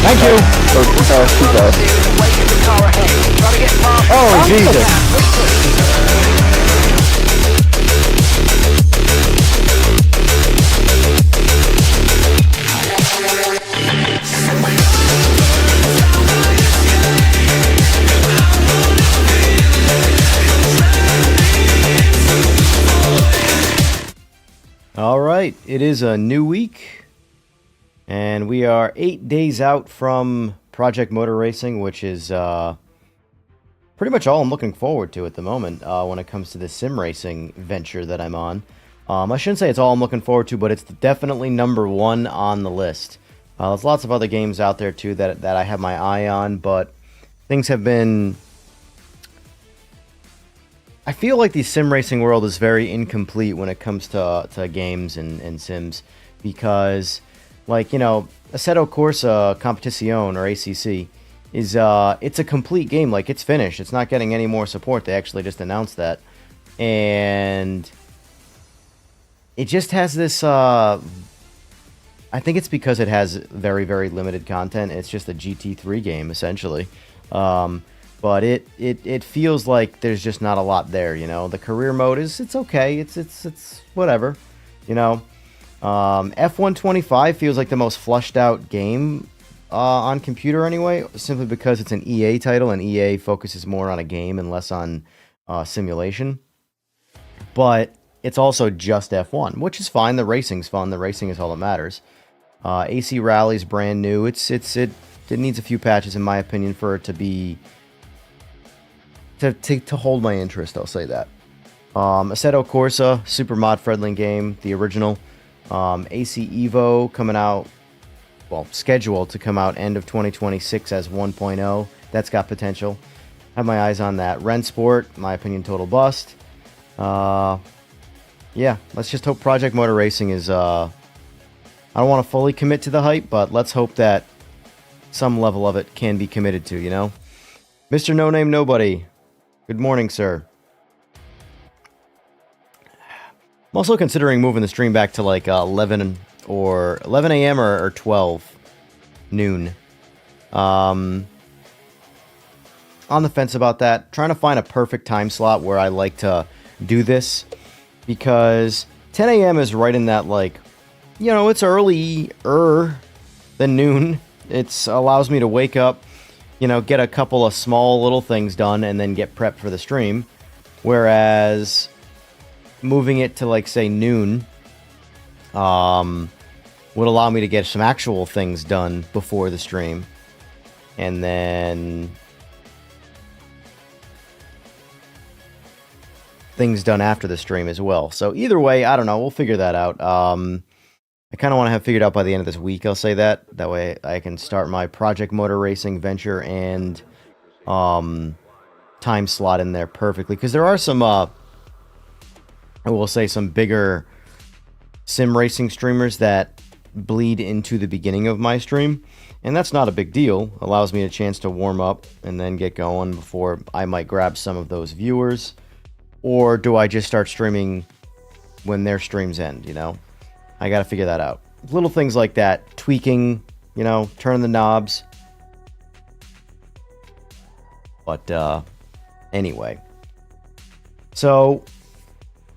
Thank you. Oh, Jesus. All right, it is a new week. And we are 8 days out from Project Motor Racing, which is pretty much all I'm looking forward to at the moment when it comes to the sim racing venture that I'm on. I shouldn't say it's all I'm looking forward to, but it's definitely number one on the list. There's lots of other games out there too that I have my eye on, but things have been... I feel like the sim racing world is very incomplete when it comes to games and sims, because... Like, you know, Assetto Corsa Competizione, or ACC, is, it's a complete game. Like, it's finished. It's not getting any more support. They actually just announced that. And it just has this, I think it's because it has very, very limited content. It's just a GT3 game, essentially. But it feels like there's just not a lot there, you know? The career mode it's okay. It's whatever, you know? F125 feels like the most flushed out game on computer anyway, simply because it's an EA title, and EA focuses more on a game and less on simulation. But it's also just F1, which is fine. The racing's fun. The racing is all that matters. AC Rally's brand new. It needs a few patches, in my opinion, for it to be to hold my interest. I'll say that. Assetto Corsa, super mod friendly game, the original. AC Evo coming out, well, scheduled to come out end of 2026 as 1.0. That's got potential. Have my eyes on that. Rensport, my opinion, total bust. Yeah, let's just hope Project Motor Racing is, I don't want to fully commit to the hype, but let's hope that some level of it can be committed to, you know? Mr. No Name Nobody, good morning, sir. I'm also considering moving the stream back to like 11 a.m. or 12 noon. On the fence about that. Trying to find a perfect time slot where I like to do this, because 10 a.m. is right in that, like, you know, it's earlier than noon. It allows me to wake up, you know, get a couple of small little things done, and then get prepped for the stream. Whereas moving it to, like, say, noon would allow me to get some actual things done before the stream, and then things done after the stream as well. So either way, I don't know, we'll figure that out. I kind of want to have figured out by the end of this week, I'll say that. That way I can start my Project Motor Racing venture and time slot in there perfectly, because there are some I will say some bigger sim racing streamers that bleed into the beginning of my stream, and that's not a big deal. Allows me a chance to warm up and then get going before I might grab some of those viewers. Or do I just start streaming when their streams end, you know? I gotta figure that out. Little things like that, tweaking, you know, turning the knobs. But, anyway. So,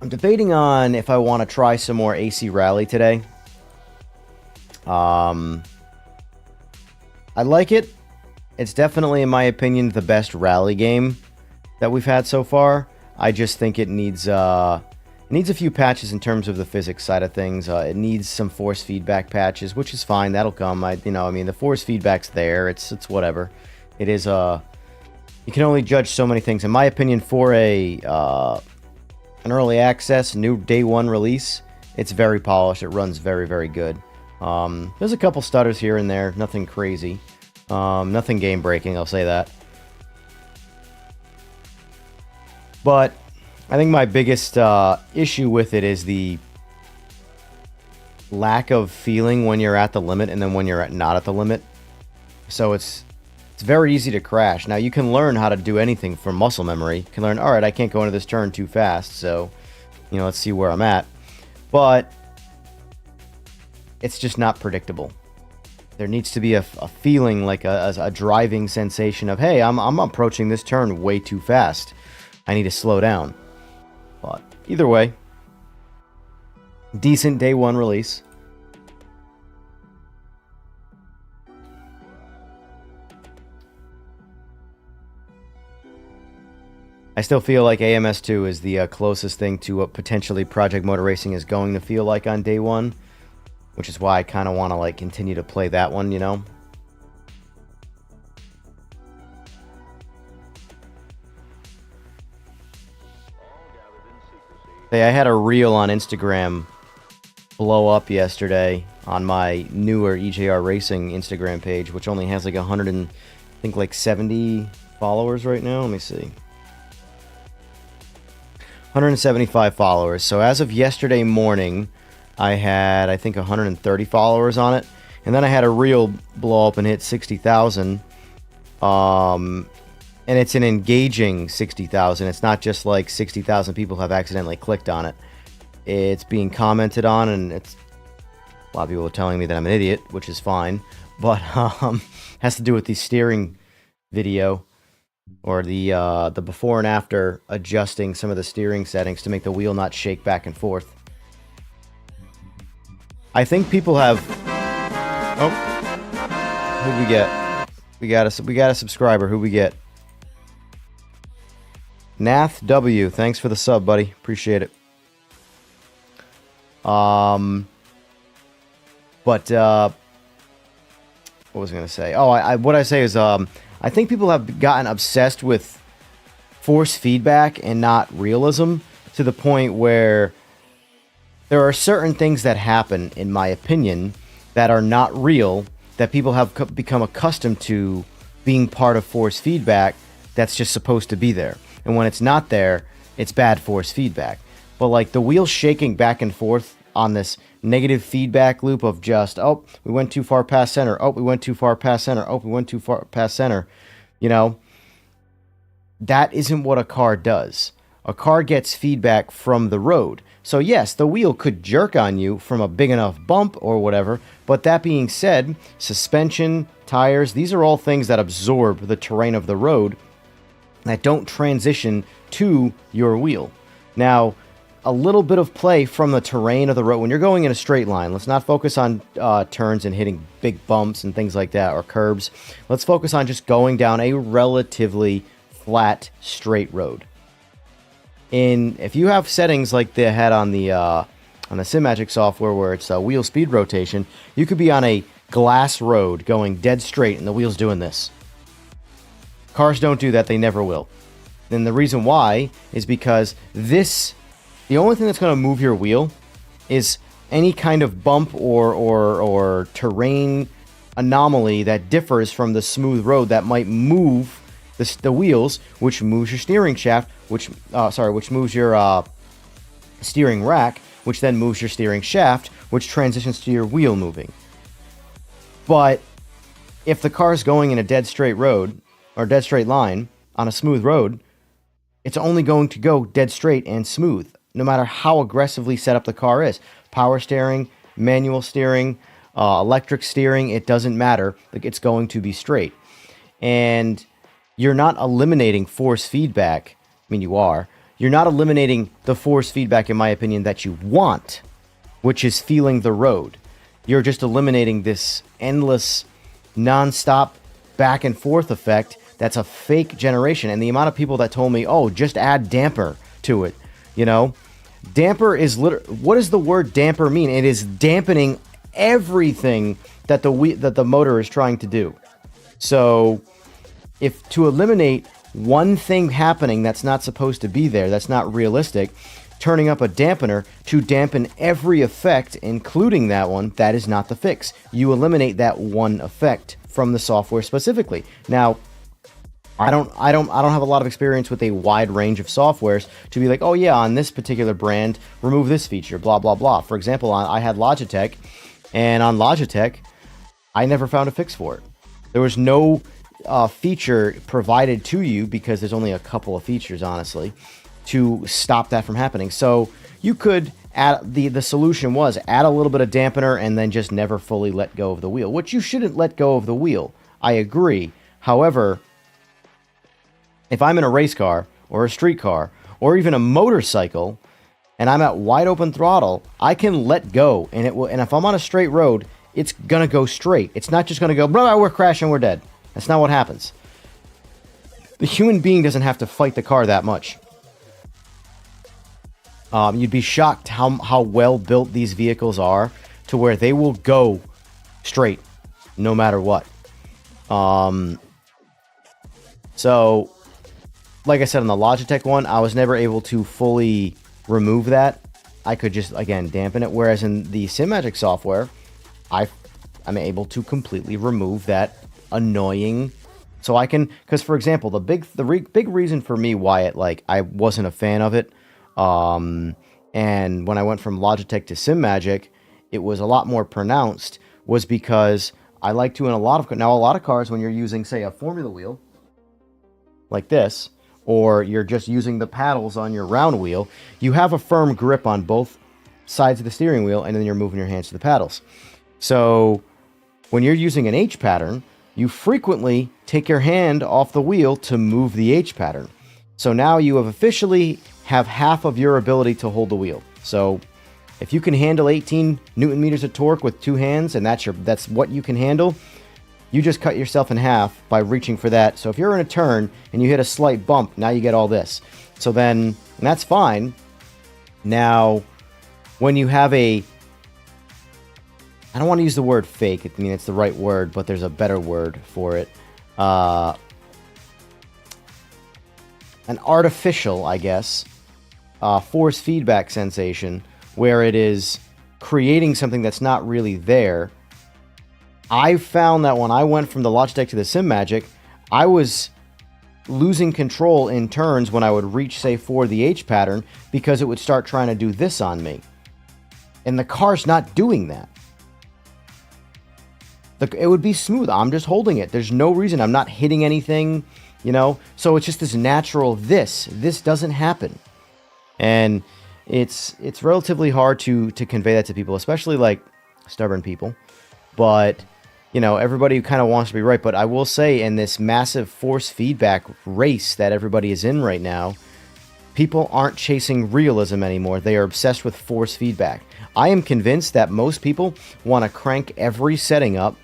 I'm debating on if I want to try some more AC Rally today. I like it. It's definitely, in my opinion, the best rally game that we've had so far. I just think it needs a few patches in terms of the physics side of things. It needs some force feedback patches, which is fine. That'll come. I mean, the force feedback's there. It's whatever. It is you can only judge so many things. In my opinion, for an early access, new day one release, it's very polished. It runs very, very good. There's a couple stutters here and there. Nothing crazy. Nothing game-breaking, I'll say that. But I think my biggest issue with it is the lack of feeling when you're at the limit and then when you're not at the limit. So it's very easy to crash. Now, you can learn how to do anything from muscle memory. You can learn, all right, I can't go into this turn too fast, so, let's see where I'm at. But it's just not predictable. There needs to be a feeling, like a driving sensation of, hey, I'm approaching this turn way too fast. I need to slow down. But either way, decent day one release. I still feel like AMS2 is the closest thing to what potentially Project Motor Racing is going to feel like on day one, which is why I kind of want to continue to play that one, Hey, I had a reel on Instagram blow up yesterday on my newer EJR Racing Instagram page, which only has 70 followers right now. Let me see. 175 followers. So as of yesterday morning, I had, 130 followers on it. And then I had a reel blow up and hit 60,000. And it's an engaging 60,000. It's not just 60,000 people have accidentally clicked on it. It's being commented on, and a lot of people are telling me that I'm an idiot, which is fine. But has to do with the steering video, or the before and after adjusting some of the steering settings to make the wheel not shake back and forth. I think people have. Oh, who'd we get? We got a subscriber. Who'd we get? Nath W, thanks for the sub, buddy. Appreciate it. But what was I gonna say? Oh, what I say is, I think people have gotten obsessed with force feedback and not realism to the point where there are certain things that happen, in my opinion, that are not real, that people have become accustomed to being part of force feedback that's just supposed to be there. And when it's not there, it's bad force feedback. But the wheel shaking back and forth on this negative feedback loop of just, oh, we went too far past center. Oh, we went too far past center. Oh, we went too far past center. That isn't what a car does. A car gets feedback from the road. So yes, the wheel could jerk on you from a big enough bump or whatever. But that being said, suspension, tires, these are all things that absorb the terrain of the road that don't transition to your wheel. Now, a little bit of play from the terrain of the road. When you're going in a straight line, let's not focus on turns and hitting big bumps and things like that, or curbs. Let's focus on just going down a relatively flat, straight road. If you have settings like they had on the simagic software, where it's wheel speed rotation, you could be on a glass road going dead straight and the wheel's doing this. Cars don't do that. They never will. And the reason why is because the only thing that's going to move your wheel is any kind of bump or terrain anomaly that differs from the smooth road that might move the wheels, which moves your steering shaft, which moves your steering rack, which then moves your steering shaft, which transitions to your wheel moving. But if the car is going in a dead straight road or dead straight line on a smooth road, it's only going to go dead straight and smooth, no matter how aggressively set up the car is. Power steering, manual steering, electric steering, it doesn't matter. Like, it's going to be straight. And you're not eliminating force feedback. I mean, you are. You're not eliminating the force feedback, in my opinion, that you want, which is feeling the road. You're just eliminating this endless, non-stop back and forth effect that's a fake generation. And the amount of people that told me, oh, just add damper to it, you know? Damper is what does the word damper mean? It is dampening everything that the motor is trying to do. So if to eliminate one thing happening that's not supposed to be there, that's not realistic, turning up a dampener to dampen every effect, including that one, that is not the fix. You eliminate that one effect from the software specifically. Now, I don't have a lot of experience with a wide range of softwares to be like, oh yeah, on this particular brand, remove this feature, blah, blah, blah. For example, I had Logitech, and on Logitech, I never found a fix for it. There was no feature provided to you, because there's only a couple of features, honestly, to stop that from happening. So you could add, the solution was add a little bit of dampener and then just never fully let go of the wheel, which you shouldn't let go of the wheel. I agree. However, if I'm in a race car or a street car or even a motorcycle and I'm at wide open throttle, I can let go, and it will. And if I'm on a straight road, it's gonna go straight. It's not just gonna go, blah, we're crashing, we're dead. That's not what happens. The human being doesn't have to fight the car that much. You'd be shocked how well built these vehicles are, to where they will go straight no matter what. So, like I said, on the Logitech one, I was never able to fully remove that. I could just, again, dampen it. Whereas in the simagic software, I'm able to completely remove that annoying. So I can, because for example, the big reason for me why I wasn't a fan of it, and when I went from Logitech to simagic, it was a lot more pronounced, was because I like to, in a lot of cars, when you're using, say, a formula wheel like this, or you're just using the paddles on your round wheel, you have a firm grip on both sides of the steering wheel, and then you're moving your hands to the paddles. So when you're using an H pattern, you frequently take your hand off the wheel to move the H pattern. So now you have officially have half of your ability to hold the wheel. So if you can handle 18 Newton meters of torque with two hands, and that's what you can handle, you just cut yourself in half by reaching for that. So if you're in a turn and you hit a slight bump, now you get all this. So then, and that's fine. Now, when you have I don't want to use the word fake. I mean, it's the right word, but there's a better word for it. An artificial, I guess, force feedback sensation, where it is creating something that's not really there. I found that when I went from the Logitech to the simagic, I was losing control in turns when I would reach, say, for the H pattern, because it would start trying to do this on me. And the car's not doing that. It would be smooth. I'm just holding it. There's no reason. I'm not hitting anything, you know? So it's just this natural this. This doesn't happen. And it's relatively hard to convey that to people, especially like stubborn people. But, you know, everybody kind of wants to be right. But I will say, in this massive force feedback race that everybody is in right now, people aren't chasing realism anymore. They are obsessed with force feedback. I am convinced that most people want to crank every setting up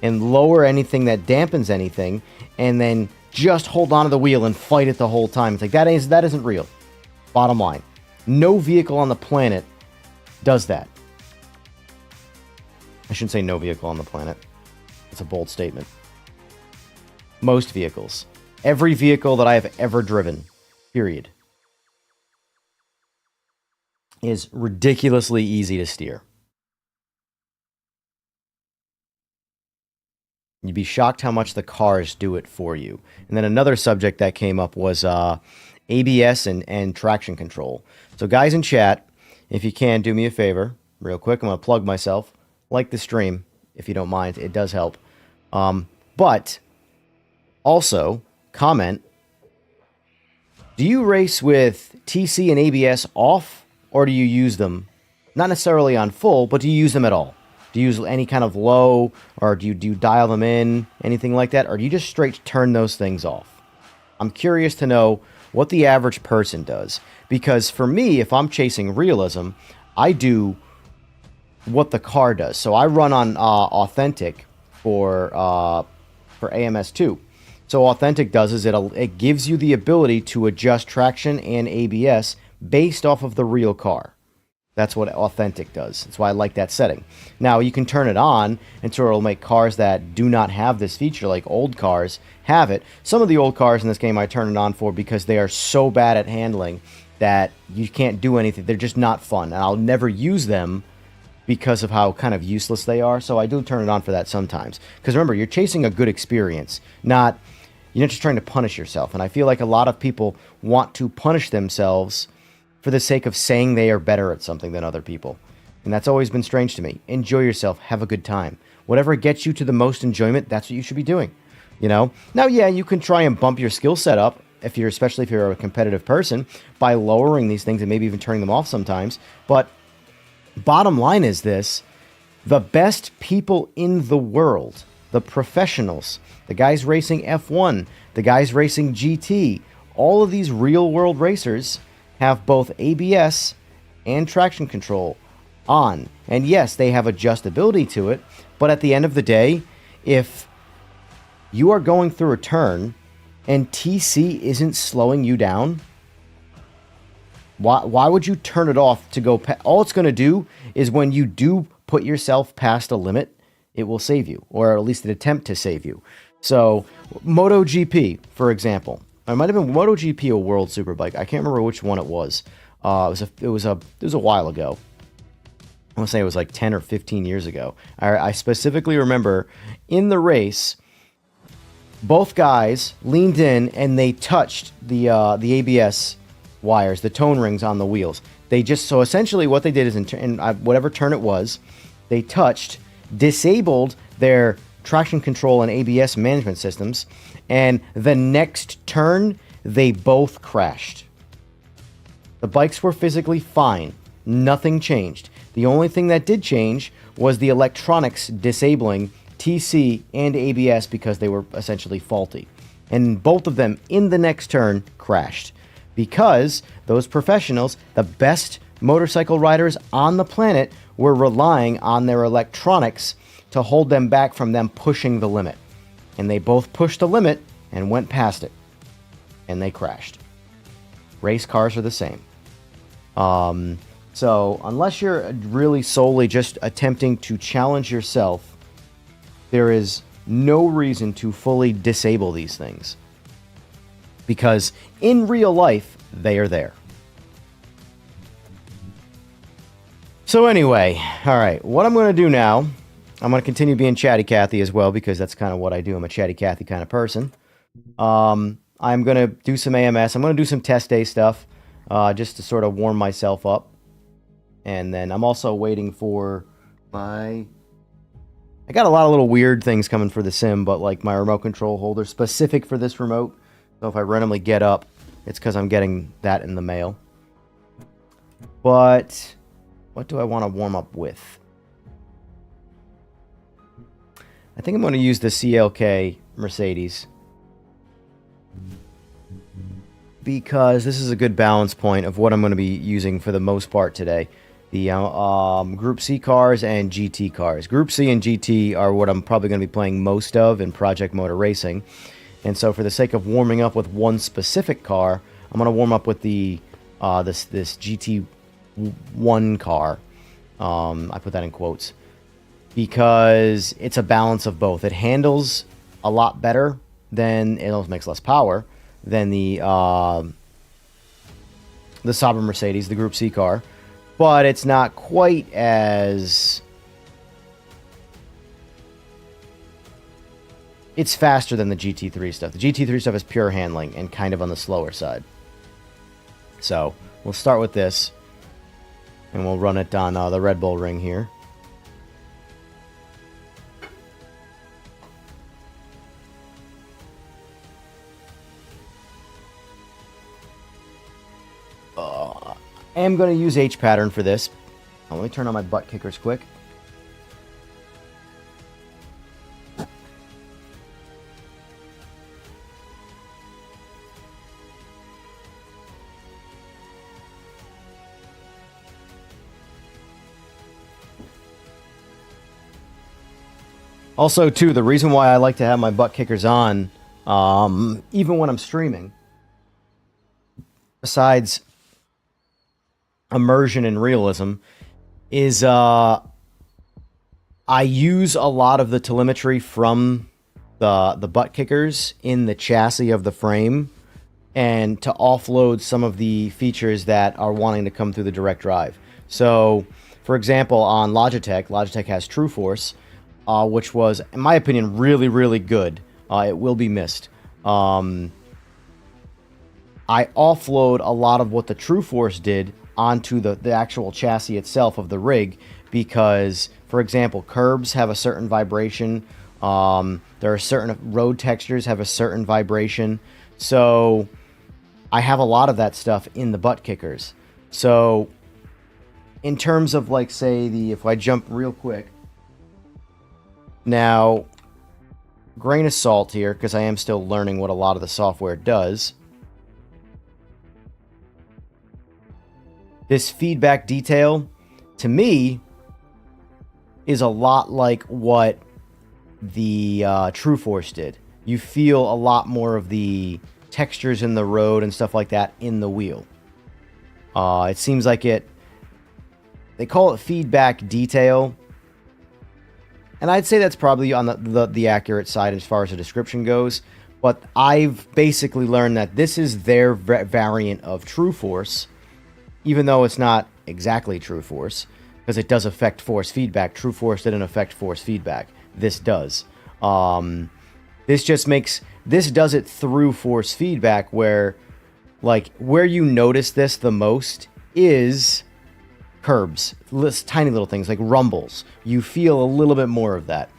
and lower anything that dampens anything, and then just hold onto the wheel and fight it the whole time. It's like, that isn't real. Bottom line. No vehicle on the planet does that. I shouldn't say no vehicle on the planet. It's a bold statement. Most vehicles. Every vehicle that I have ever driven, period, is ridiculously easy to steer. You'd be shocked how much the cars do it for you. And then another subject that came up was ABS and traction control. So guys in chat, if you can, do me a favor. real quick. I'm going to plug myself. Like the stream, if you don't mind. It does help. But also, comment, do you race with TC and ABS off, or do you use them, not necessarily on full, but do you use them at all? Do you use any kind of low, or do you dial them in, anything like that, or do you just straight turn those things off? I'm curious to know what the average person does, because for me, if I'm chasing realism, I do what the car does. So I run on Authentic for AMS2. So Authentic does is it gives you the ability to adjust traction and ABS based off of the real car. That's what Authentic does. That's why I like that setting. Now, you can turn it on, and so it'll make cars that do not have this feature, like old cars, have it. Some of the old cars in this game I turn it on for because they are so bad at handling that you can't do anything. They're just not fun, and I'll never use them because of how kind of useless they are. So I do turn it on for that sometimes. Because remember, you're chasing a good experience, you're not just trying to punish yourself. And I feel like a lot of people want to punish themselves for the sake of saying they are better at something than other people. And that's always been strange to me. Enjoy yourself. Have a good time. Whatever gets you to the most enjoyment, that's what you should be doing. Now, yeah, you can try and bump your skill set up, especially if you're a competitive person, by lowering these things and maybe even turning them off sometimes. But bottom line is this: the best people in the world, the professionals, the guys racing F1, the guys racing GT, all of these real world racers have both ABS and traction control on. And yes, they have adjustability to it, but at the end of the day, if you are going through a turn and TC isn't slowing you down, why would you turn it off to go past? All it's going to do is when you do put yourself past a limit, it will save you, or at least an attempt to save you. So, MotoGP, for example. It might have been MotoGP or World Superbike. I can't remember which one it was. It was a while ago. I want to say it was like 10 or 15 years ago. I specifically remember in the race, both guys leaned in and they touched the ABS wires, the tone rings on the wheels. So essentially what they did is in whatever turn it was, they touched, disabled their traction control and ABS management systems, and the next turn, they both crashed. The bikes were physically fine. Nothing changed. The only thing that did change was the electronics disabling TC and ABS because they were essentially faulty. And both of them, in the next turn, crashed. Because those professionals, the best motorcycle riders on the planet, were relying on their electronics to hold them back from them pushing the limit. And they both pushed the limit and went past it. And they crashed. Race cars are the same. So unless you're really solely just attempting to challenge yourself, there is no reason to fully disable these things. Because in real life, they are there. So anyway, all right, what I'm going to do now, I'm going to continue being Chatty Cathy as well, because that's kind of what I do. I'm a Chatty Cathy kind of person. I'm going to do some AMS. I'm going to do some test day stuff, just to sort of warm myself up. And then I'm also waiting for I got a lot of little weird things coming for the sim, but like my remote control holder specific for this remote. So if I randomly get up, it's because I'm getting that in the mail. But what do I want to warm up with? I think I'm going to use the CLK Mercedes, because this is a good balance point of what I'm going to be using for the most part today. The Group C cars and GT cars. Group C and GT are what I'm probably going to be playing most of in Project Motor Racing. And so for the sake of warming up with one specific car, I'm going to warm up with the this GT1 car. I put that in quotes, because it's a balance of both. It handles a lot better than, it also makes less power than the Sauber Mercedes, the Group C car, but it's not quite as... It's faster than the GT3 stuff. The GT3 stuff is pure handling and kind of on the slower side. So, we'll start with this. And we'll run it on the Red Bull ring here. I am going to use H pattern for this. Let me turn on my butt kickers quick. Also, too, the reason why I like to have my butt kickers on, even when I'm streaming, besides immersion and realism, is I use a lot of the telemetry from the butt kickers in the chassis of the frame, and to offload some of the features that are wanting to come through the direct drive. So, for example, on Logitech has True Force, which was, in my opinion, really, really good. It will be missed. I offload a lot of what the True Force did onto the actual chassis itself of the rig because, for example, curbs have a certain vibration. There are certain road textures have a certain vibration. So I have a lot of that stuff in the butt kickers. So in terms of, like, say, if I jump real quick, now, grain of salt here, because I am still learning what a lot of the software does. This feedback detail, to me, is a lot like what the True Force did. You feel a lot more of the textures in the road and stuff like that in the wheel. It seems like they call it feedback detail. And I'd say that's probably on the accurate side as far as the description goes. But I've basically learned that this is their variant of True Force, even though it's not exactly True Force, because it does affect force feedback. True Force didn't affect force feedback. This does. This does it through force feedback, where you notice this the most is curbs, tiny little things like rumbles. You feel a little bit more of that.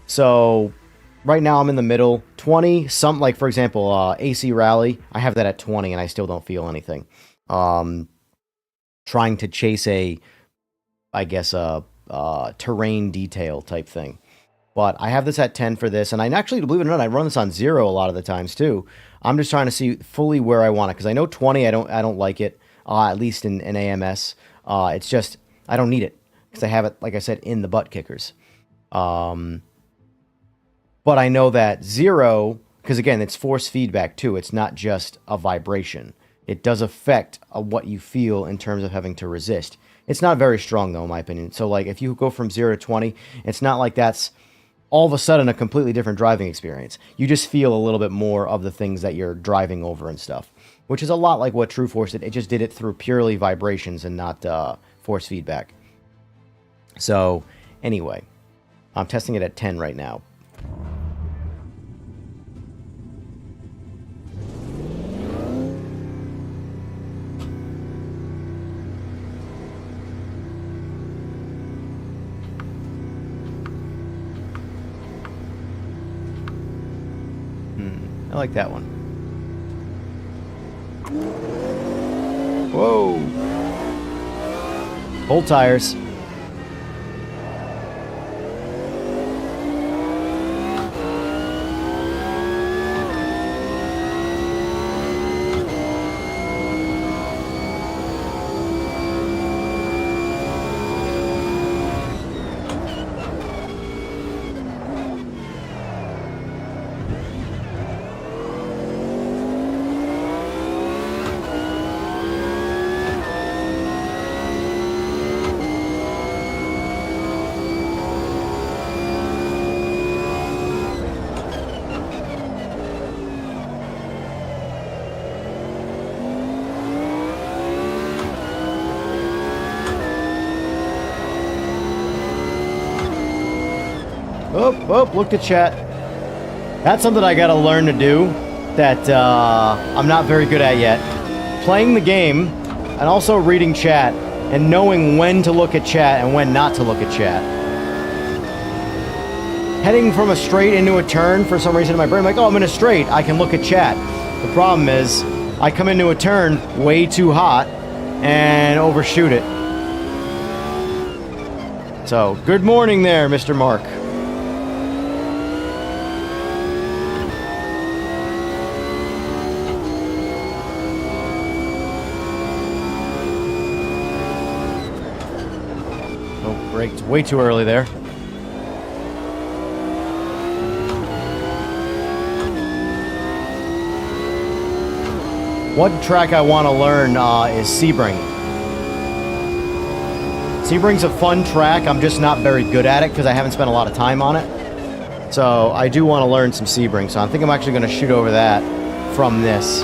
So right now I'm in the middle. 20, like, for example, AC Rally, I have that at 20 and I still don't feel anything. Trying to chase a terrain detail type thing. But I have this at 10 for this, and I actually, believe it or not, I run this on 0 a lot of the times too. I'm just trying to see fully where I want it, because I know 20, I don't like it, at least in AMS. It's just, I don't need it, because I have it, like I said, in the butt kickers. But I know that 0, because again, it's force feedback too. It's not just a vibration. It does affect what you feel in terms of having to resist. It's not very strong, though, in my opinion. So, like, if you go from 0 to 20, it's not like that's all of a sudden a completely different driving experience. You just feel a little bit more of the things that you're driving over and stuff, which is a lot like what True Force did. It just did it through purely vibrations and not force feedback. So, anyway, I'm testing it at 10 right now. I like that one. Whoa! Old tires. Oh, look at chat. That's something I gotta learn to do that I'm not very good at yet. Playing the game and also reading chat and knowing when to look at chat and when not to look at chat. Heading from a straight into a turn, for some reason in my brain, I'm like, oh, I'm in a straight, I can look at chat. The problem is, I come into a turn way too hot and overshoot it. So, good morning there, Mr. Mark. Oh, braked way too early there. One track I want to learn is Sebring. Sebring's a fun track. I'm just not very good at it because I haven't spent a lot of time on it. So I do want to learn some Sebring. So I think I'm actually going to shoot over that from this.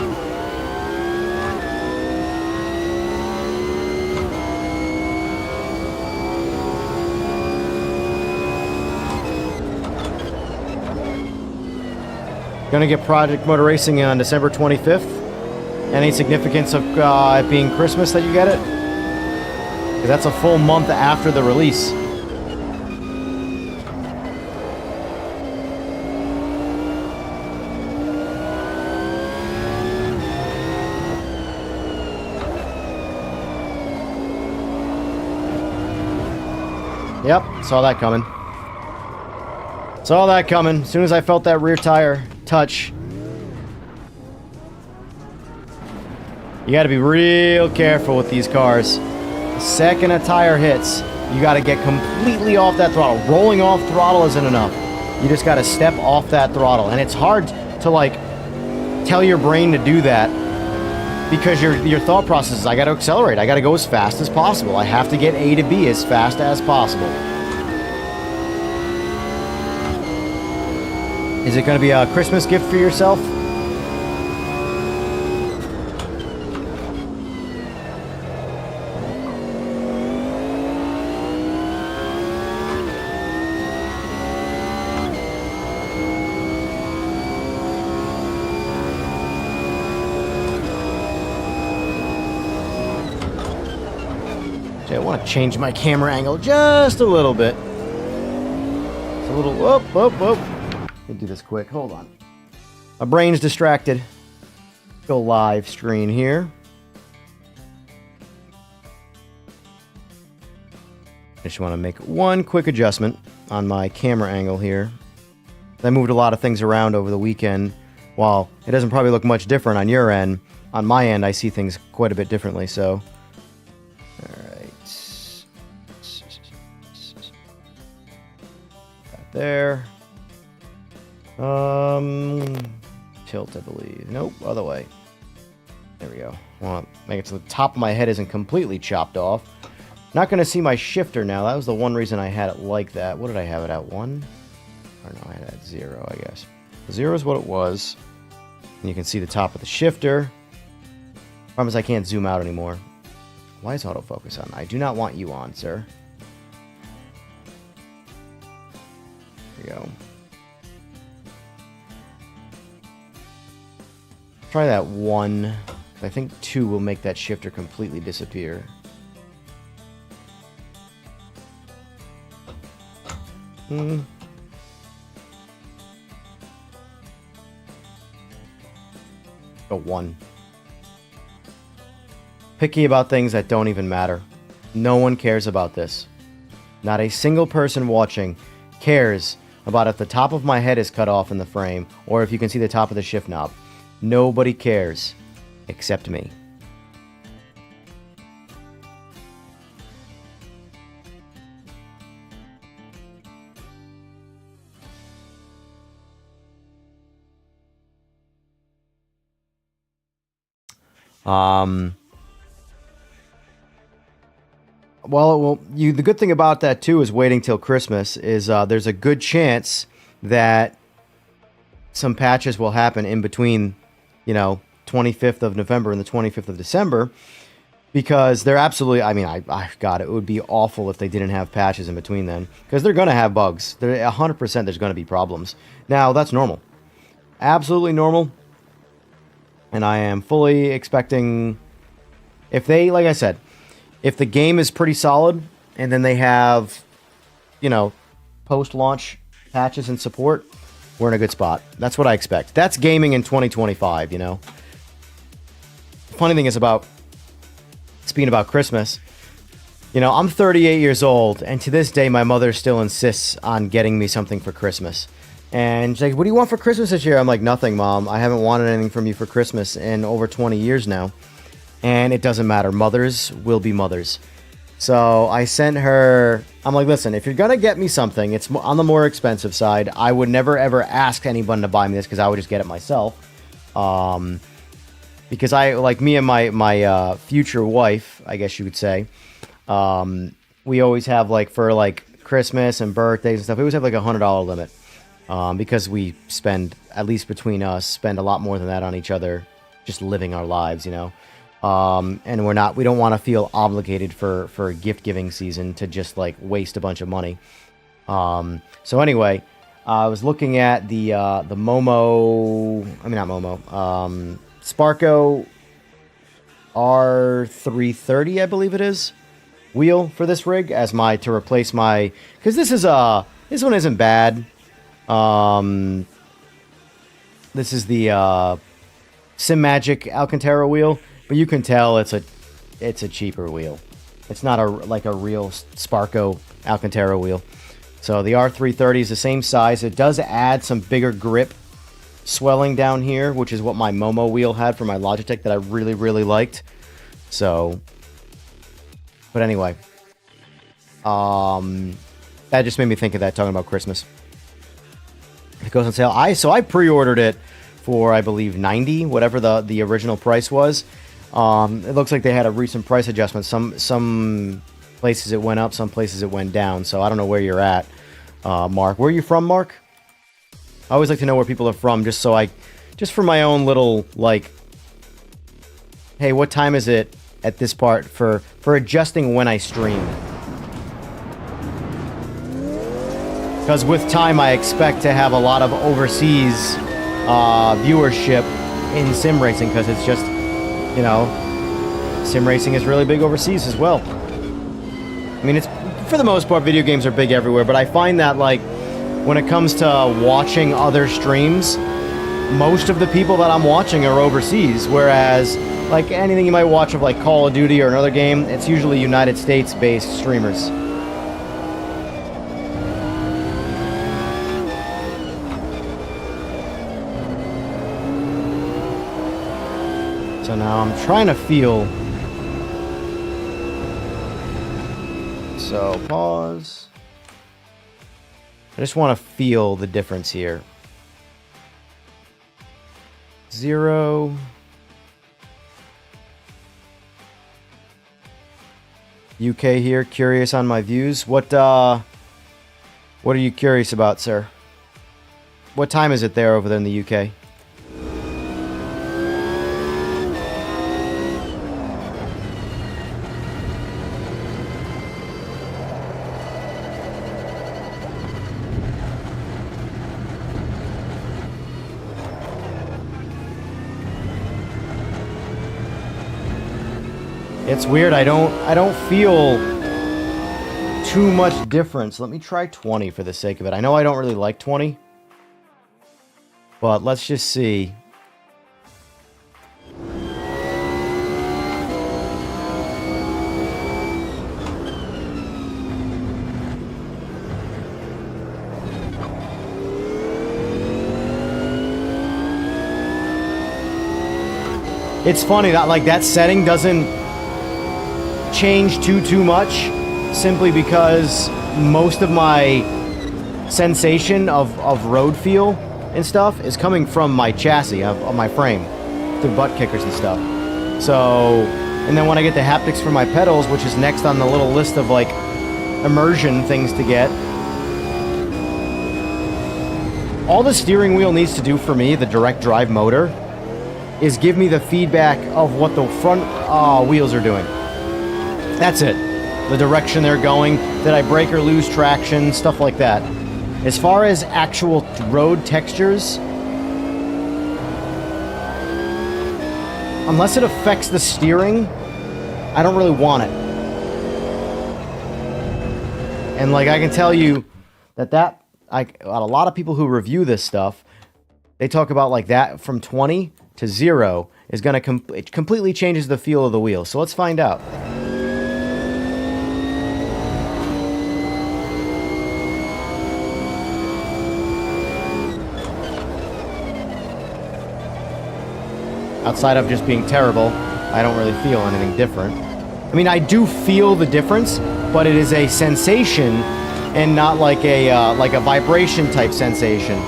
Going to get Project Motor Racing on December 25th. Any significance of it being Christmas that you get it? Because that's a full month after the release. Yep, saw that coming. Saw that coming. As soon as I felt that rear tire touch. You got to be real careful with these cars. The second a tire hits, you got to get completely off that throttle. Rolling off throttle isn't enough. You just got to step off that throttle. And it's hard to, like, tell your brain to do that because your thought process is, I got to accelerate. I got to go as fast as possible. I have to get A to B as fast as possible. Is it going to be a Christmas gift for yourself? I want to change my camera angle just a little bit. It's a little, whoop, whoop, whoop. Let me do this quick, hold on. My brain's distracted. Go live screen here. I just want to make one quick adjustment on my camera angle here. I moved a lot of things around over the weekend. While it doesn't probably look much different on your end, on my end I see things quite a bit differently, so. There. Tilt, I believe. Nope, other way. There we go. Want to make it so the top of my head isn't completely chopped off. Not going to see my shifter now. That was the one reason I had it like that. What did I have it at? 1? Or no, I had it at 0, I guess. 0 is what it was. And you can see the top of the shifter. Problem is I can't zoom out anymore. Why is autofocus on? I do not want you on, sir. There we go. Try that 1. I think 2 will make that shifter completely disappear. A 1. Picky about things that don't even matter. No one cares about this. Not a single person watching cares about if the top of my head is cut off in the frame or if you can see the top of the shift knob. Nobody cares except me. Well, the good thing about that too is waiting till Christmas is there's a good chance that some patches will happen in between, 25th of November and the 25th of December, because they're absolutely, God, it would be awful if they didn't have patches in between then, because they're going to have bugs. They're 100% there's going to be problems. Now, that's normal. Absolutely normal. And I am fully expecting, if they, like I said, If the game is pretty solid, and then they have, you know, post-launch patches and support, we're in a good spot. That's what I expect. That's gaming in 2025, you know. The funny thing is about, speaking about Christmas, you know, I'm 38 years old, and to this day, my mother still insists on getting me something for Christmas. And she's like, what do you want for Christmas this year? I'm like, nothing, Mom. I haven't wanted anything from you for Christmas in over 20 years now. And it doesn't matter. Mothers will be mothers. So I sent her, I'm like, listen, if you're going to get me something, it's on the more expensive side. I would never, ever ask anyone to buy me this because I would just get it myself. Because I, like me and my future wife, I guess you could say, we always have, like, for, like, Christmas and birthdays and stuff, we always have, like, a $100 limit. Because we spend, at least between us, spend a lot more than that on each other, just living our lives, you know? And we don't want to feel obligated for a gift giving season to just, like, waste a bunch of money. So anyway, I was looking at the Momo, I mean, not Momo, Sparko R330, I believe it is, wheel for this rig to replace my, because this one isn't bad. This is the simagic Alcantara wheel, but you can tell it's a cheaper wheel. It's not like a real Sparko Alcantara wheel. So the R330 is the same size. It does add some bigger grip swelling down here, which is what my Momo wheel had for my Logitech that I really, really liked. So, but anyway, that just made me think of that, talking about Christmas. It goes on sale. I pre-ordered it for, I believe, $90, whatever the original price was. It looks like they had a recent price adjustment. Some places it went up, some places it went down. So I don't know where you're at, Mark. Where are you from, Mark? I always like to know where people are from, just for my own little, like, hey, what time is it at this part for adjusting when I stream? Because with time, I expect to have a lot of overseas viewership in sim racing, because it's just, you know, sim racing is really big overseas as well. I mean, it's, for the most part, video games are big everywhere, but I find that, like, when it comes to watching other streams, most of the people that I'm watching are overseas, whereas, like, anything you might watch of, like, Call of Duty or another game, it's usually United States-based streamers. So now I'm trying to feel. So pause. I just want to feel the difference here. 0. UK here, curious on my views. What are you curious about, sir? What time is it there over there in the UK? It's weird. I don't feel too much difference. Let me try 20 for the sake of it. I know I don't really like 20, but let's just see. It's funny that, like, that setting doesn't change too much, simply because most of my sensation of road feel and stuff is coming from my chassis, of my frame, through butt kickers and stuff. So, and then when I get the haptics for my pedals, which is next on the little list of, like, immersion things to get, all the steering wheel needs to do for me, the direct drive motor, is give me the feedback of what the front wheels are doing. That's it. The direction they're going. Did I brake or lose traction? Stuff like that. As far as actual road textures, unless it affects the steering, I don't really want it. And like I can tell you that a lot of people who review this stuff, they talk about like that from 20 to 0 is going to it completely changes the feel of the wheel. So let's find out. Outside of just being terrible, I don't really feel anything different. I mean, I do feel the difference, but it is a sensation and not like a vibration type sensation.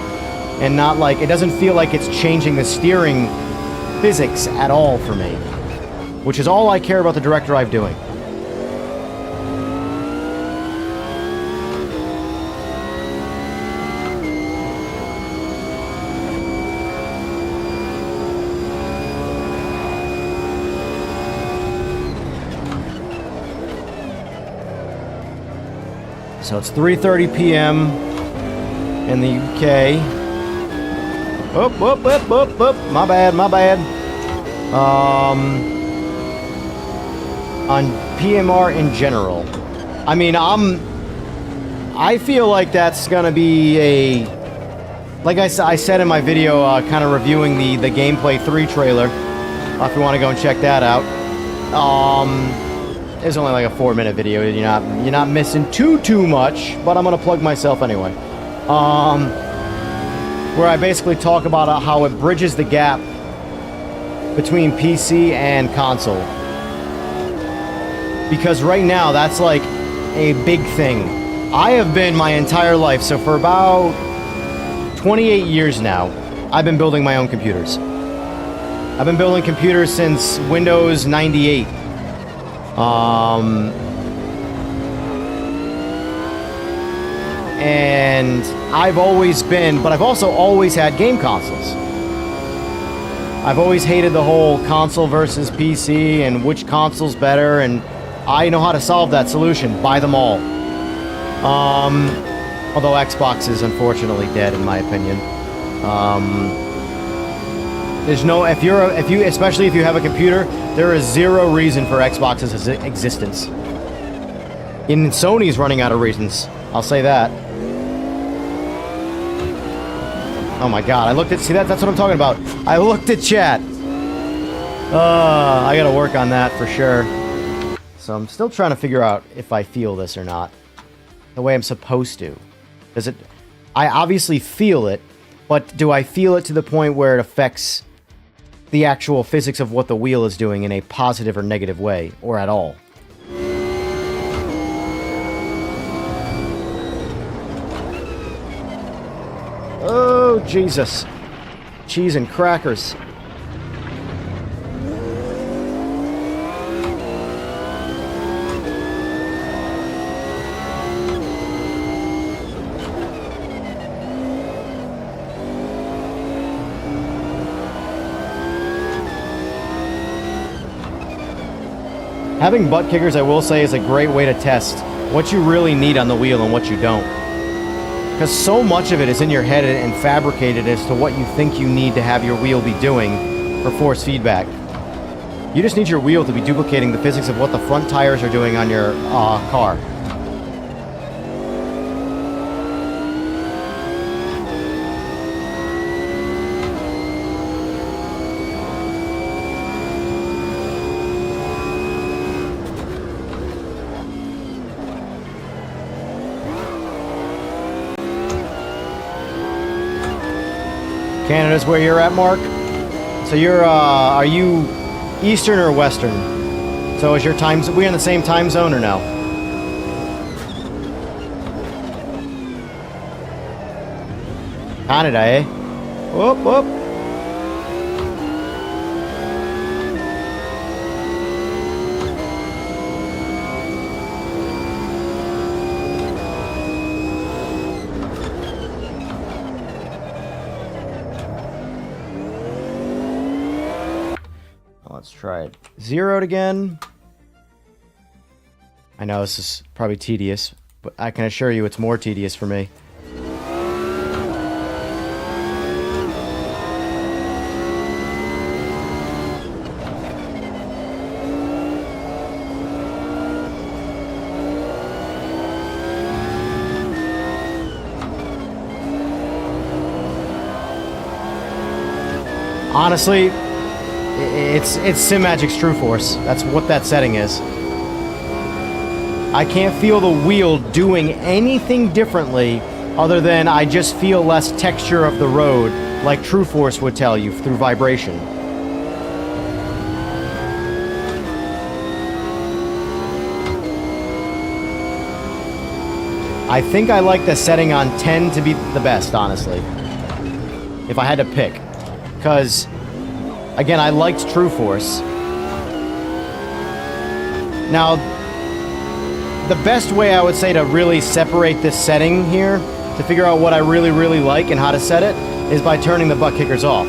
And not like, it doesn't feel like it's changing the steering physics at all for me. Which is all I care about the direct drive doing. So it's 3:30 p.m. in the UK. Oop. My bad. On PMR in general. I mean, I feel like that's gonna be like I said in my video, kind of reviewing the Gameplay 3 trailer. If you want to go and check that out. It's only like a 4-minute video. You're not missing too much, but I'm gonna plug myself anyway. Where I basically talk about how it bridges the gap between PC and console. Because right now, that's like a big thing. I have been my entire life, so for about 28 years now, I've been building my own computers. I've been building computers since Windows 98. And I've also always had game consoles. I've always hated the whole console versus PC and which console's better, and I know how to solve that solution. Buy them all. Although Xbox is unfortunately dead in my opinion. There's no, especially if you have a computer, there is zero reason for Xbox's existence. And Sony's running out of reasons. I'll say that. Oh my god, that's what I'm talking about. I looked at chat. I gotta work on that for sure. So I'm still trying to figure out if I feel this or not. The way I'm supposed to. I obviously feel it, but do I feel it to the point where it affects the actual physics of what the wheel is doing in a positive or negative way, or at all? Oh, Jesus. Cheese and crackers. Having butt kickers, I will say, is a great way to test what you really need on the wheel and what you don't. Because so much of it is in your head and fabricated as to what you think you need to have your wheel be doing for force feedback. You just need your wheel to be duplicating the physics of what the front tires are doing on your car. Canada's where you're at, Mark? So you're, are you Eastern or Western? So is your time, we in the same time zone or no? Canada, eh? Whoop, whoop. Let's try it. Zeroed again. I know this is probably tedious, but I can assure you it's more tedious for me. Honestly, it's Simagic's True Force. That's what that setting is. I can't feel the wheel doing anything differently other than I just feel less texture of the road, like True Force would tell you through vibration. I think I like the setting on 10 to be the best, honestly. If I had to pick. Because, again, I liked True Force. Now, the best way I would say to really separate this setting here, to figure out what I really, really like and how to set it, is by turning the butt kickers off.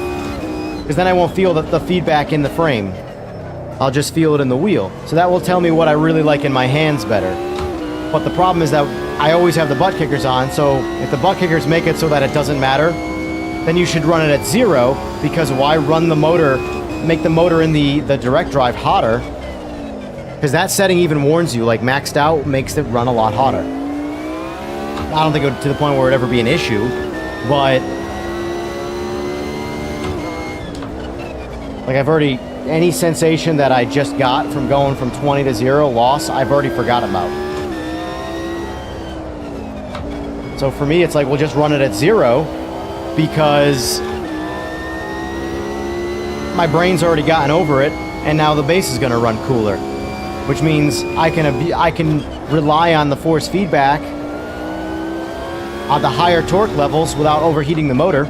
Because then I won't feel the feedback in the frame. I'll just feel it in the wheel. So that will tell me what I really like in my hands better. But the problem is that I always have the butt kickers on, so if the butt kickers make it so that it doesn't matter, then you should run it at 0, because why run the motor, make the motor in the direct drive hotter? Because that setting even warns you, like maxed out makes it run a lot hotter. I don't think it would to the point where it would ever be an issue, but like I've already, any sensation that I just got from going from 20 to 0 loss, I've already forgot about. So for me, it's like, we'll just run it at 0, because my brain's already gotten over it, and now the bass is going to run cooler, which means I can rely on the force feedback on the higher torque levels without overheating the motor,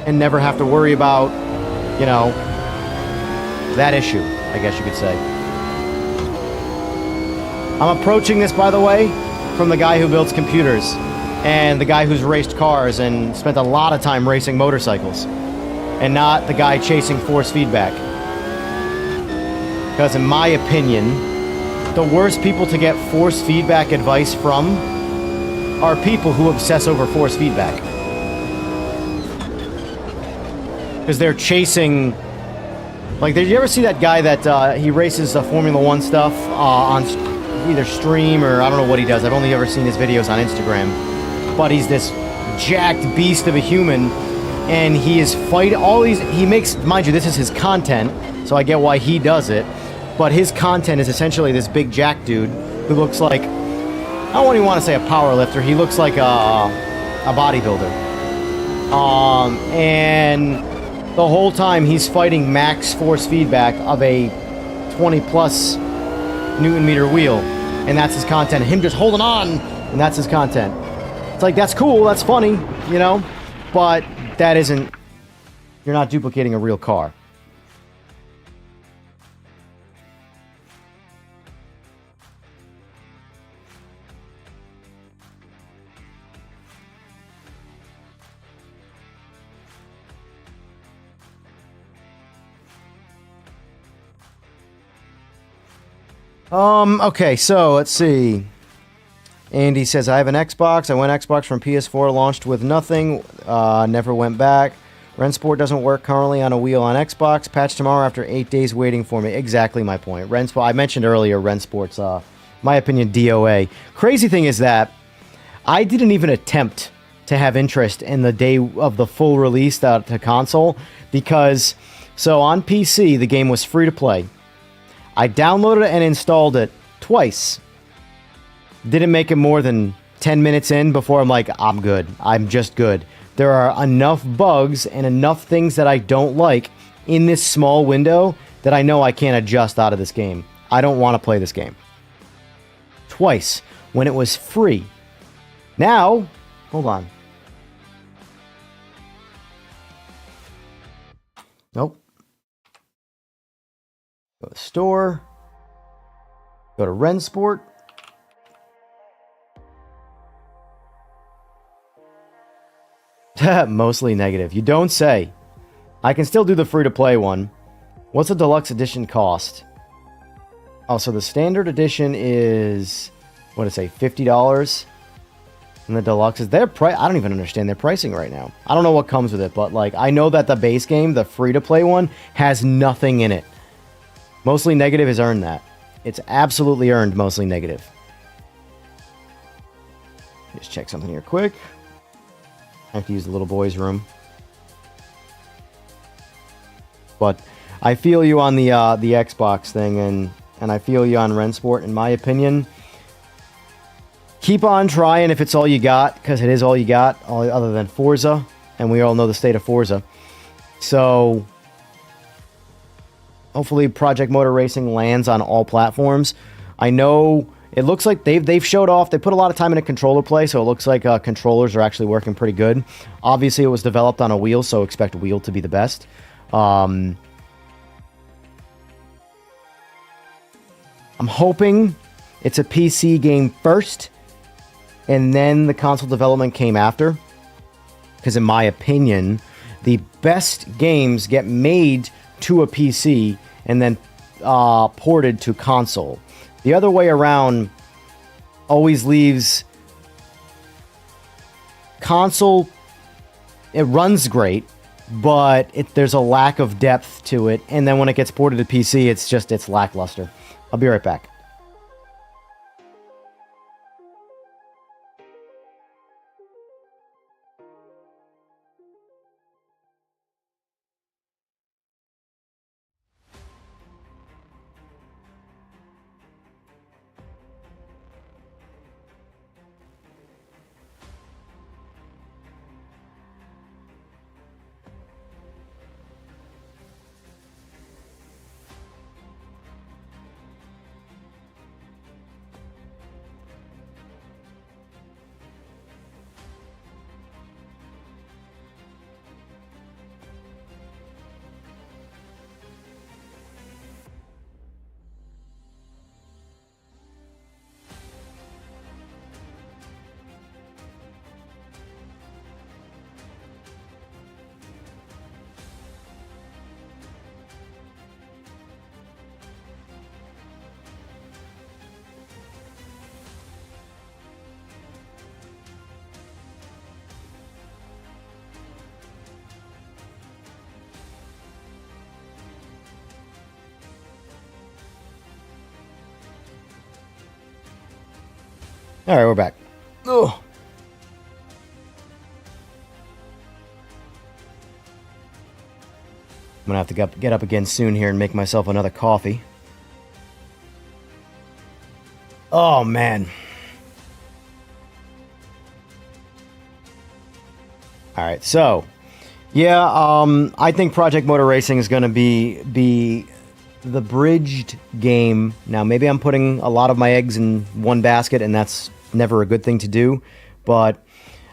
and never have to worry about, you know, that issue, I guess you could say. I'm approaching this, by the way, from the guy who builds computers, and the guy who's raced cars and spent a lot of time racing motorcycles, and not the guy chasing force feedback. Because in my opinion, the worst people to get force feedback advice from are people who obsess over force feedback. Because they're chasing... Like, did you ever see that guy that he races Formula 1 stuff on either stream or I don't know what he does. I've only ever seen his videos on Instagram. But he's this jacked beast of a human, and he is fighting all these... He makes... Mind you, this is his content, so I get why he does it. But his content is essentially this big jack dude who looks like... I don't even want to say a power lifter. He looks like a bodybuilder. And the whole time he's fighting max force feedback of a 20-plus Newton meter wheel. And that's his content. Him just holding on, and that's his content. It's like, that's cool, that's funny, you know? But that isn't... You're not duplicating a real car. Okay, so let's see. Andy says, I have an Xbox. I went Xbox from PS4, launched with nothing, never went back. Rensport doesn't work currently on a wheel on Xbox. Patch tomorrow after 8 days waiting for me. Exactly my point. Rensport, I mentioned earlier, Rensport's, my opinion, DOA. Crazy thing is that I didn't even attempt to have interest in the day of the full release to console, because, so on PC, the game was free to play. I downloaded it and installed it twice. Didn't make it more than 10 minutes in before I'm like, I'm good. I'm just good. There are enough bugs and enough things that I don't like in this small window that I know I can't adjust out of this game. I don't want to play this game. Twice, when it was free. Now, hold on. Nope. Go to store. Go to Rensport. Mostly negative. You don't say. I can still do the free-to-play one. What's the deluxe edition cost? Oh, so the standard edition is, what did it say, $50? And the deluxe is their price. I don't even understand their pricing right now. I don't know what comes with it, but like, I know that the base game, the free-to-play one, has nothing in it. Mostly negative has earned that. It's absolutely earned mostly negative. Just check something here quick. I have to use the little boy's room. But I feel you on the Xbox thing, and I feel you on Rensport. In my opinion, keep on trying if it's all you got, because it is all you got, other than Forza, and we all know the state of Forza. So hopefully Project Motor Racing lands on all platforms. I know it looks like they've showed off. They put a lot of time into controller play, so it looks like controllers are actually working pretty good. Obviously, it was developed on a wheel, so expect wheel to be the best. I'm hoping it's a PC game first, and then the console development came after. Because in my opinion, the best games get made to a PC and then ported to console. The other way around always leaves console. It runs great, but there's a lack of depth to it. And then when it gets ported to PC, it's lackluster. I'll be right back. All right, we're back. Ugh. I'm gonna have to get up again soon here and make myself another coffee. Oh man. All right, so yeah, I think Project Motor Racing is gonna be the bridged game. Now, maybe I'm putting a lot of my eggs in one basket, and that's never a good thing to do, but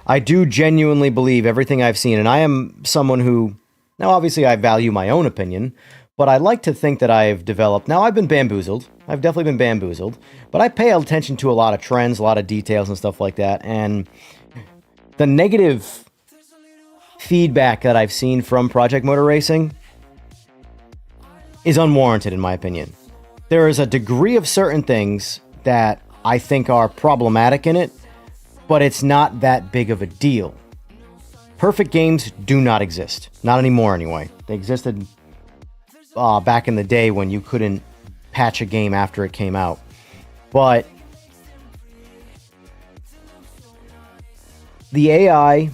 I do genuinely believe everything I've seen, and I am someone who, now obviously I value my own opinion, but I like to think that I've developed, now I've been bamboozled, I've definitely been bamboozled, but I pay attention to a lot of trends, a lot of details and stuff like that, and the negative feedback that I've seen from Project Motor Racing is unwarranted, in my opinion. There is a degree of certain things that I think are problematic in it, but it's not that big of a deal. Perfect games do not exist. Not anymore, anyway. They existed back in the day when you couldn't patch a game after it came out. But the AI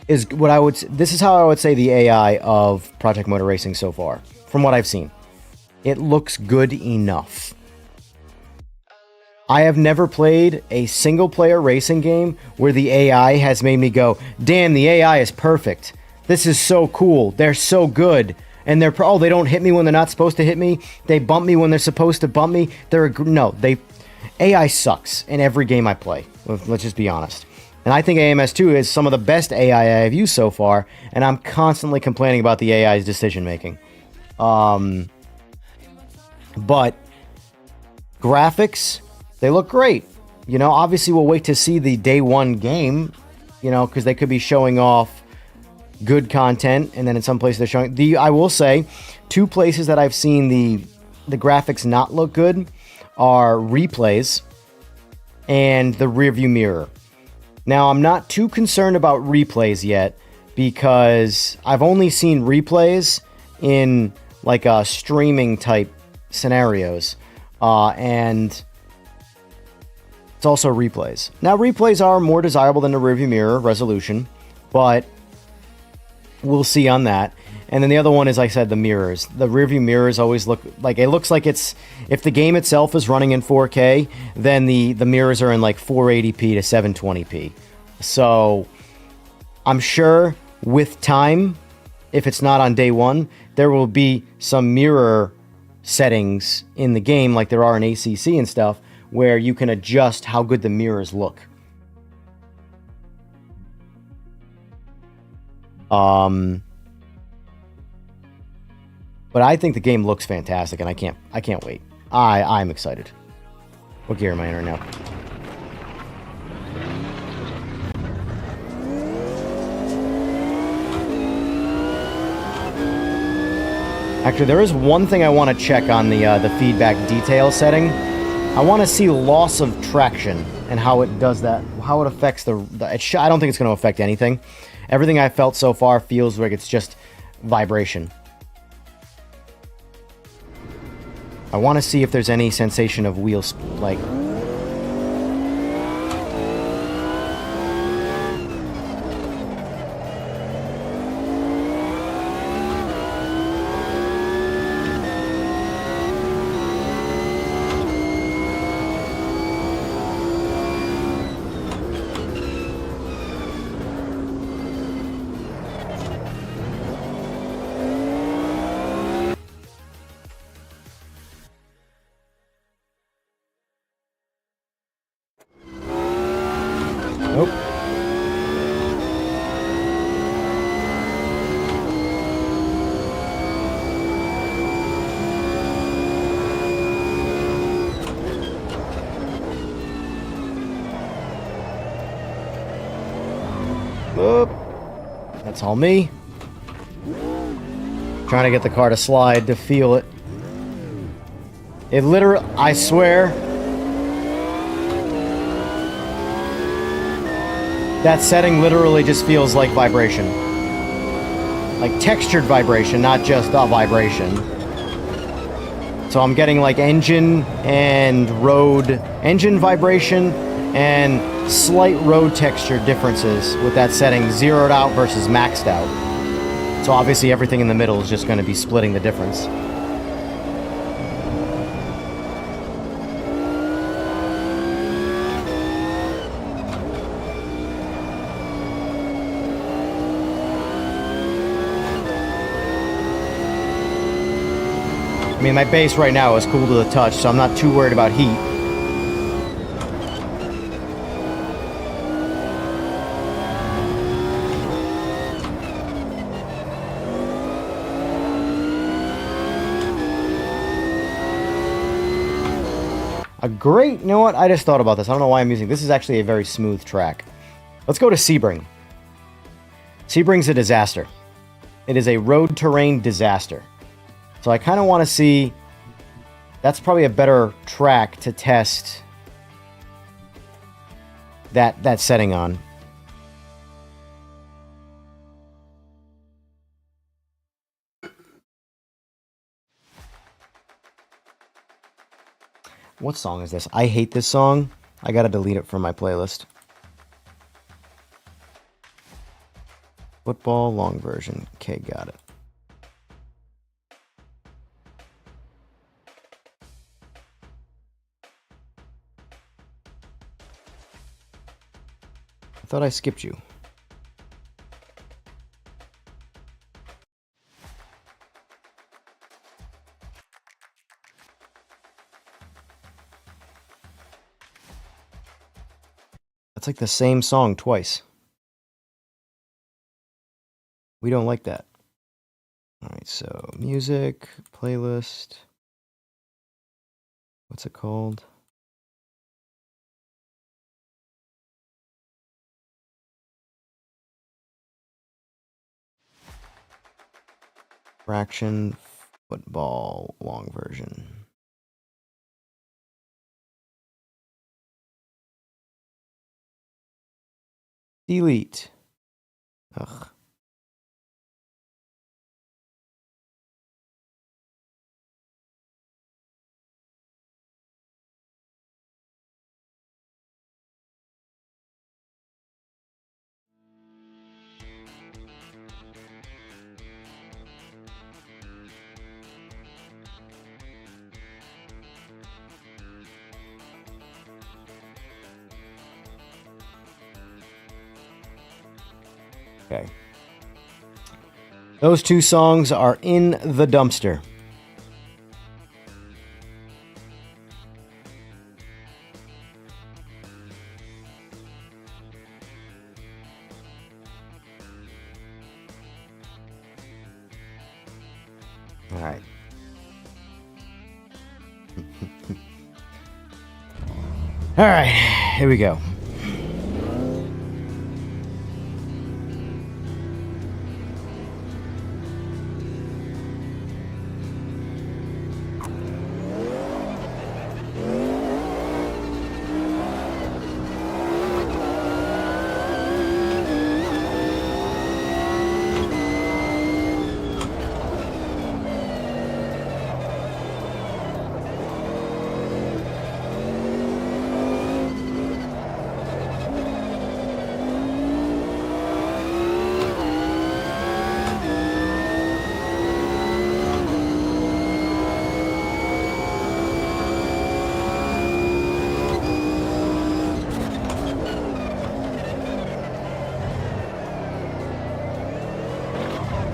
is what I would... This is how I would say the AI of Project Motor Racing so far, from what I've seen. It looks good enough. I have never played a single-player racing game where the AI has made me go, damn, the AI is perfect. This is so cool. They're so good. And they don't hit me when they're not supposed to hit me. They bump me when they're supposed to bump me. AI sucks in every game I play. Let's just be honest. And I think AMS2 is some of the best AI I've used so far, and I'm constantly complaining about the AI's decision-making. But graphics, they look great. You know, obviously we'll wait to see the day one game, you know, because they could be showing off good content, and then in some places they're showing... I will say, two places that I've seen the graphics not look good are replays and the rearview mirror. Now, I'm not too concerned about replays yet, because I've only seen replays in like streaming type scenarios, and it's also replays. Now, replays are more desirable than the rearview mirror resolution, but we'll see on that. And then the other one is, like I said, the mirrors. The rearview mirrors always look like, it looks like it's, if the game itself is running in 4K, then the mirrors are in like 480p to 720p. So I'm sure with time, if it's not on day one, there will be some mirror settings in the game like there are in ACC and stuff where you can adjust how good the mirrors look. But I think the game looks fantastic, and I can't wait. I'm excited. What gear am I in right now? Actually, there is one thing I want to check on the feedback detail setting. I want to see loss of traction and how it does that, how it affects I don't think it's going to affect anything. Everything I've felt so far feels like it's just vibration. I want to see if there's any sensation of wheels, like... Nope. Oop. That's all me. Trying to get the car to slide to feel it. It literally, I swear, that setting literally just feels like vibration. Like textured vibration, not just a vibration. So I'm getting like engine vibration and slight road texture differences with that setting zeroed out versus maxed out. So obviously everything in the middle is just going to be splitting the difference. I mean, my base right now is cool to the touch, so I'm not too worried about heat. You know what? I just thought about this. I don't know why I'm using this. Is actually a very smooth track. Let's go to Sebring. Sebring's a disaster. It is a road terrain disaster. So I kind of want to see... That's probably a better track to test that setting on. What song is this? I hate this song. I gotta delete it from my playlist. Football long version. Okay, got it. I thought I skipped you. That's like the same song twice. We don't like that. All right, so music, playlist. What's it called? Fraction football long version. Delete. Ugh. Okay. Those two songs are in the dumpster. All right. All right, here we go.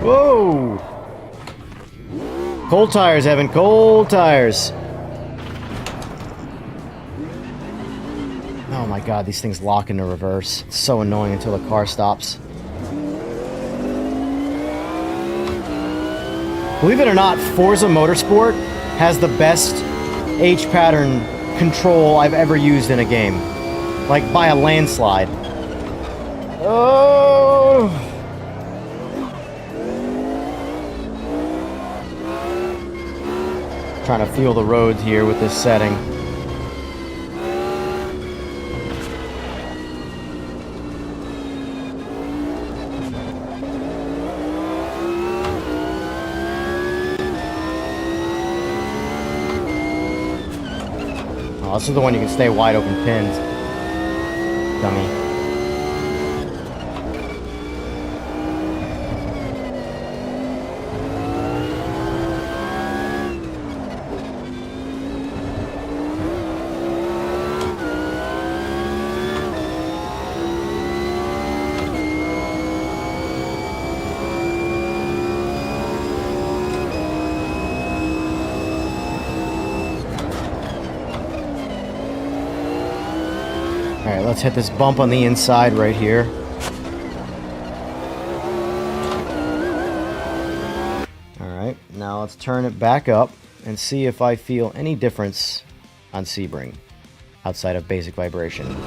Whoa! Cold tires, Evan. Cold tires. Oh my god, these things lock into reverse. It's so annoying until the car stops. Believe it or not, Forza Motorsport has the best H-pattern control I've ever used in a game. Like, by a landslide. Oh! Trying to feel the roads here with this setting. Oh, this is the one you can stay wide open pinned. Dummy. Alright, let's hit this bump on the inside right here. Alright, now let's turn it back up and see if I feel any difference on Sebring outside of basic vibration.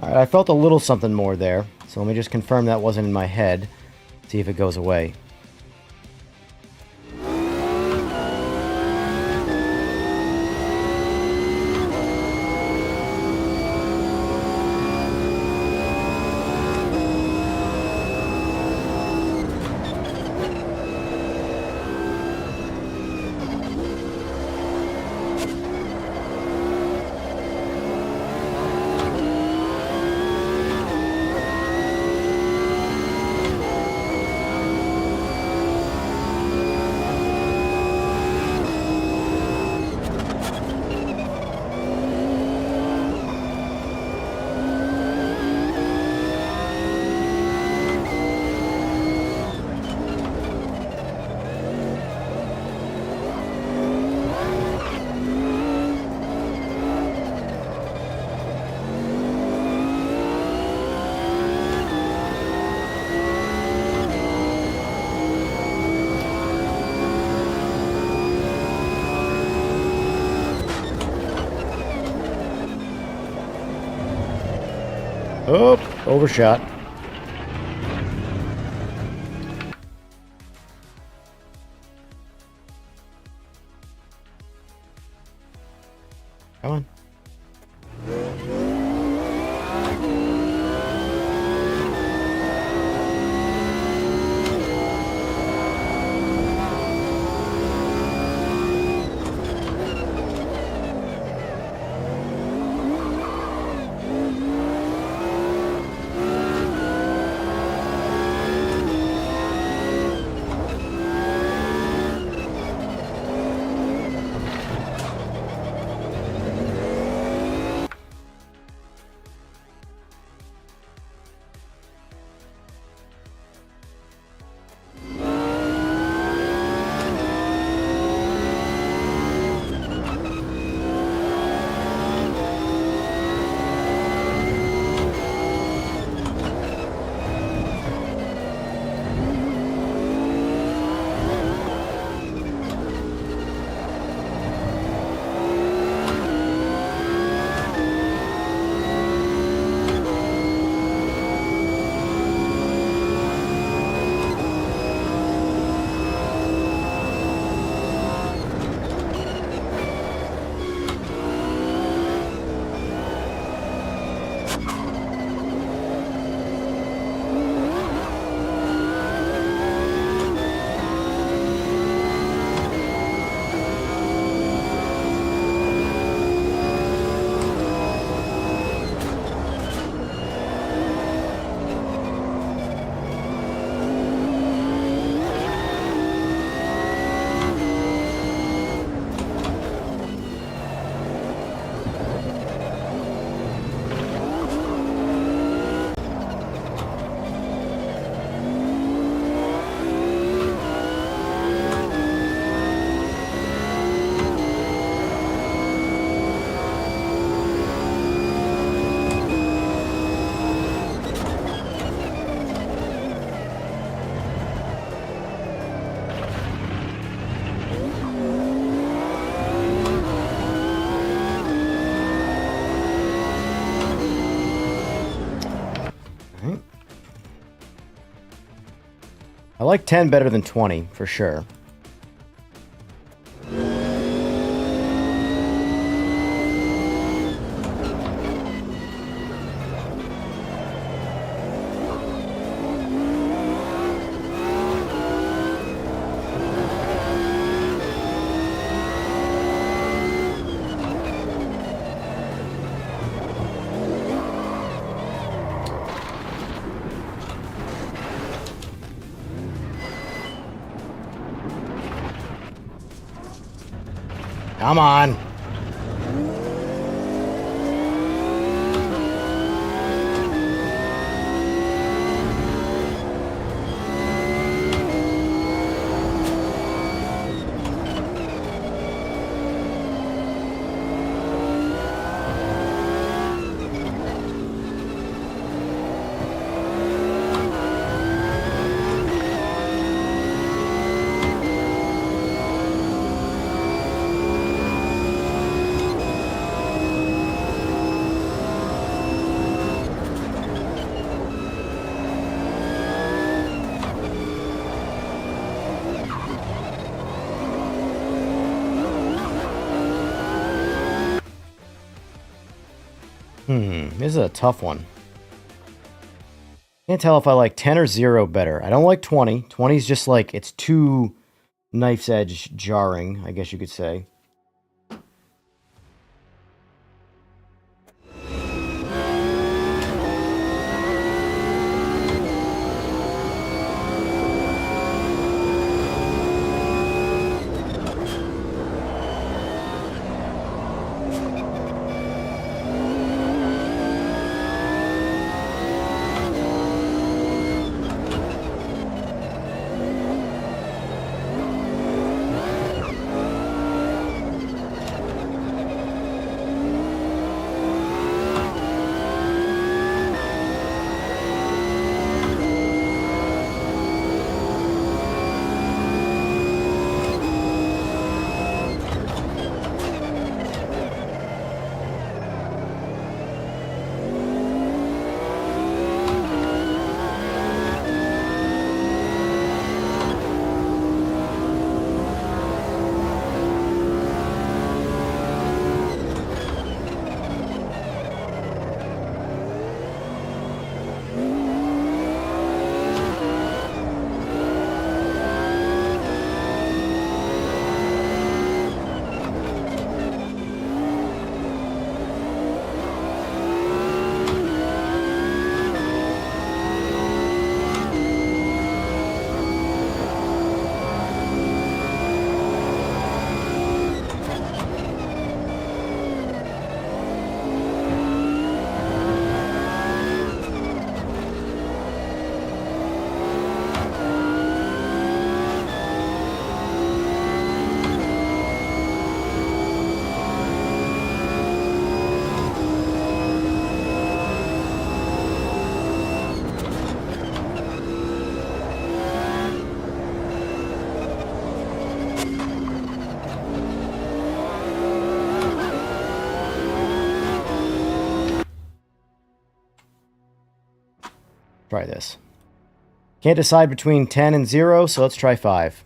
Alright, I felt a little something more there, so let me just confirm that wasn't in my head. See if it goes away. Oh, overshot. Come on. I like 10 better than 20, for sure. Come on. This is a tough one. Can't tell if I like 10 or 0 better. I don't like 20. 20 is just like, it's too knife's edge jarring, I guess you could say. Try this. Can't decide between 10 and 0, so let's try 5.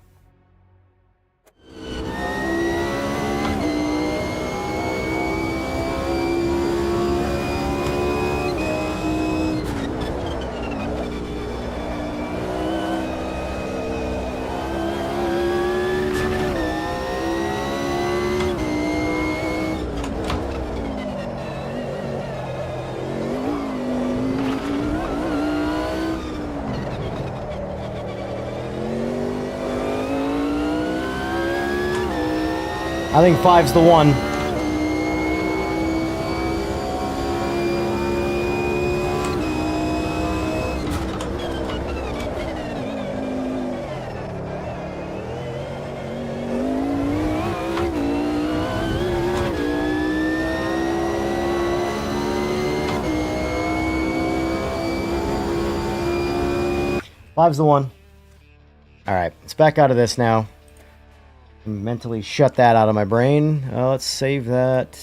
I think 5's the one. Five's the one. Alright, let's back out of this now. Mentally shut that out of my brain. Let's save that.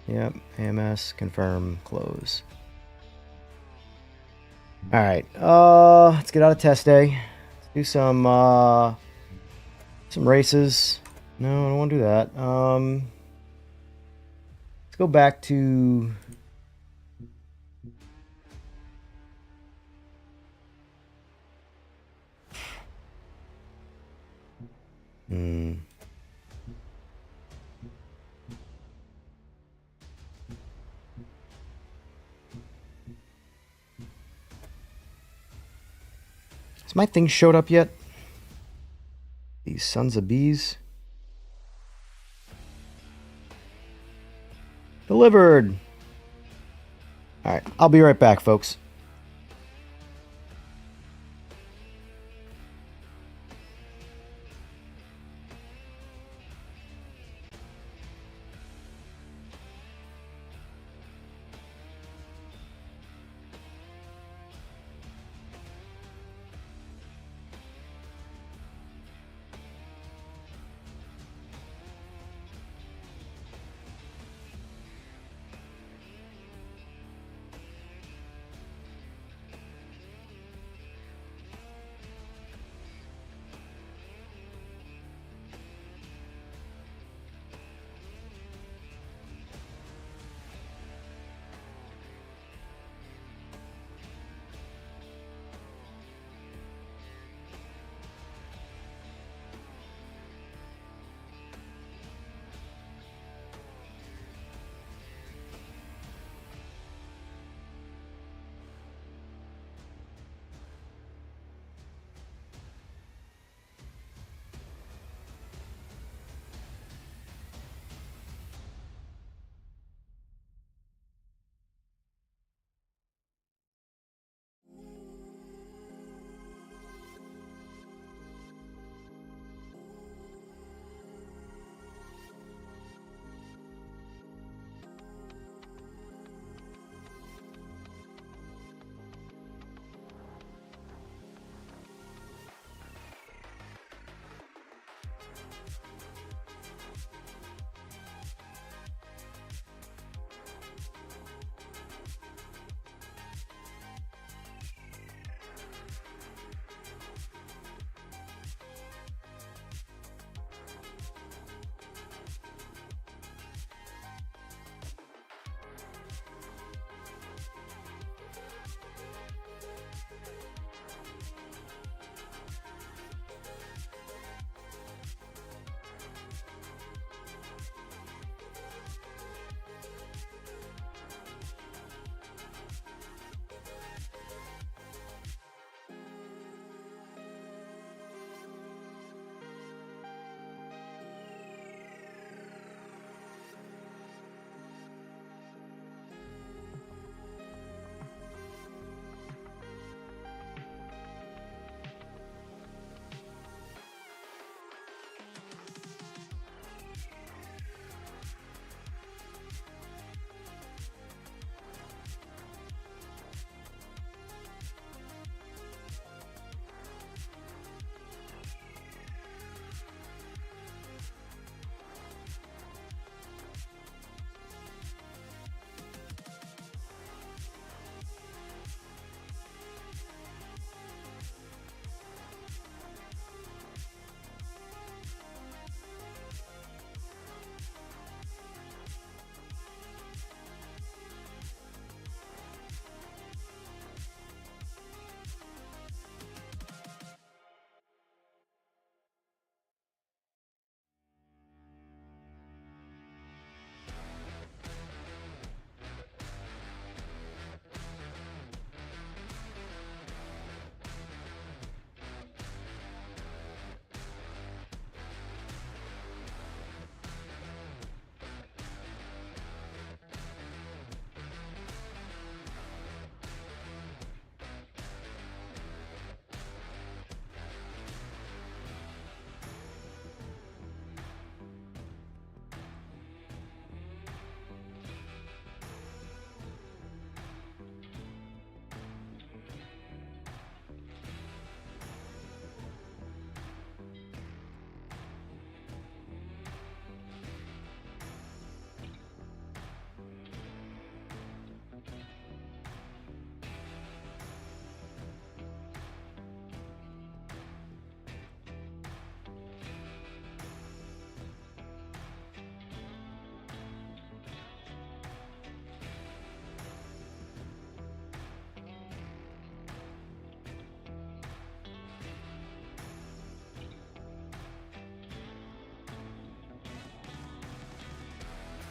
Yep, AMS, confirm, close. Alright, let's get out of test day. Let's do some races. No, I don't want to do that. Let's go back to... Has my thing showed up yet? These sons of bees. Delivered! Alright, I'll be right back, folks.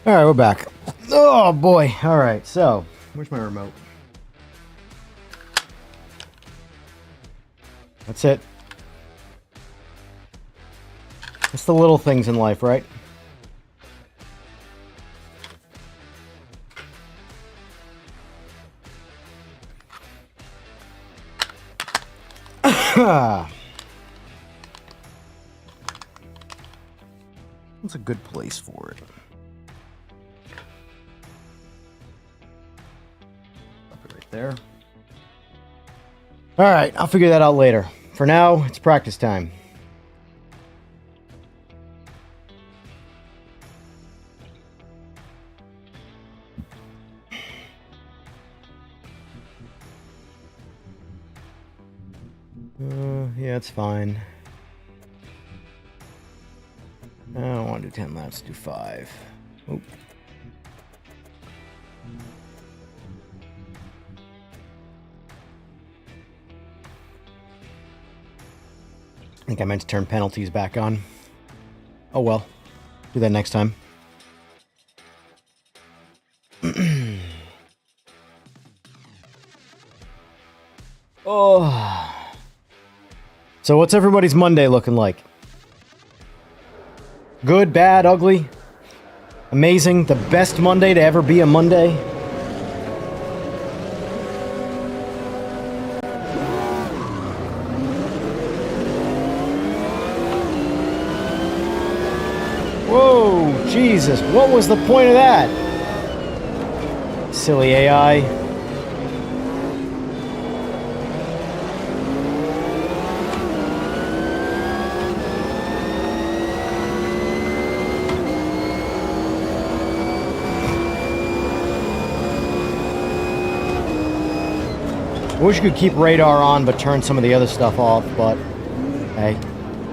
All right, we're back. Oh boy. All right, so where's my remote? That's it. It's the little things in life, right? What's a good place for it? Up it right there. All right, I'll figure that out later. For now, it's practice time. Yeah, it's fine. I don't want to do 10 laps, do 5. Oop. I think I meant to turn penalties back on. Oh well. Do that next time. Oh. So what's everybody's Monday looking like? Good, bad, ugly? Amazing? The best Monday to ever be a Monday? Whoa, Jesus, what was the point of that? Silly AI. I wish you could keep radar on but turn some of the other stuff off, but hey,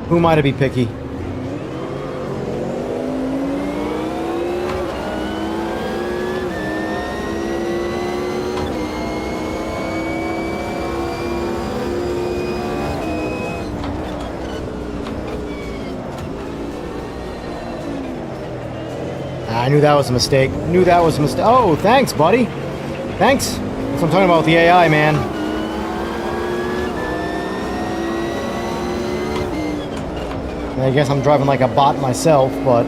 who am I to be picky? I knew that was a mistake. Knew that was a mistake. Oh, thanks, buddy. Thanks. That's what I'm talking about with the AI, man. I guess I'm driving like a bot myself, but...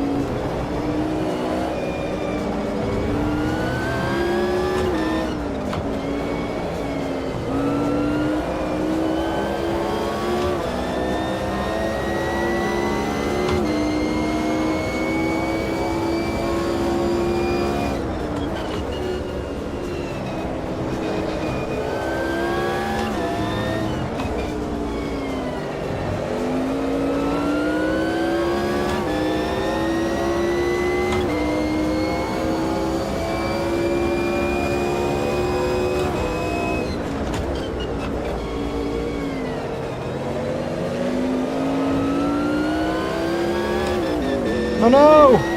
Oh no!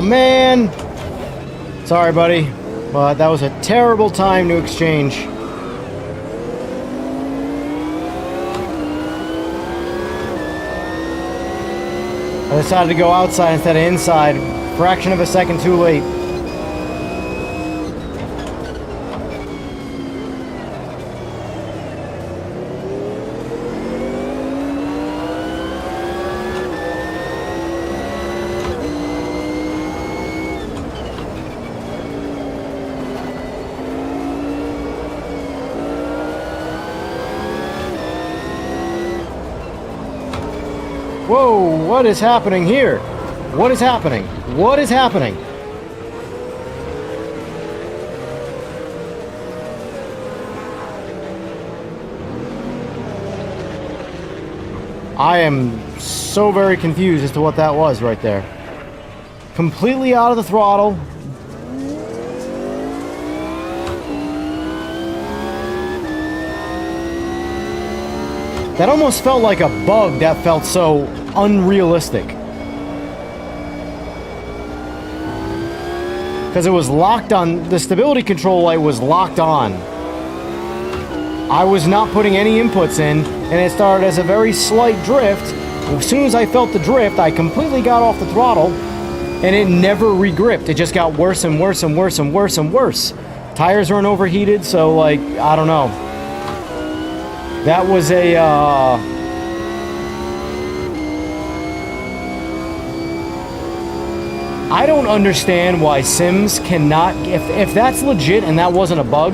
man. Sorry, buddy. But that was a terrible time to exchange. I decided to go outside instead of inside. Fraction of a second too late. Whoa, what is happening here? What is happening? What is happening? I am so very confused as to what that was right there. Completely out of the throttle. That almost felt like a bug that felt so unrealistic. Because it was locked on, the stability control light was locked on. I was not putting any inputs in, and it started as a very slight drift. As soon as I felt the drift, I completely got off the throttle, and it never regripped. It just got worse and worse and worse and worse and worse. Tires weren't overheated, so like, I don't know. That was a, I don't understand why Sims cannot, if that's legit and that wasn't a bug,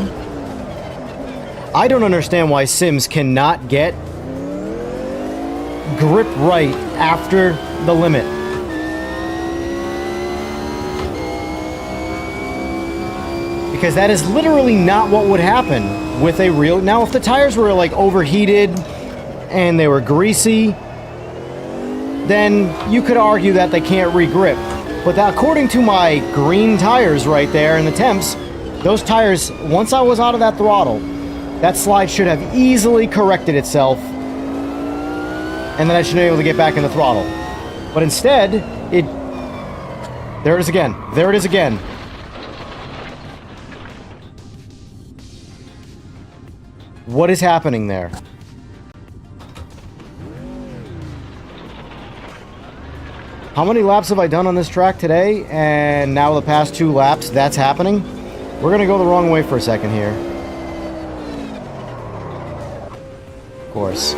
I don't understand why Sims cannot get grip right after the limit. Because that is literally not what would happen with a real... Now, if the tires were, like, overheated and they were greasy, then you could argue that they can't re-grip. But that, according to my green tires right there in the temps, those tires, once I was out of that throttle, that slide should have easily corrected itself, and then I should be able to get back in the throttle. But instead, it... There it is again. There it is again. What is happening there? How many laps have I done on this track today? And now the past 2 laps, that's happening? We're gonna go the wrong way for a second here. Of course.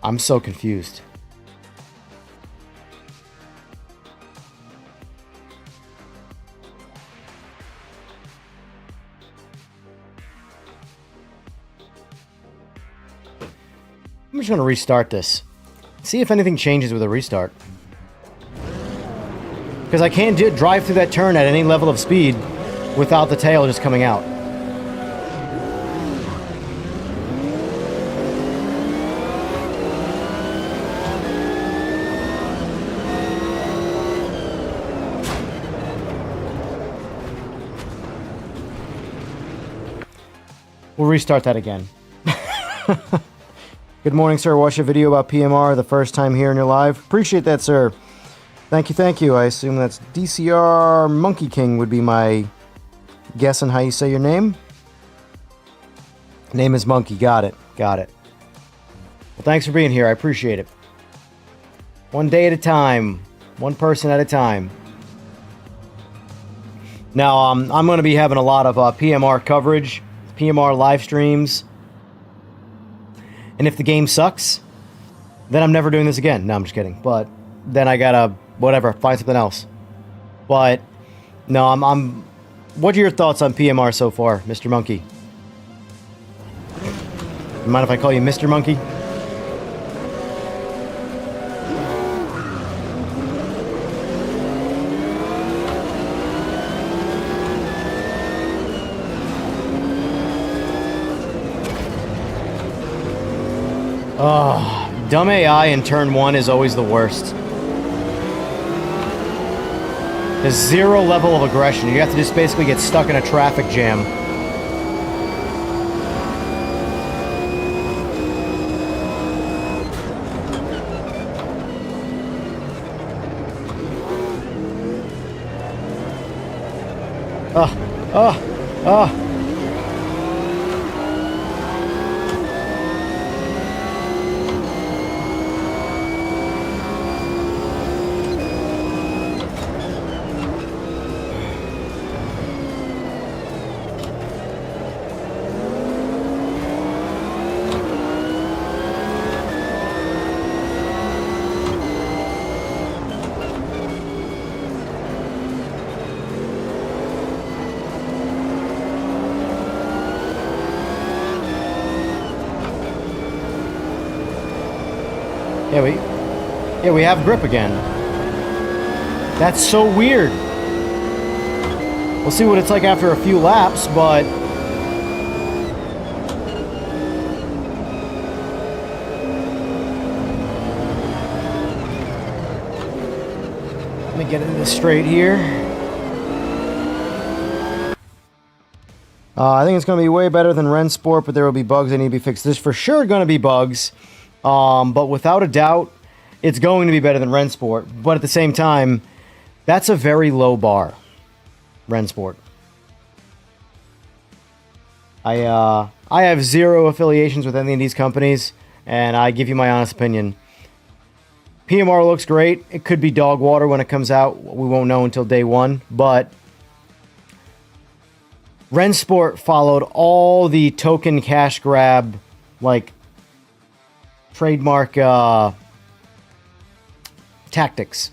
I'm so confused. I'm just going to restart this. See if anything changes with a restart. Because I can't drive through that turn at any level of speed without the tail just coming out. We'll restart that again. Good morning, sir. Watched a video about PMR the first time here in your live. Appreciate that, sir. Thank you, thank you. I assume that's DCR Monkey King would be my guess on how you say your name. Name is Monkey. Got it. Got it. Well, thanks for being here. I appreciate it. One day at a time. One person at a time. Now, I'm going to be having a lot of PMR coverage. PMR live streams. And if the game sucks, then I'm never doing this again. No, I'm just kidding. But then I gotta, whatever, find something else. But, no, I'm what are your thoughts on PMR so far, Mr. Monkey? You mind if I call you Mr. Monkey? Oh, dumb AI in turn 1 is always the worst. There's zero level of aggression. You have to just basically get stuck in a traffic jam. Oh. Yeah, we have grip again. That's so weird. We'll see what it's like after a few laps, but... Let me get this straight here. I think it's going to be way better than Rensport, but there will be bugs that need to be fixed. There's for sure going to be bugs, but without a doubt, it's going to be better than Rensport. But at the same time, that's a very low bar, Rensport. I have zero affiliations with any of these companies, and I give you my honest opinion. PMR looks great. It could be dog water when it comes out. We won't know until day one, but Rensport followed all the token cash grab, like, trademark tactics,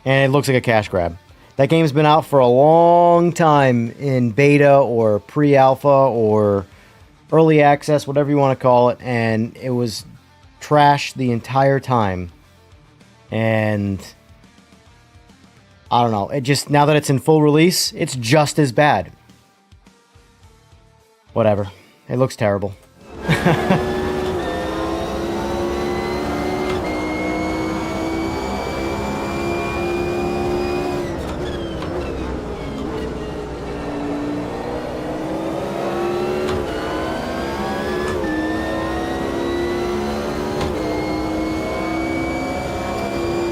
and it looks like a cash grab. That game's been out for a long time in beta or pre-alpha or early access, whatever you want to call it, and it was trash the entire time. And I don't know, it just, now that it's in full release, it's just as bad. Whatever, it looks terrible.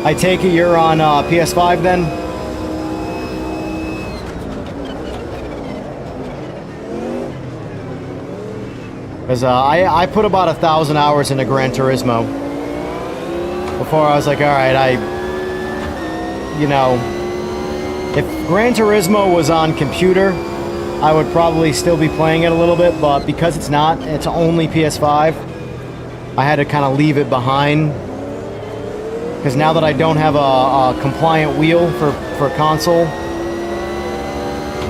I take it you're on PS5 then? Because I put about 1,000 hours into Gran Turismo before I was like, alright, you know, if Gran Turismo was on computer, I would probably still be playing it a little bit, but because it's not, it's only PS5, I had to kind of leave it behind. Because now that I don't have a compliant wheel for console,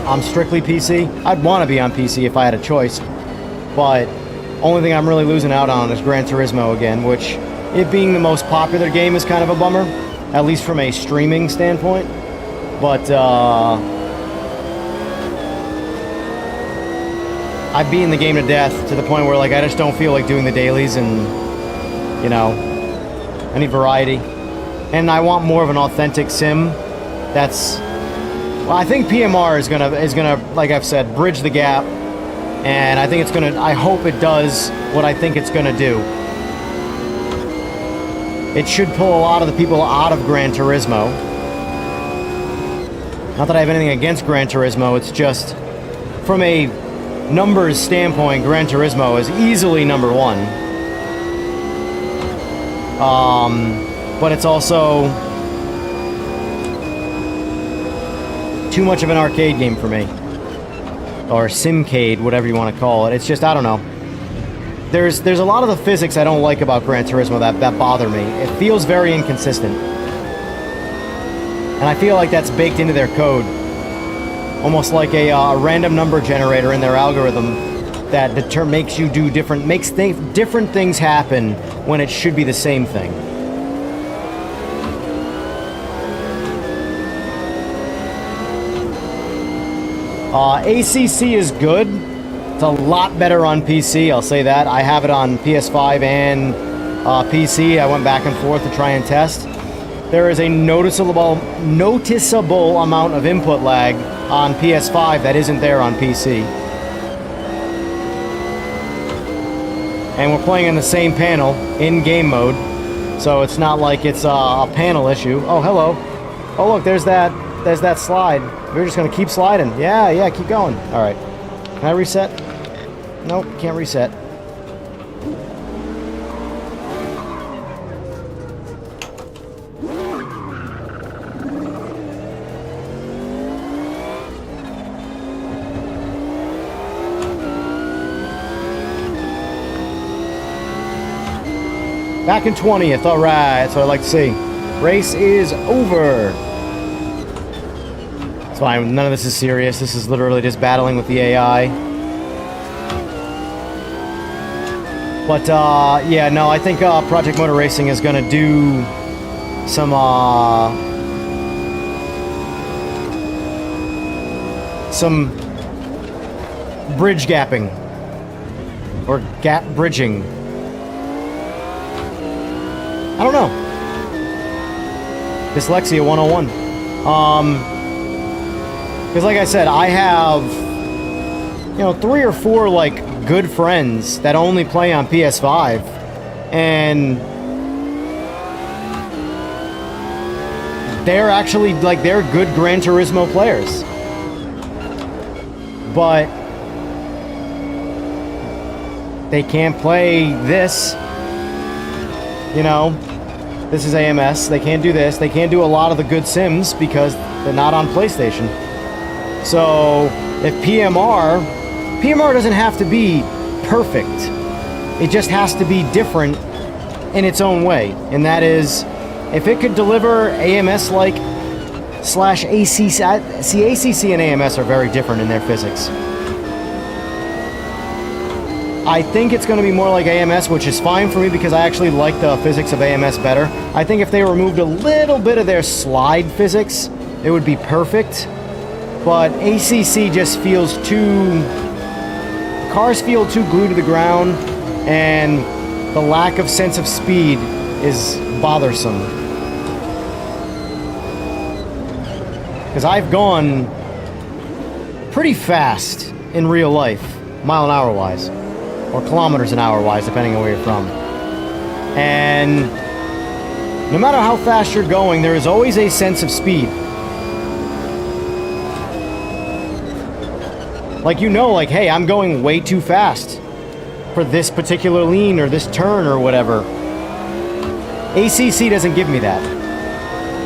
I'm strictly PC. I'd want to be on PC if I had a choice, but only thing I'm really losing out on is Gran Turismo again, which, it being the most popular game, is kind of a bummer, at least from a streaming standpoint. But I've beaten the game to death to the point where, like, I just don't feel like doing the dailies, and, you know, I need variety. And I want more of an authentic sim. That's, well, I think PMR is gonna, like I've said, bridge the gap. And I think it's gonna, I hope it does what I think it's gonna do. It should pull a lot of the people out of Gran Turismo. Not that I have anything against Gran Turismo, it's just, from a numbers standpoint, Gran Turismo is easily number one. But it's also too much of an arcade game for me. Or simcade, whatever you want to call it. It's just, I don't know. There's a lot of the physics I don't like about Gran Turismo that bother me. It feels very inconsistent. And I feel like that's baked into their code. Almost like a random number generator in their algorithm that makes you do different things happen when it should be the same thing. ACC is good. It's a lot better on PC, I'll say that. I have it on PS5 and PC. I went back and forth to try and test. there is a noticeable amount of input lag on PS5 that isn't there on PC. And we're playing in the same panel in game mode, so it's not like it's a panel issue. Oh, hello. Oh, look, there's that slide. We're just gonna keep sliding. Yeah, keep going. All right. Can I reset? Nope, can't reset. Back in 20th, all right, that's what I like to see. Race is over. It's fine, none of this is serious. This is literally just battling with the AI. But, yeah, no, I think Project Motor Racing is going to do some bridge gapping. Or gap bridging. I don't know. Dyslexia 101. Because like I said, I have, 3 or 4, like, good friends that only play on PS5. And they're actually, like, they're good Gran Turismo players. But they can't play this. This is AMS. They can't do this. They can't do a lot of the good sims because they're not on PlayStation. So, if PMR doesn't have to be perfect. It just has to be different in its own way. And that is, if it could deliver AMS-like slash ACC... See, ACC and AMS are very different in their physics. I think it's going to be more like AMS, which is fine for me because I actually like the physics of AMS better. I think if they removed a little bit of their slide physics, it would be perfect. But ACC just feels too... Cars feel too glued to the ground, and the lack of sense of speed is bothersome. Because I've gone pretty fast in real life, mile an hour wise. Or kilometers an hour wise, depending on where you're from. And no matter how fast you're going, there is always a sense of speed. Like, like, hey, I'm going way too fast for this particular lean or this turn or whatever. ACC doesn't give me that.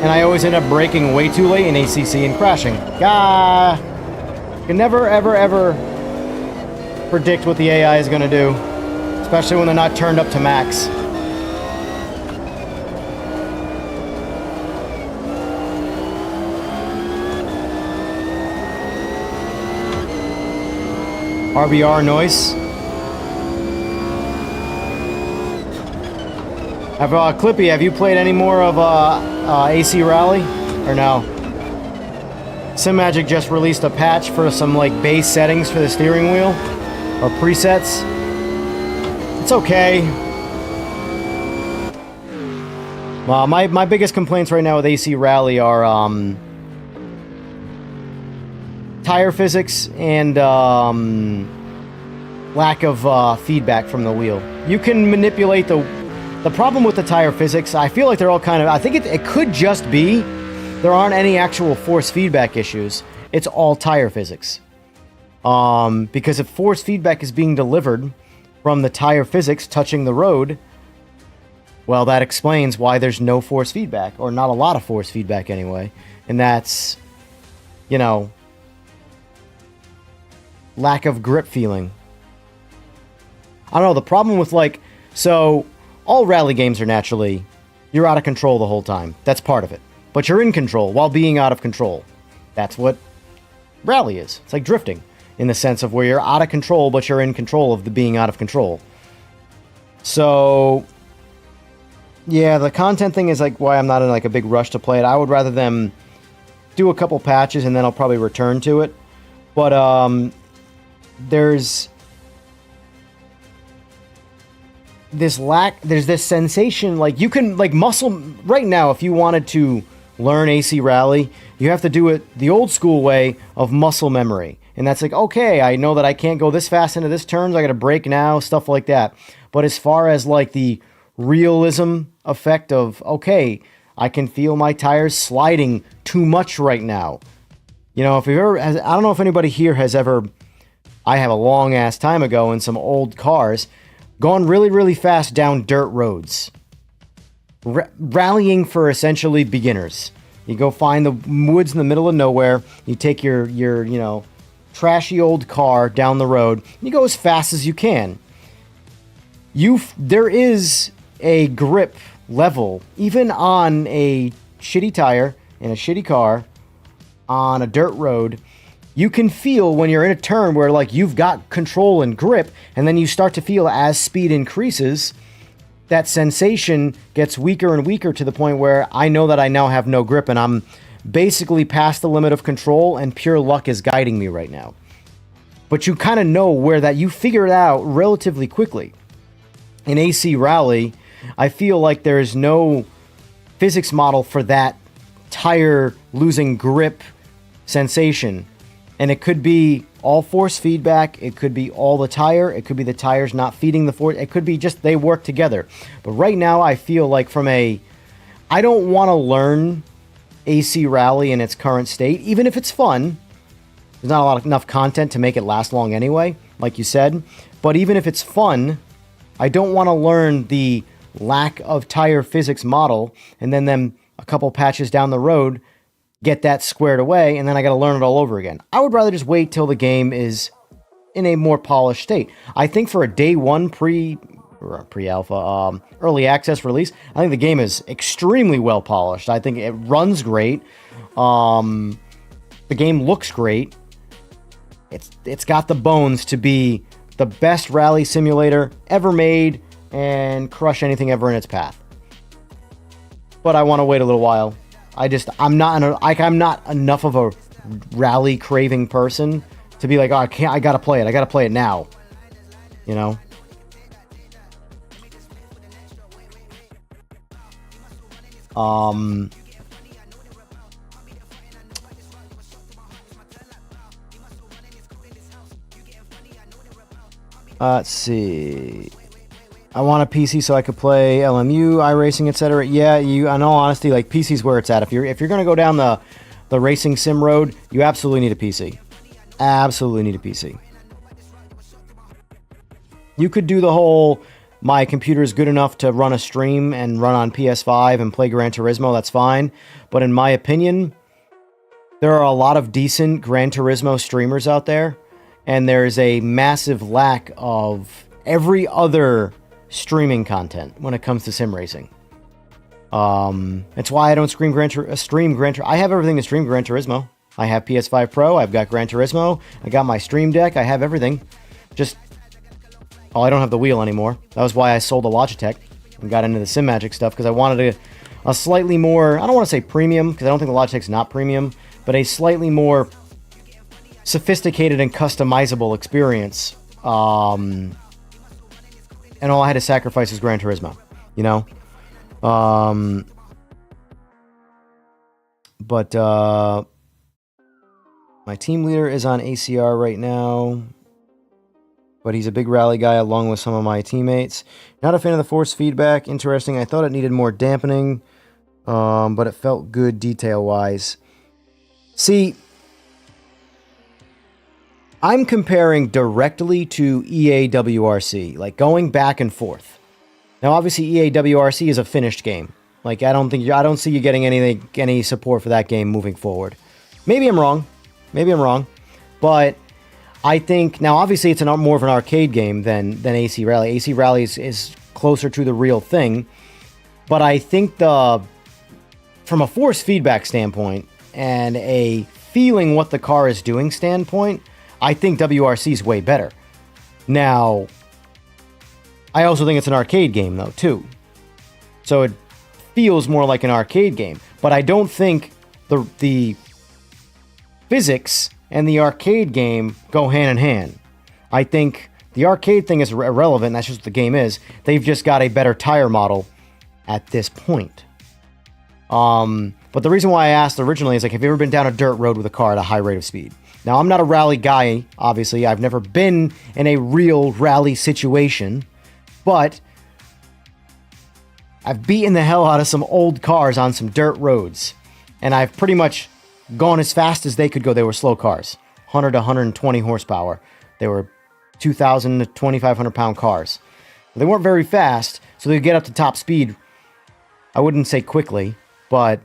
And I always end up braking way too late in ACC and crashing. You can never, ever, ever predict what the AI is going to do, especially when they're not turned up to max. RBR noise. Clippy, have you played any more of AC Rally or no? Simagic just released a patch for some like base settings for the steering wheel. Or presets. It's okay. Well, my biggest complaints right now with AC Rally are tire physics and lack of feedback from the wheel. You can manipulate the problem with the tire physics. I feel like they're all kind of... I think it could just be there aren't any actual force feedback issues. It's all tire physics. Because if force feedback is being delivered from the tire physics touching the road, well, that explains why there's no force feedback, or not a lot of force feedback anyway. And that's, lack of grip feeling. I don't know, the problem with so all rally games are naturally, you're out of control the whole time. That's part of it. But you're in control while being out of control. That's what rally is. It's like drifting. In the sense of where you're out of control, but you're in control of the being out of control. So, yeah, the content thing is why I'm not in a big rush to play it. I would rather them do a couple patches and then I'll probably return to it. But there's there's this sensation, like you can, like muscle, right now, if you wanted to learn AC Rally, you have to do it the old school way of muscle memory. And that's like, okay, I know that I can't go this fast into this turn, so I gotta brake now, stuff like that. But as far as like the realism effect of, okay, I can feel my tires sliding too much right now. You know, if you've ever, I don't know if anybody here has ever, I have a long ass time ago in some old cars, gone really, really fast down dirt roads. Rallying for essentially beginners. You go find the woods in the middle of nowhere, you take your you know, trashy old car down the road, and you go as fast as you can. There is a grip level, even on a shitty tire in a shitty car on a dirt road. You can feel when you're in a turn where like you've got control and grip, and then you start to feel as speed increases, that sensation gets weaker and weaker to the point where I know that I now have no grip and I'm basically past the limit of control and pure luck is guiding me right now. But you kind of know where that, you figure it out relatively quickly. In AC Rally, I feel like there's no physics model for that tire losing grip sensation. And it could be all force feedback, it could be all the tire, it could be the tires not feeding the force, it could be just they work together. But right now I feel like I don't want to learn AC Rally in its current state, even if it's fun. There's not enough content to make it last long anyway, like you said. But even if it's fun, I don't want to learn the lack of tire physics model and then a couple patches down the road get that squared away, and then I got to learn it all over again. I would rather just wait till the game is in a more polished state. I think for a day one pre-alpha, early access release, I think the game is extremely well polished. I think it runs great. The game looks great. It's got the bones to be the best rally simulator ever made and crush anything ever in its path. But I want to wait a little while. I'm not enough of a rally craving person to be like, oh, I gotta play it now. You know? Let's see. I want a PC so I could play LMU, iRacing, etc. Yeah, in all honesty, like PC's where it's at. If you're gonna go down the racing sim road, you absolutely need a PC. Absolutely need a PC. You could do the whole, my computer is good enough to run a stream and run on PS5 and play Gran Turismo, that's fine. But in my opinion, there are a lot of decent Gran Turismo streamers out there, and there's a massive lack of every other streaming content when it comes to sim racing. It's why I don't stream Gran Turismo. I have everything to stream Gran Turismo. I have PS5 Pro, I've got Gran Turismo, I got my Stream Deck, I have everything. I don't have the wheel anymore. That was why I sold the Logitech and got into the simagic stuff, because I wanted a slightly more, I don't want to say premium, because I don't think the Logitech's not premium, but a slightly more sophisticated and customizable experience. And all I had to sacrifice was Gran Turismo, you know? But my team leader is on ACR right now, but he's a big rally guy along with some of my teammates. Not a fan of the force feedback. Interesting. I thought it needed more dampening, but it felt good detail-wise. See, I'm comparing directly to EAWRC, like going back and forth. Now, obviously, EAWRC is a finished game. Like, I don't see you getting any support for that game moving forward. Maybe I'm wrong. But I think now, obviously, it's more of an arcade game than AC Rally. AC Rally is closer to the real thing. But I think from a force feedback standpoint and a feeling what the car is doing standpoint, I think WRC is way better. Now, I also think it's an arcade game, though, too. So it feels more like an arcade game. But I don't think the physics and the arcade game go hand in hand. I think The arcade thing is irrelevant. That's just what the game is. They've just got a better tire model at this point. But the reason why I asked originally is like, have you ever been down a dirt road with a car at a high rate of speed? Now, I'm not a rally guy, obviously. I've never been in a real rally situation, but I've beaten the hell out of some old cars on some dirt roads, and I've pretty much gone as fast as they could go. They were slow cars, 100 to 120 horsepower. They were 2,000 to 2,500 pound cars. They weren't very fast, so they'd get up to top speed. I wouldn't say quickly, but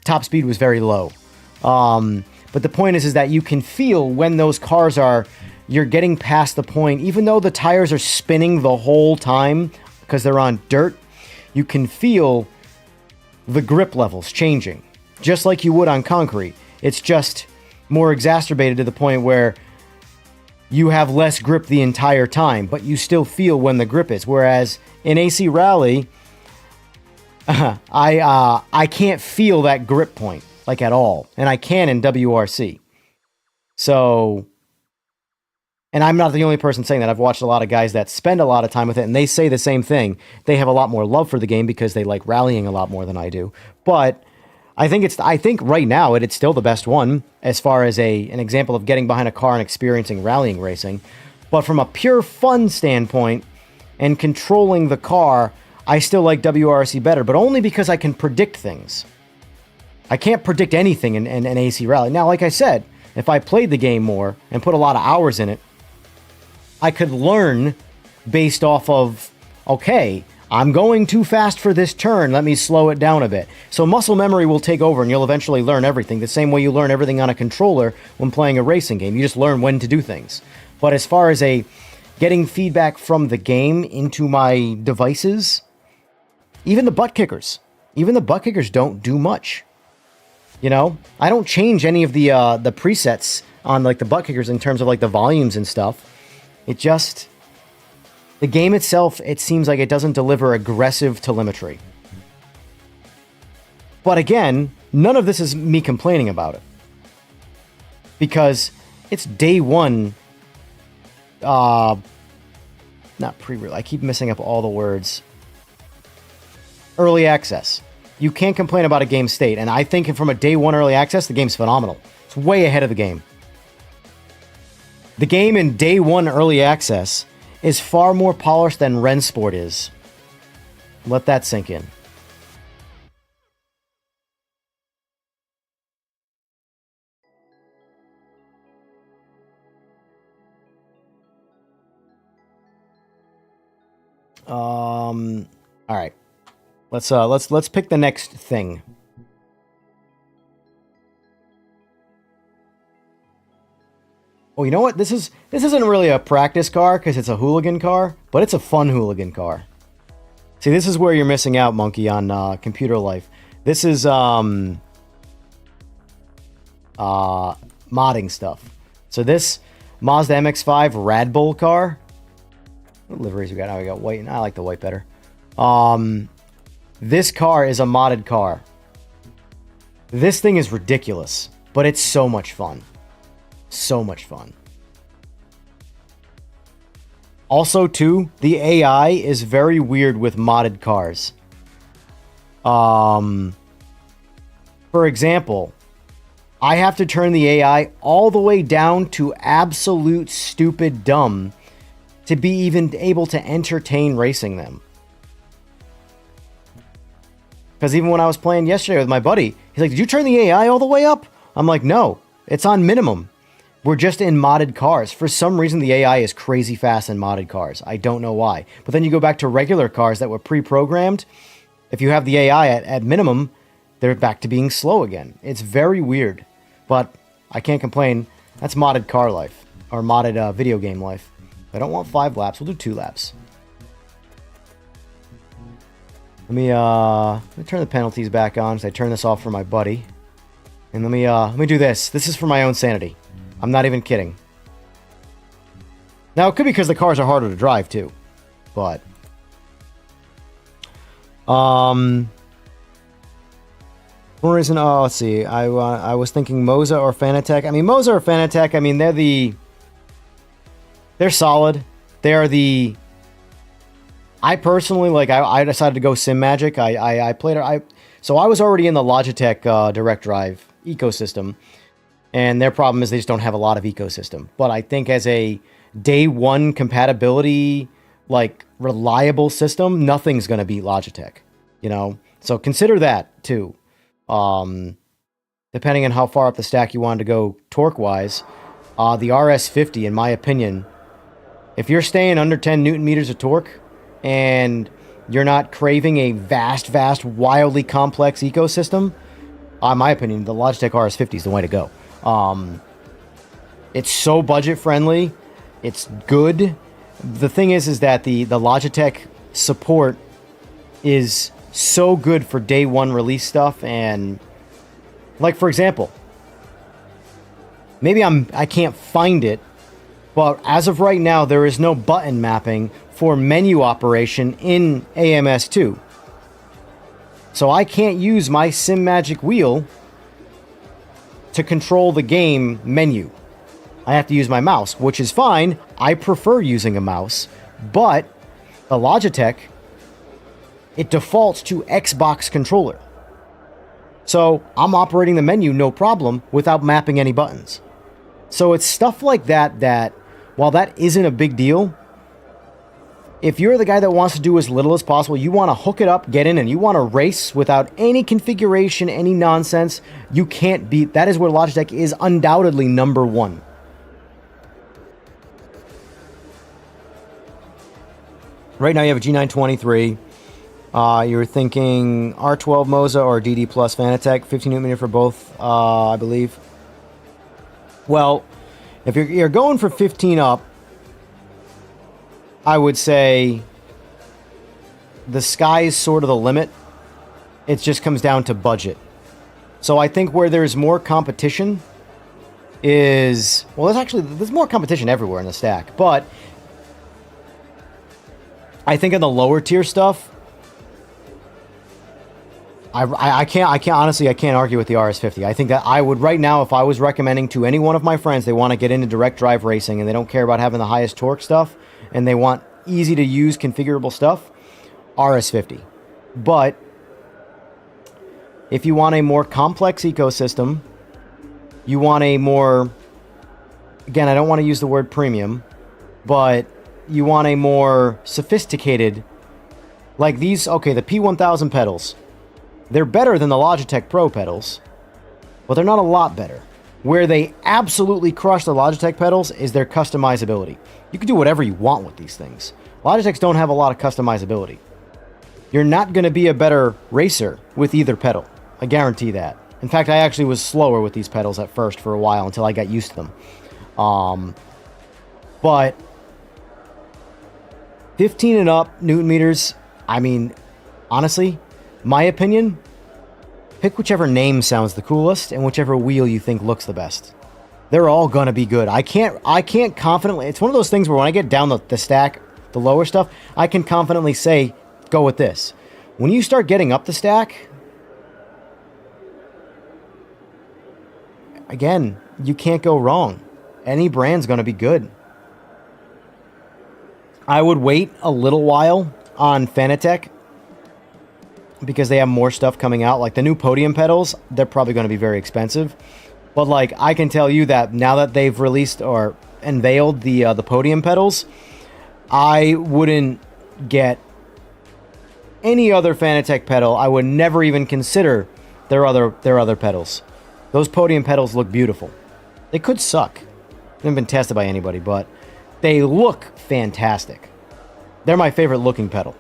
top speed was very low. But the point is that you can feel when those cars you're getting past the point, even though the tires are spinning the whole time because they're on dirt, you can feel the grip levels changing, just like you would on concrete. It's just more exacerbated to the point where you have less grip the entire time, but you still feel when the grip is. Whereas in AC Rally, I can't feel that grip point, like at all. And I can in WRC. So, and I'm not the only person saying that. I've watched a lot of guys that spend a lot of time with it, and they say the same thing. They have a lot more love for the game because they like rallying a lot more than I do. But I think right now it's still the best one as far as an example of getting behind a car and experiencing rallying racing. But from a pure fun standpoint and controlling the car, I still like WRC better, but only because I can predict things. I can't predict anything in AC Rally. Now, like I said, if I played the game more and put a lot of hours in it, I could learn based off of, okay, I'm going too fast for this turn, let me slow it down a bit. So muscle memory will take over and you'll eventually learn everything, the same way you learn everything on a controller when playing a racing game. You just learn when to do things. But as far as getting feedback from the game into my devices, even the butt kickers don't do much. You know, I don't change any of the presets on like the butt kickers in terms of like the volumes and stuff. It just, the game itself, it seems like it doesn't deliver aggressive telemetry. But again, none of this is me complaining about it. Because it's day one, not pre-release, I keep messing up all the words. Early access. You can't complain about a game state, and I think from a day one early access, the game's phenomenal. It's way ahead of the game. The game in day one early access is far more polished than Rensport is. Let that sink in. All right. Let's pick the next thing. Oh, you know what? This isn't really a practice car because it's a hooligan car, but it's a fun hooligan car. See, this is where you're missing out, Monkey, on Computer Life. This is modding stuff. So this Mazda MX-5 Rad Bull car. What liveries we got? Now we got white, and I like the white better. This car is a modded car. This thing is ridiculous, but it's so much fun. So much fun. Also, too, the AI is very weird with modded cars. For example, I have to turn the AI all the way down to absolute stupid dumb to be even able to entertain racing them. Because even when I was playing yesterday with my buddy, he's like, did you turn the AI all the way up? I'm like, no, it's on minimum. We're just in modded cars. For some reason, the AI is crazy fast in modded cars. I don't know why. But then you go back to regular cars that were pre-programmed. If you have the AI at minimum, they're back to being slow again. It's very weird. But I can't complain. That's modded car life. Or modded video game life. I don't want 5 laps. We'll do 2 laps. Let me turn the penalties back on, because I turned this off for my buddy. And let me do this. This is for my own sanity. I'm not even kidding. Now, it could be because the cars are harder to drive, too. But one reason, let's see. I was thinking Moza or Fanatec. I mean, Moza or Fanatec, I mean, they're solid. They are the... I personally, like, I decided to go simagic. I played it. So I was already in the Logitech direct drive ecosystem, and their problem is they just don't have a lot of ecosystem. But I think as a day one compatibility, like, reliable system, nothing's going to beat Logitech, you know? So consider that, too. Depending on how far up the stack you wanted to go torque-wise, the RS50, in my opinion, if you're staying under 10 Newton meters of torque, and you're not craving a vast, wildly complex ecosystem, in my opinion, the Logitech RS50 is the way to go. It's so budget-friendly. It's good. The thing is that the Logitech support is so good for day one release stuff, and like, for example, maybe I can't find it, but as of right now, there is no button mapping for menu operation in AMS2. So I can't use my simagic wheel to control the game menu. I have to use my mouse, which is fine. I prefer using a mouse, but the Logitech, it defaults to Xbox controller. So I'm operating the menu no problem without mapping any buttons. So it's stuff like that, while that isn't a big deal, if you're the guy that wants to do as little as possible, you want to hook it up, get in, and you want to race without any configuration, any nonsense, you can't beat. That is where Logitech is undoubtedly number one. Right now you have a G923. You're thinking R12 Moza or DD Plus Fanatec, 15 Nm for both, I believe. Well, if you're going for 15 up, I would say the sky's sort of the limit. It just comes down to budget. So I think where there's more competition is... Well, there's more competition everywhere in the stack. But I think in the lower tier stuff, I can't honestly, I can't argue with the RS50. I think that I would right now, if I was recommending to any one of my friends, they want to get into direct drive racing and they don't care about having the highest torque stuff, and they want easy to use configurable stuff, RS50. But if you want a more complex ecosystem, you want a more, again, I don't want to use the word premium, but you want a more sophisticated, like these, okay, the P1000 pedals, they're better than the Logitech Pro pedals, but they're not a lot better. Where they absolutely crush the Logitech pedals is their customizability. You can do whatever you want with these things. Logitechs don't have a lot of customizability. You're not going to be a better racer with either pedal. I guarantee that. In fact, I actually was slower with these pedals at first for a while until I got used to them. But 15 and up Newton meters, I mean, honestly, my opinion, pick whichever name sounds the coolest and whichever wheel you think looks the best. They're all going to be good. I can't confidently... It's one of those things where when I get down the stack, the lower stuff, I can confidently say, go with this. When you start getting up the stack, again, you can't go wrong. Any brand's going to be good. I would wait a little while on Fanatec because they have more stuff coming out. Like the new podium pedals, they're probably going to be very expensive. But like I can tell you that now that they've released or unveiled the podium pedals, I wouldn't get any other Fanatec pedal. I would never even consider their other pedals. Those podium pedals look beautiful. They could suck. They haven't been tested by anybody, but they look fantastic. They're my favorite looking pedal.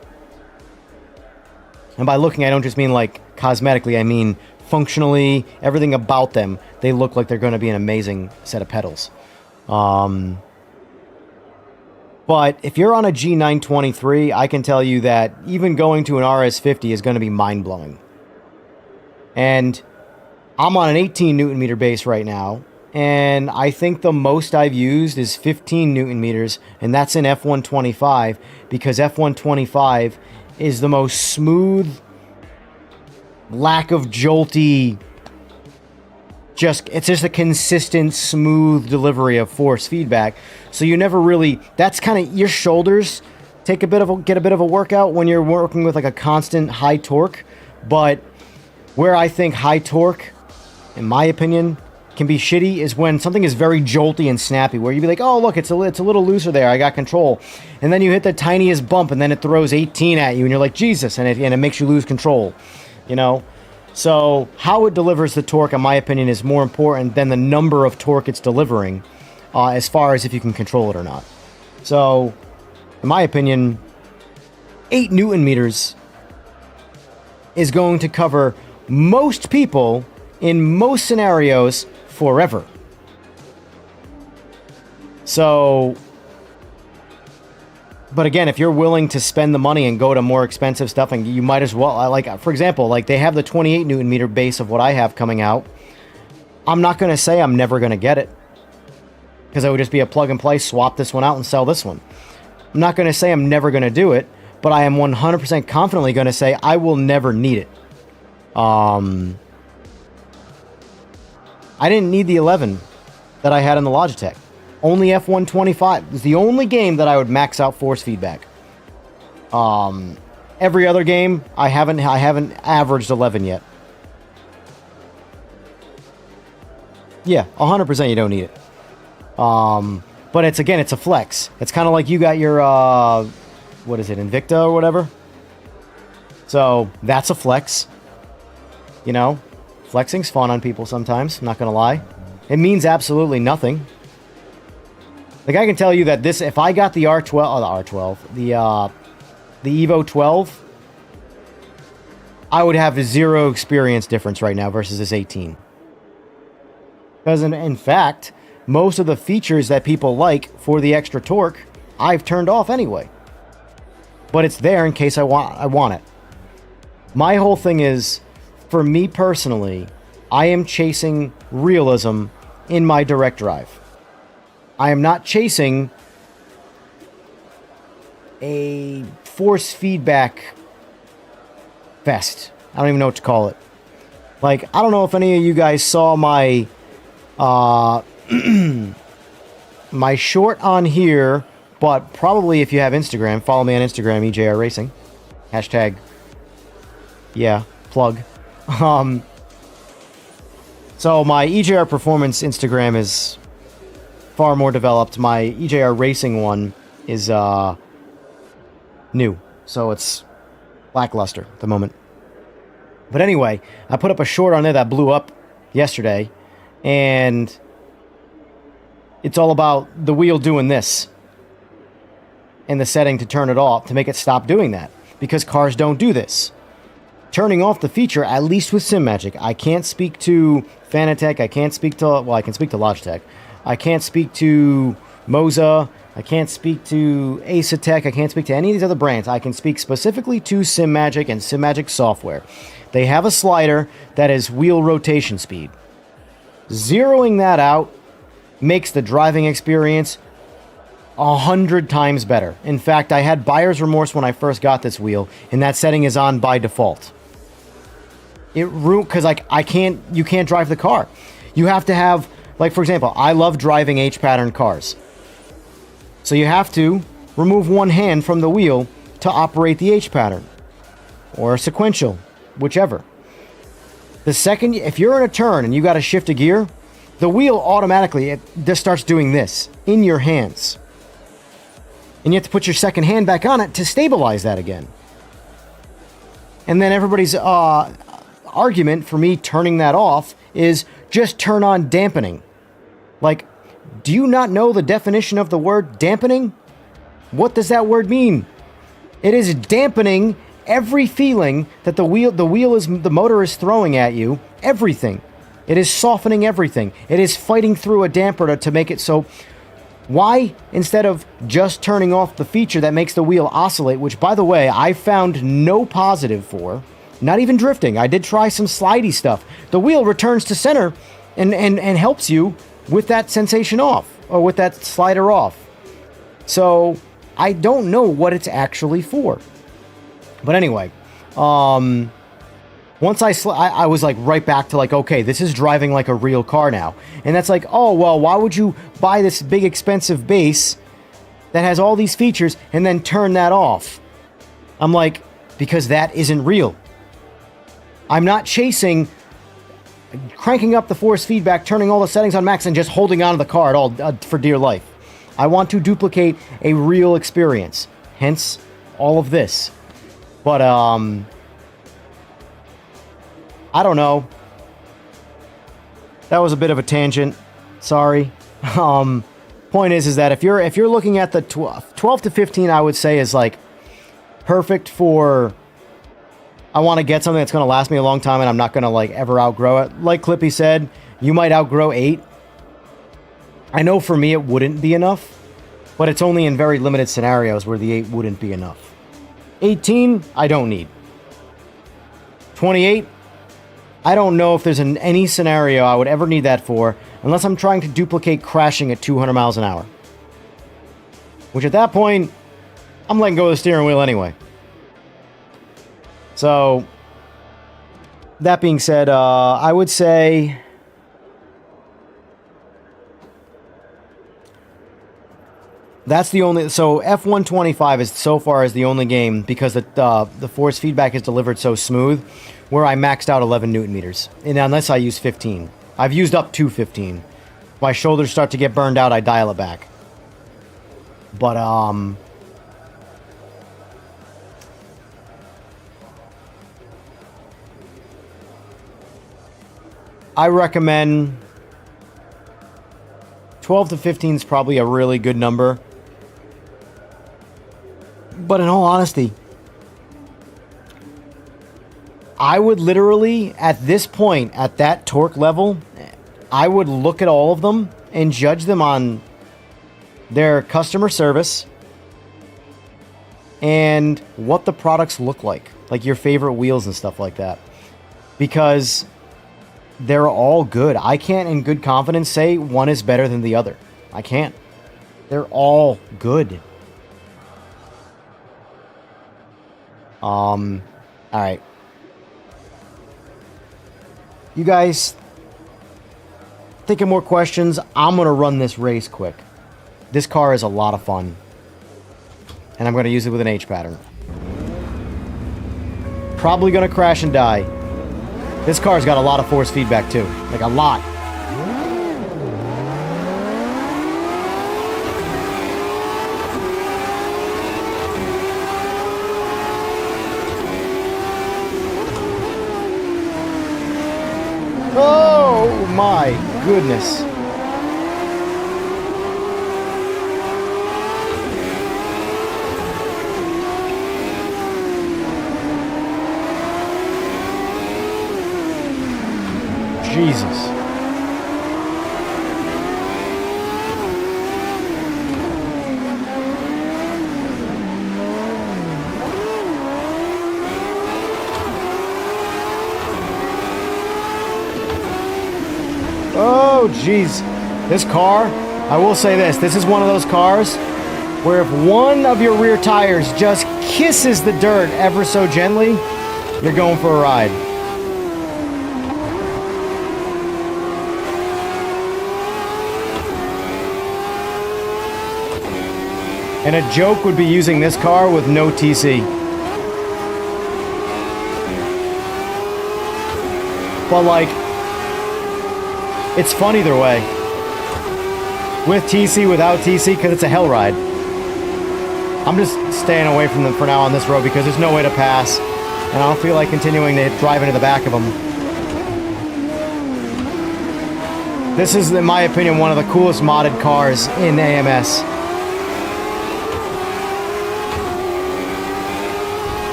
And by looking, I don't just mean like cosmetically, I mean functionally, everything about them, they look like they're going to be an amazing set of pedals. But if you're on a G923, I can tell you that even going to an RS50 is going to be mind-blowing. And I'm on an 18 Newton meter base right now, and I think the most I've used is 15 Newton meters, and that's in F125, because F125 is the most smooth, lack of jolty It's just a consistent, smooth delivery of force feedback. So you never really, that's kind of, your shoulders get a bit of a workout when you're working with like a constant high torque. But where I think high torque, in my opinion, can be shitty is when something is very jolty and snappy, where you'd be like, oh, look, it's a little looser there, I got control. And then you hit the tiniest bump, and then it throws 18 at you, and you're like, Jesus, and it makes you lose control, you know? So how it delivers the torque, in my opinion, is more important than the number of torque it's delivering, as far as if you can control it or not. So, in my opinion, 8 Newton meters is going to cover most people in most scenarios forever. So, but again, if you're willing to spend the money and go to more expensive stuff, and you might as well, like, for example, like they have the 28 Newton meter base of what I have coming out. I'm not going to say I'm never going to get it, because it would just be a plug and play, swap this one out and sell this one. I'm not going to say I'm never going to do it, but I am 100% confidently going to say I will never need it. I didn't need the 11 that I had in the Logitech. Only F125 is the only game that I would max out force feedback. Every other game, I haven't averaged 11 yet. Yeah, 100% you don't need it. But it's a flex. It's kind of like you got your, what is it, Invicta or whatever? So, that's a flex. You know, flexing's fun on people sometimes, I'm not gonna lie. It means absolutely nothing. Like, I can tell you that this, if I got the the Evo 12, I would have 0 experience difference right now versus this 18. Because in fact, most of the features that people like for the extra torque, I've turned off anyway. But it's there in case I want it. My whole thing is, for me personally, I am chasing realism in my direct drive. I am not chasing a force feedback fest. I don't even know what to call it. Like, I don't know if any of you guys saw my my short on here, but probably if you have Instagram, follow me on Instagram, EJR Racing. Hashtag, yeah, plug. So my EJR Performance Instagram is far more developed. My EJR Racing one is new, so it's lackluster at the moment. But anyway, I put up a short on there that blew up yesterday, and it's all about the wheel doing this and the setting to turn it off to make it stop doing that, because cars don't do this. Turning off the feature, at least with simagic. I can't speak to Fanatec, I can't speak to, well, I can speak to Logitech. I can't speak to Moza, I can't speak to Asetec, I can't speak to any of these other brands. I can speak specifically to simagic and simagic software. They have a slider that is wheel rotation speed. Zeroing that out makes the driving experience 100 times better. In fact, I had buyer's remorse when I first got this wheel, and that setting is on by default. It ruined, because like you can't drive the car. You have to have, like, for example, I love driving H-pattern cars. So you have to remove one hand from the wheel to operate the H-pattern, or sequential, whichever. The second, if you're in a turn and you got to shift a gear, the wheel automatically, it just starts doing this in your hands. And you have to put your second hand back on it to stabilize that again. And then everybody's argument for me turning that off is just turn on dampening. Like, do you not know the definition of the word dampening? What does that word mean? It is dampening every feeling that the motor is throwing at you. Everything. It is softening everything. It is fighting through a damper to make it so. Why, instead of just turning off the feature that makes the wheel oscillate, which, by the way, I found no positive for, not even drifting. I did try some slidey stuff. The wheel returns to center and helps you with that sensation off, or with that slider off. So, I don't know what it's actually for. But anyway, Once I was like right back to like, okay, this is driving like a real car now. And that's like, oh, well, why would you buy this big expensive base that has all these features and then turn that off? I'm like, because that isn't real. I'm not chasing cranking up the force feedback, turning all the settings on max, and just holding onto the car at all for dear life. I want to duplicate a real experience. Hence, all of this. But, I don't know. That was a bit of a tangent. Sorry. Point is that if you're looking at the 12 to 15, I would say is like perfect for. I want to get something that's going to last me a long time, and I'm not going to like ever outgrow it. Like Clippy said, you might outgrow 8. I know for me it wouldn't be enough, but it's only in very limited scenarios where the 8 wouldn't be enough. 18, I don't need. 28. I don't know if there's any scenario I would ever need that for, unless I'm trying to duplicate crashing at 200 miles an hour. Which at that point, I'm letting go of the steering wheel anyway. So, that being said, I would say that's the only. So F125 is so far is the only game because the force feedback is delivered so smooth, where I maxed out 11 Newton meters, and unless I use 15, I've used up to 15. My shoulders start to get burned out, I dial it back. But I recommend 12 to 15 is probably a really good number. But in all honesty, I would literally, at this point, at that torque level, I would look at all of them and judge them on their customer service and what the products look like your favorite wheels and stuff like that. Because they're all good. I can't in good confidence say one is better than the other. I can't. They're all good. All right. You guys thinking more questions? I'm going to run this race quick. This car is a lot of fun. And I'm going to use it with an H pattern. Probably going to crash and die. This car's got a lot of force feedback too. Like a lot. Oh my goodness. Jesus. Oh, jeez. This car, I will say this. This is one of those cars where if one of your rear tires just kisses the dirt ever so gently, you're going for a ride. And a joke would be using this car with no TC. But like, it's fun either way. With TC, without TC, because it's a hell ride. I'm just staying away from them for now on this road because there's no way to pass. And I don't feel like continuing to drive into the back of them. This is, in my opinion, one of the coolest modded cars in AMS.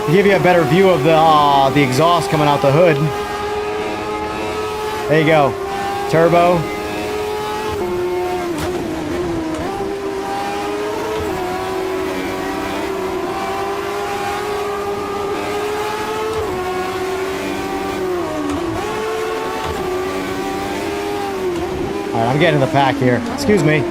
To give you a better view of the exhaust coming out the hood. There you go. Turbo. Alright, I'm getting in the pack here. Excuse me.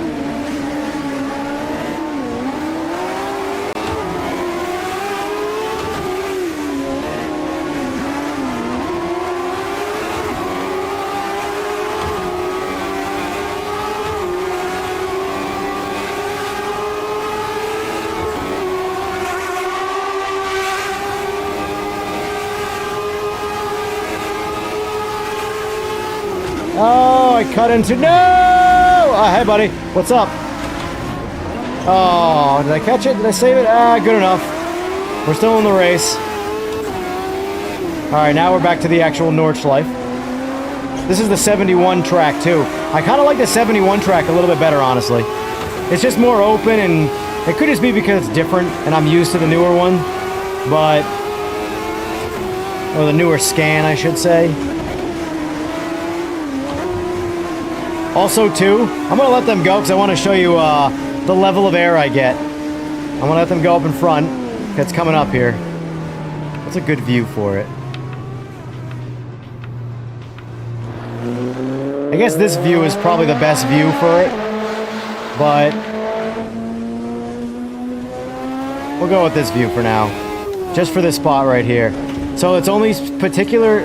I cut into... No! Hey, buddy. What's up? Oh, did I catch it? Did I save it? Good enough. We're still in the race. Alright, now we're back to the actual Nordschleife. This is the 71 track, too. I kind of like the 71 track a little bit better, honestly. It's just more open, and it could just be because it's different, and I'm used to the newer one. But... or the newer scan, I should say. Also, too, I'm going to let them go because I want to show you the level of air I get. I'm going to let them go up in front. It's coming up here. That's a good view for it. I guess this view is probably the best view for it. But we'll go with this view for now. Just for this spot right here. So it's only particular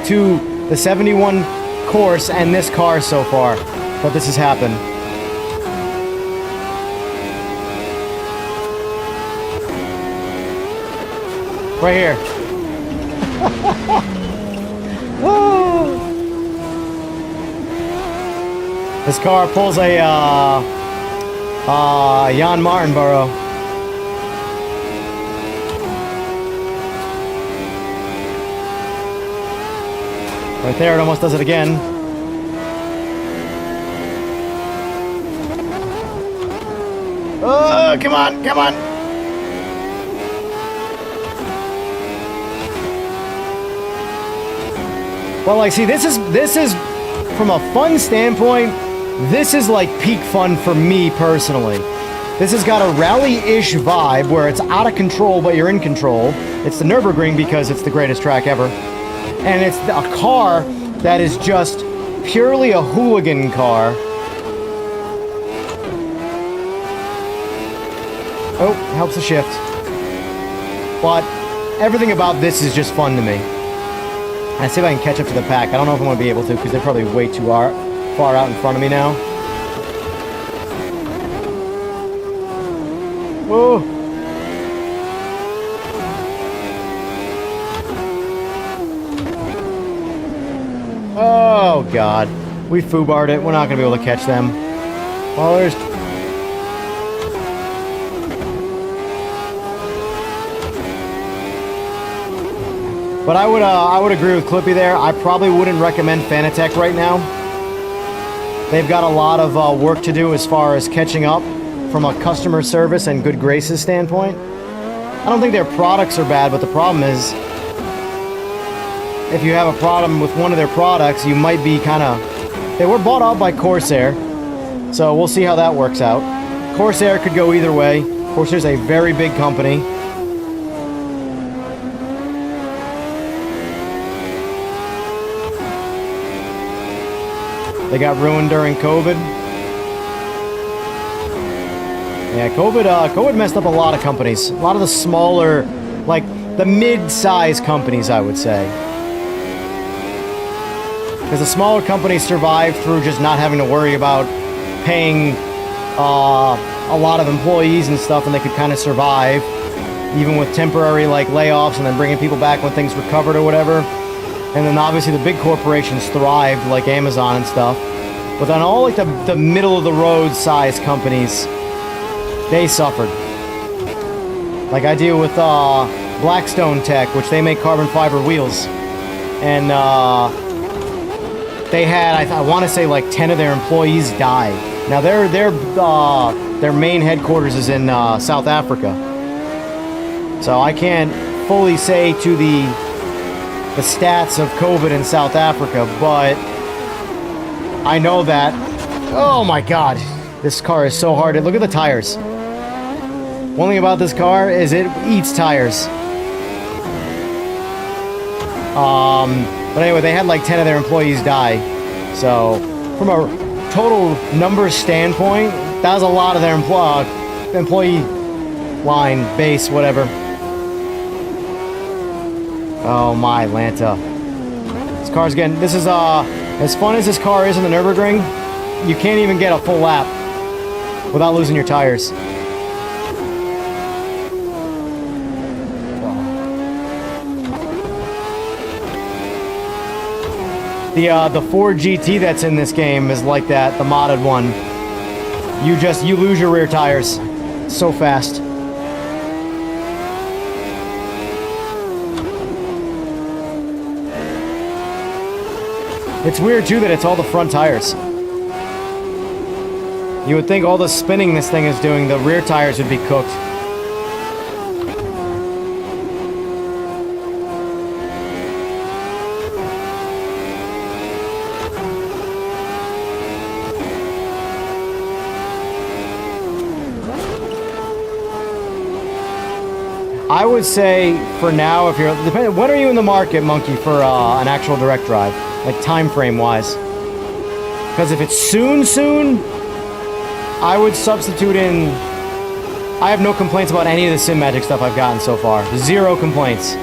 to the 71 course and this car so far that this has happened. Right here. This car pulls a Jan Martinborough. Right there, it almost does it again. Oh, come on, come on. Well, like, see, this is from a fun standpoint, this is like peak fun for me personally. This has got a rally-ish vibe where it's out of control, but you're in control. It's the Nürburgring because it's the greatest track ever. And it's a car that is just purely a hooligan car. Oh, helps the shift. But everything about this is just fun to me. I see if I can catch up to the pack. I don't know if I'm going to be able to because they're probably way too far out in front of me now. Whoa. Oh, God. We foobarred it. We're not going to be able to catch them. Well, there's... But I would agree with Clippy there. I probably wouldn't recommend Fanatec right now. They've got a lot of work to do as far as catching up from a customer service and good graces standpoint. I don't think their products are bad, but the problem is if you have a problem with one of their products, you might be kind of... They were bought out by Corsair, so we'll see how that works out. Corsair could go either way. Corsair's a very big company. They got ruined during COVID. Yeah, COVID messed up a lot of companies. A lot of the smaller, like the mid-size companies, I would say. Because the smaller companies survived through just not having to worry about paying a lot of employees and stuff, and they could kind of survive, even with temporary like layoffs and then bringing people back when things recovered or whatever. And then obviously the big corporations thrived, like Amazon and stuff. But then all like the middle-of-the-road size companies, they suffered. Like I deal with Blackstone Tech, which they make carbon fiber wheels. And they had, I want to say, like 10 of their employees died. Now their main headquarters is in South Africa. So I can't fully say to the stats of COVID in South Africa, but I know that... Oh my God, this car is so hard. Look at the tires. One thing about this car is it eats tires. But anyway, they had like 10 of their employees die. So, from a total numbers standpoint, that was a lot of their employee line, base, whatever. Oh my Lanta. This car's getting... This is, as fun as this car is in the Nürburgring, you can't even get a full lap without losing your tires. The Ford GT that's in this game is like that, the modded one. You lose your rear tires so fast. It's weird too that it's all the front tires. You would think all the spinning this thing is doing, the rear tires would be cooked. I would say for now, if you're depending, when are you in the market, Monkey, for an actual direct drive, like time frame wise? Because if it's soon, I would substitute in. I have no complaints about any of the simagic stuff I've gotten so far. 0 complaints.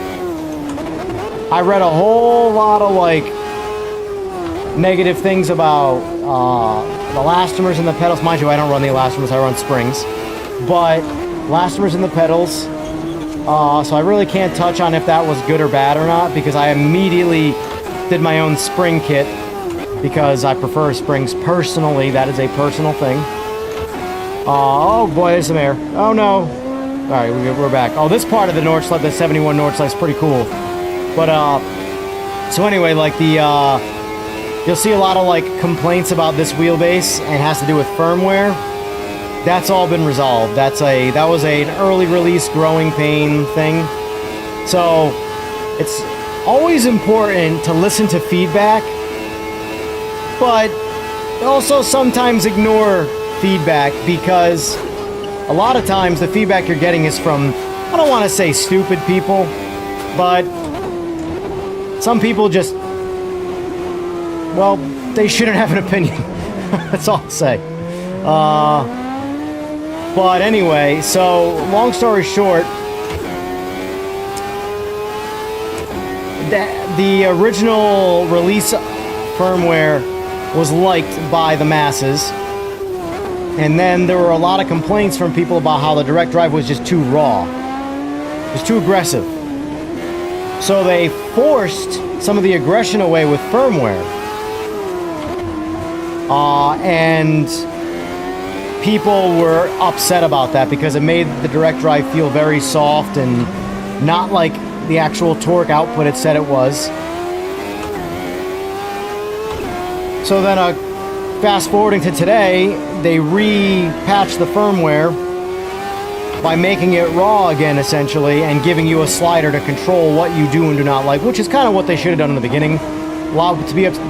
I read a whole lot of like negative things about the elastomers and the pedals. Mind you, I don't run the elastomers, I run springs. But elastomers and the pedals. So I really can't touch on if that was good or bad or not, because I immediately did my own spring kit because I prefer springs personally. That is a personal thing. Oh boy, there's some air. Oh no. Alright, we're back. Oh, this part of the Nordschleife, the 71 Nordschleife, is pretty cool. But, so anyway, like you'll see a lot of like complaints about this wheelbase, and it has to do with firmware. That's all been resolved. That was an early release growing pain thing. So it's always important to listen to feedback, but also sometimes ignore feedback, because a lot of times the feedback you're getting is from, I don't want to say stupid people, but some people just, well, they shouldn't have an opinion. That's all I'll say. But anyway, so long story short, the original release firmware was liked by the masses, and then there were a lot of complaints from people about how the direct drive was just too raw. It was too aggressive. So they forced some of the aggression away with firmware. And people were upset about that because it made the direct drive feel very soft and not like the actual torque output it said it was. So then fast forwarding to today, they repatched the firmware by making it raw again, essentially, and giving you a slider to control what you do and do not like, which is kind of what they should have done in the beginning.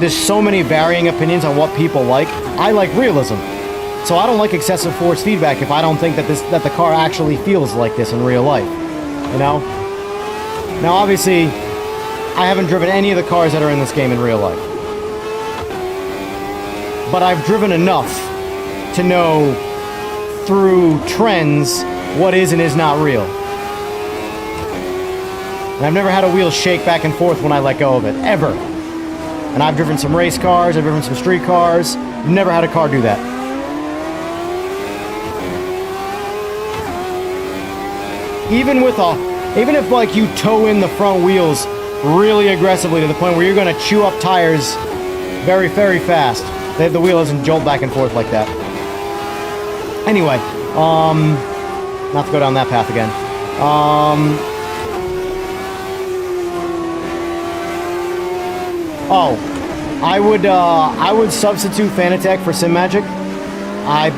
There's so many varying opinions on what people like. I like realism. So I don't like excessive force feedback if I don't think that the car actually feels like this in real life, you know? Now, obviously, I haven't driven any of the cars that are in this game in real life. But I've driven enough to know through trends what is and is not real. And I've never had a wheel shake back and forth when I let go of it, ever. And I've driven some race cars, I've driven some street cars, never had a car do that. Even if like you tow in the front wheels really aggressively to the point where you're going to chew up tires very, very fast, the wheel doesn't jolt back and forth like that. Anyway, not to go down that path again. I would substitute Fanatec for simagic. I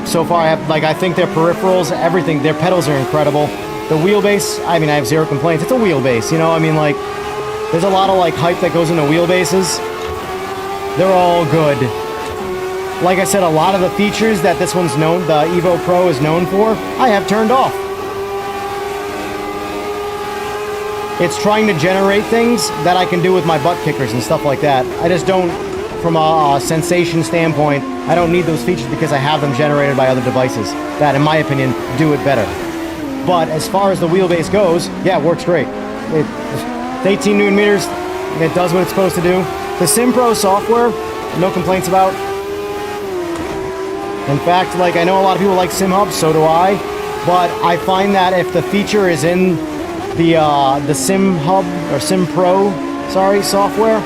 think their peripherals, everything, their pedals are incredible. The wheelbase, I mean, I have 0 complaints. It's a wheelbase, you know? I mean, like, there's a lot of, like, hype that goes into wheelbases. They're all good. Like I said, a lot of the features that this one's known, the Evo Pro is known for, I have turned off. It's trying to generate things that I can do with my butt kickers and stuff like that. I just don't, from a sensation standpoint, I don't need those features because I have them generated by other devices that, in my opinion, do it better. But as far as the wheelbase goes, yeah, it works great. It's 18 Newton meters. It does what it's supposed to do. The SimPro software, no complaints about. In fact, like, I know a lot of people like SimHub, so do I. But I find that if the feature is in the SimHub or SimPro, software,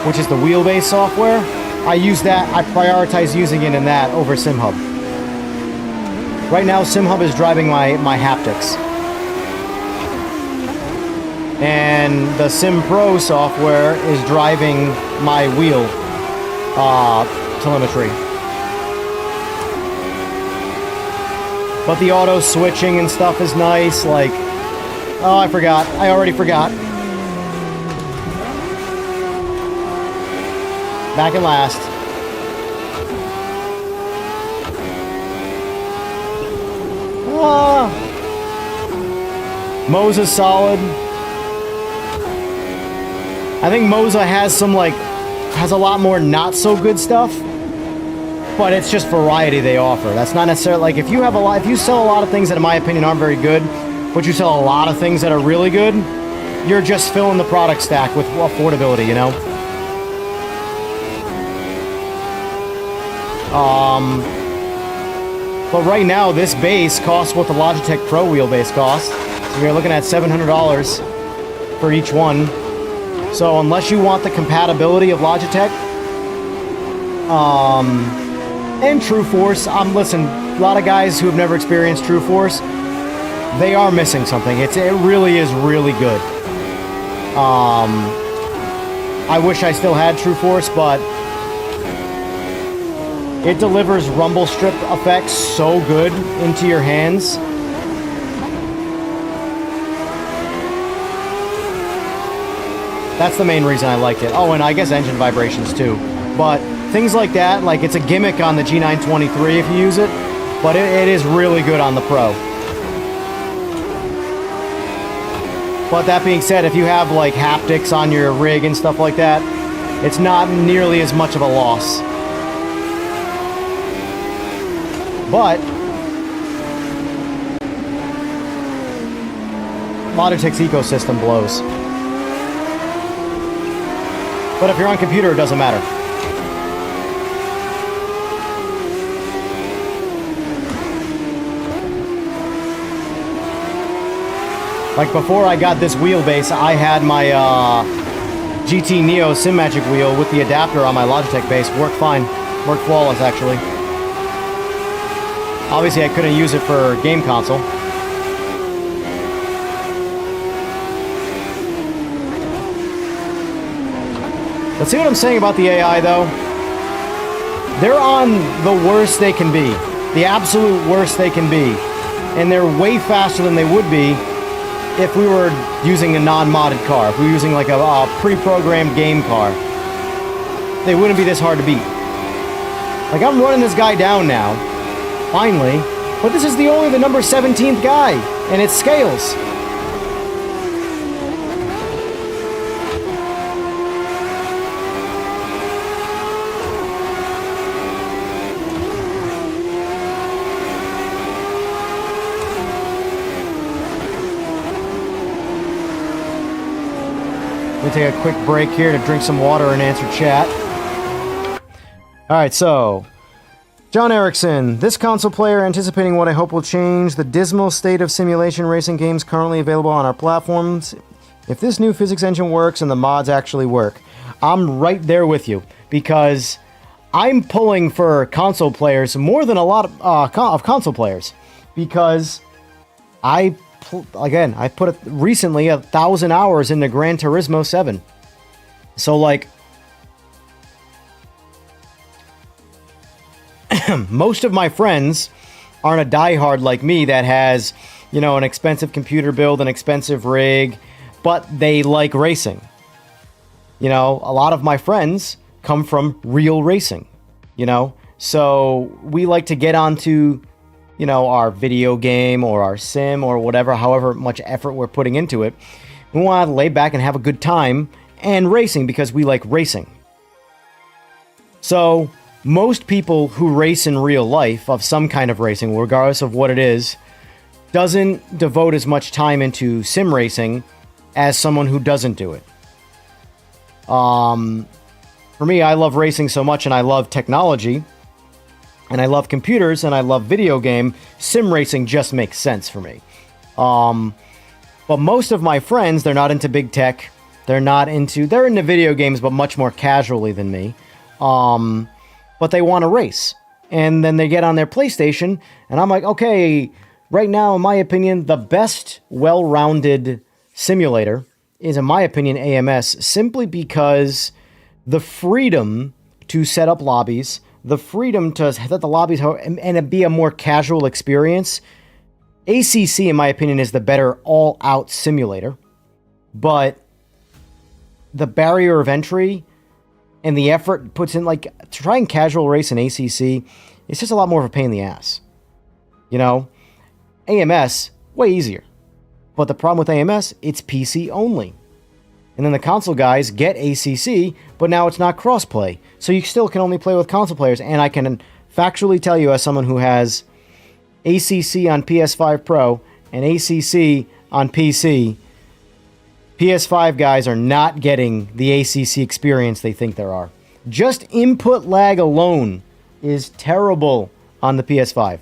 which is the wheelbase software, I use that. I prioritize using it in that over SimHub. Right now, SimHub is driving my haptics. And the Sim Pro software is driving my wheel telemetry. But the auto switching and stuff is nice. Like, oh, I forgot. I already forgot. Back and last. Moza's solid. I think Moza has a lot more not so good stuff, but it's just variety they offer. That's not necessarily like if you sell a lot of things that in my opinion aren't very good, but you sell a lot of things that are really good, you're just filling the product stack with affordability, you know? But right now, this base costs what the Logitech Pro wheelbase costs. So you're looking at $700 for each one. So unless you want the compatibility of Logitech, and True Force, listen, a lot of guys who have never experienced True Force, they are missing something. It really is really good. I wish I still had True Force, but it delivers rumble strip effects so good into your hands. That's the main reason I liked it. Oh, and I guess engine vibrations too. But things like that, like it's a gimmick on the G923 if you use it, but it is really good on the Pro. But that being said, if you have like haptics on your rig and stuff like that, it's not nearly as much of a loss. But Logitech's ecosystem blows. But if you're on computer, it doesn't matter. Like before I got this wheelbase, I had my GT Neo simagic wheel with the adapter on my Logitech base. Worked fine. Worked flawless, actually. Obviously, I couldn't use it for game console. Let's see what I'm saying about the AI, though. They're on the worst they can be. The absolute worst they can be. And they're way faster than they would be if we were using a non-modded car. If we were using like a pre-programmed game car. They wouldn't be this hard to beat. Like, I'm running this guy down now. Finally. But this is only the number 17th guy. And it scales. Let me take a quick break here to drink some water and answer chat. Alright, so John Erickson, this console player anticipating what I hope will change the dismal state of simulation racing games currently available on our platforms. If this new physics engine works and the mods actually work, I'm right there with you because I'm pulling for console players more than a lot of console players because I put recently 1,000 hours into Gran Turismo 7. So like most of my friends aren't a diehard like me that has, you know, an expensive computer build, an expensive rig, but they like racing. You know, a lot of my friends come from real racing, you know? So we like to get onto, you know, our video game or our sim or whatever, however much effort we're putting into it. We want to lay back and have a good time and racing because we like racing. So most people who race in real life of some kind of racing, regardless of what it is, doesn't devote as much time into sim racing as someone who doesn't do it. For me, I love racing so much and I love technology and I love computers and I love video game. Sim racing just makes sense for me. But most of my friends, they're not into big tech. They're into video games, but much more casually than me. But they want to race. And then they get on their PlayStation, and I'm like, okay, right now, in my opinion, the best well-rounded simulator is, in my opinion, AMS, simply because the freedom to set up lobbies, the freedom to set the lobbies and it be a more casual experience. ACC, in my opinion, is the better all-out simulator, but the barrier of entry and the effort it puts in, like, to try and casual race in ACC, it's just a lot more of a pain in the ass. You know? AMS, way easier. But the problem with AMS, it's PC only. And then the console guys get ACC, but now it's not crossplay. So you still can only play with console players. And I can factually tell you, as someone who has ACC on PS5 Pro and ACC on PC, PS5 guys are not getting the ACC experience they think there are. Just input lag alone is terrible on the PS5.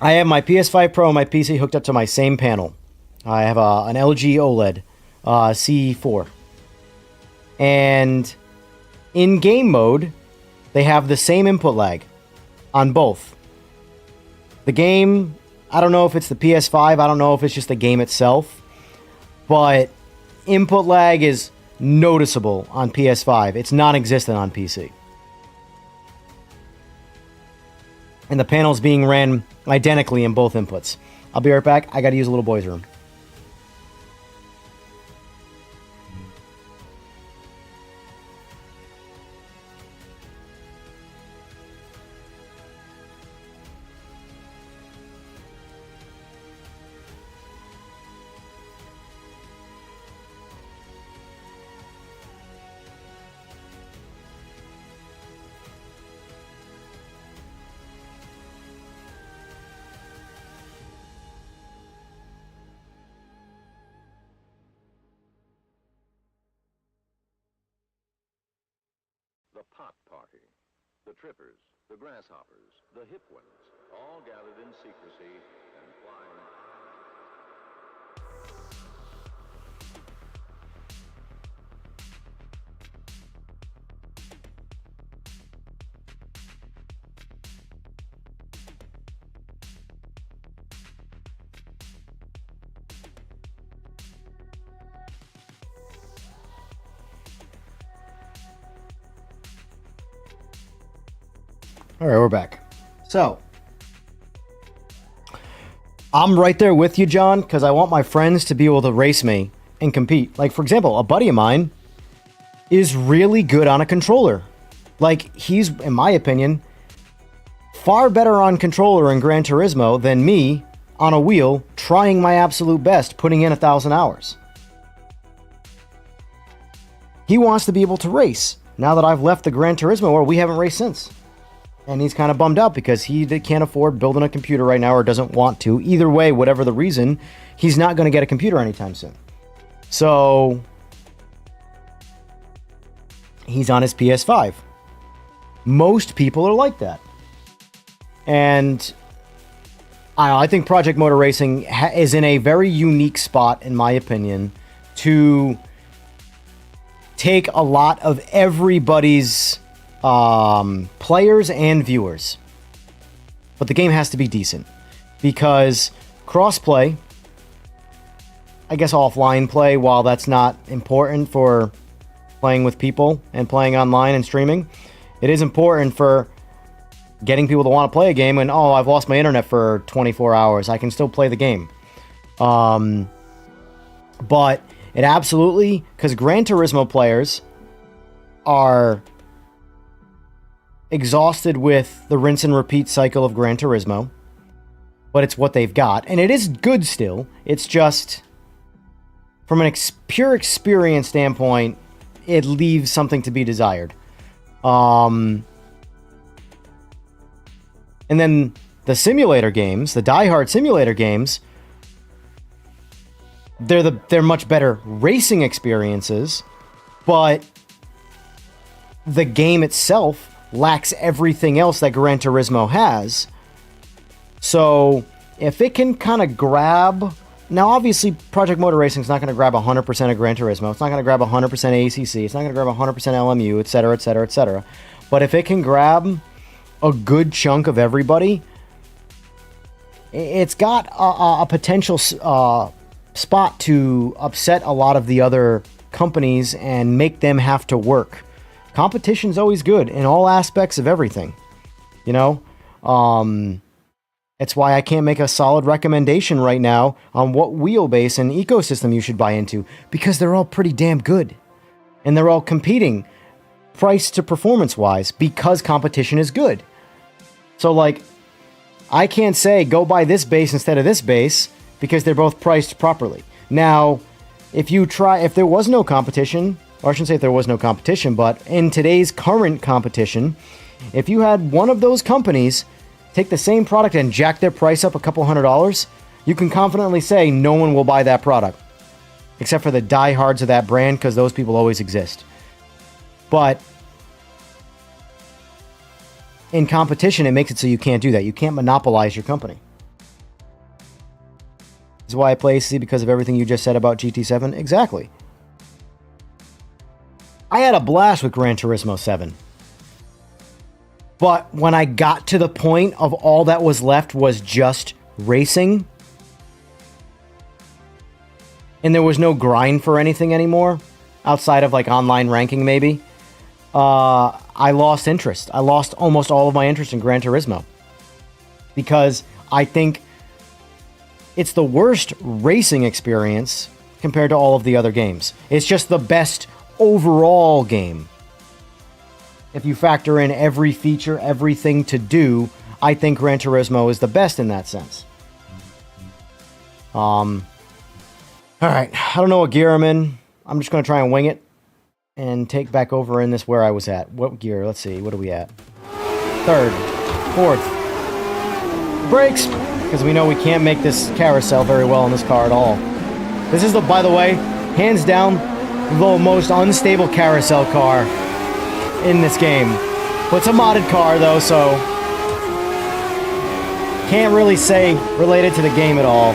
I have my PS5 Pro and my PC hooked up to my same panel. I have an LG OLED C4. And in game mode, they have the same input lag on both. The game, I don't know if it's the PS5, I don't know if it's just the game itself, but input lag is noticeable on PS5. It's non-existent on PC. And the panel's being ran identically in both inputs. I'll be right back. I gotta use a little boy's room. The pot party, the trippers, the grasshoppers, the hip ones, all gathered in secrecy and flying. All right, we're back. So, I'm right there with you, John, because I want my friends to be able to race me and compete. Like, for example, a buddy of mine is really good on a controller. Like, he's, in my opinion, far better on controller in Gran Turismo than me on a wheel, trying my absolute best, putting in 1,000 hours. He wants to be able to race now that I've left the Gran Turismo, where we haven't raced since. And he's kind of bummed out because he can't afford building a computer right now, or doesn't want to. Either way, whatever the reason, he's not going to get a computer anytime soon. So he's on his PS5. Most people are like that. And I think Project Motor Racing is in a very unique spot, in my opinion, to take a lot of everybody's players and viewers. But the game has to be decent, because crossplay, I guess offline play, while that's not important for playing with people and playing online and streaming, it is important for getting people to want to play a game. And I've lost my internet for 24 hours, I can still play the game. But it absolutely, because Gran Turismo players are exhausted with the rinse and repeat cycle of Gran Turismo, but it's what they've got, and it is good still. It's just, from an pure experience standpoint, it leaves something to be desired. And then the simulator games, the die-hard simulator games, they're much better racing experiences, but the game itself lacks everything else that Gran Turismo has. So if it can kind of grab Now, obviously, Project Motor Racing is not going to grab 100% of Gran Turismo. It's not going to grab 100% ACC. It's not going to grab 100% LMU, etc., etc., etc. But if it can grab a good chunk of everybody, it's got a potential spot to upset a lot of the other companies and make them have to work. Competition's always good in all aspects of everything. You know? That's why I can't make a solid recommendation right now on what wheelbase and ecosystem you should buy into, because they're all pretty damn good. And they're all competing price to performance wise because competition is good. So like, I can't say go buy this base instead of this base because they're both priced properly. Now, if there was no competition, or I shouldn't say if there was no competition, but in today's current competition, if you had one of those companies take the same product and jack their price up a couple $100, you can confidently say no one will buy that product. Except for the diehards of that brand, because those people always exist. But in competition, it makes it so you can't do that. You can't monopolize your company. This is why I play ACC, because of everything you just said about GT7. Exactly. I had a blast with Gran Turismo 7. But when I got to the point of all that was left was just racing, and there was no grind for anything anymore, outside of like online ranking maybe, I lost interest. I lost almost all of my interest in Gran Turismo. Because I think it's the worst racing experience compared to all of the other games. It's just the best overall game. If you factor in every feature, everything to do, I think Gran Turismo is the best in that sense. Alright, I don't know what gear I'm in. I'm just going to try and wing it and take back over in this where I was at. What gear? Let's see, what are we at? Third, fourth. Brakes! Because we know we can't make this carousel very well in this car at all. This is, by the way, hands down, the most unstable carousel car in this game. But it's a modded car though, so can't really say related to the game at all.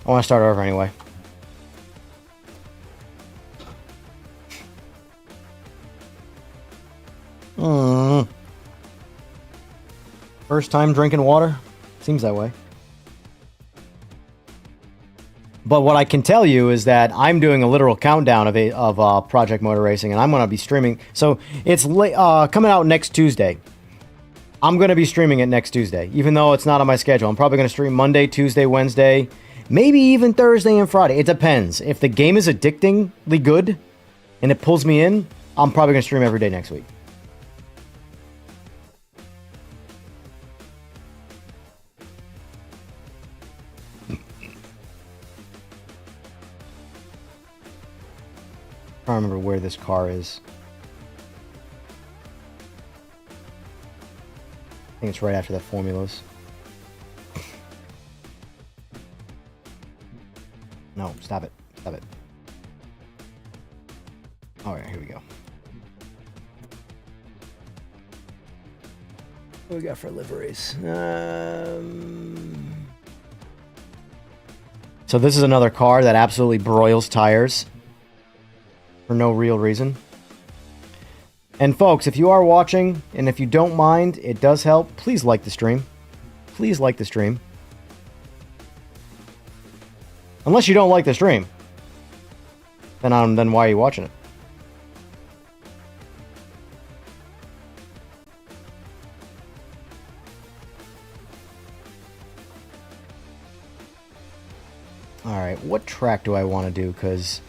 I want to start over anyway. First time drinking water? Seems that way. But what I can tell you is that I'm doing a literal countdown of Project Motor Racing, and I'm going to be streaming. So it's coming out next Tuesday. I'm going to be streaming it next Tuesday, even though it's not on my schedule. I'm probably going to stream Monday, Tuesday, Wednesday, maybe even Thursday and Friday. It depends. If the game is addictingly good and it pulls me in, I'm probably going to stream every day next week. I don't remember where this car is. I think it's right after the formulas. No, stop it. Stop it. Alright, here we go. What do we got for liveries? So this is another car that absolutely broils tires. For no real reason. And folks, if you are watching, and if you don't mind, it does help, please like the stream. Please like the stream. Unless you don't like the stream. Then why are you watching it? Alright, what track do I want to do? Because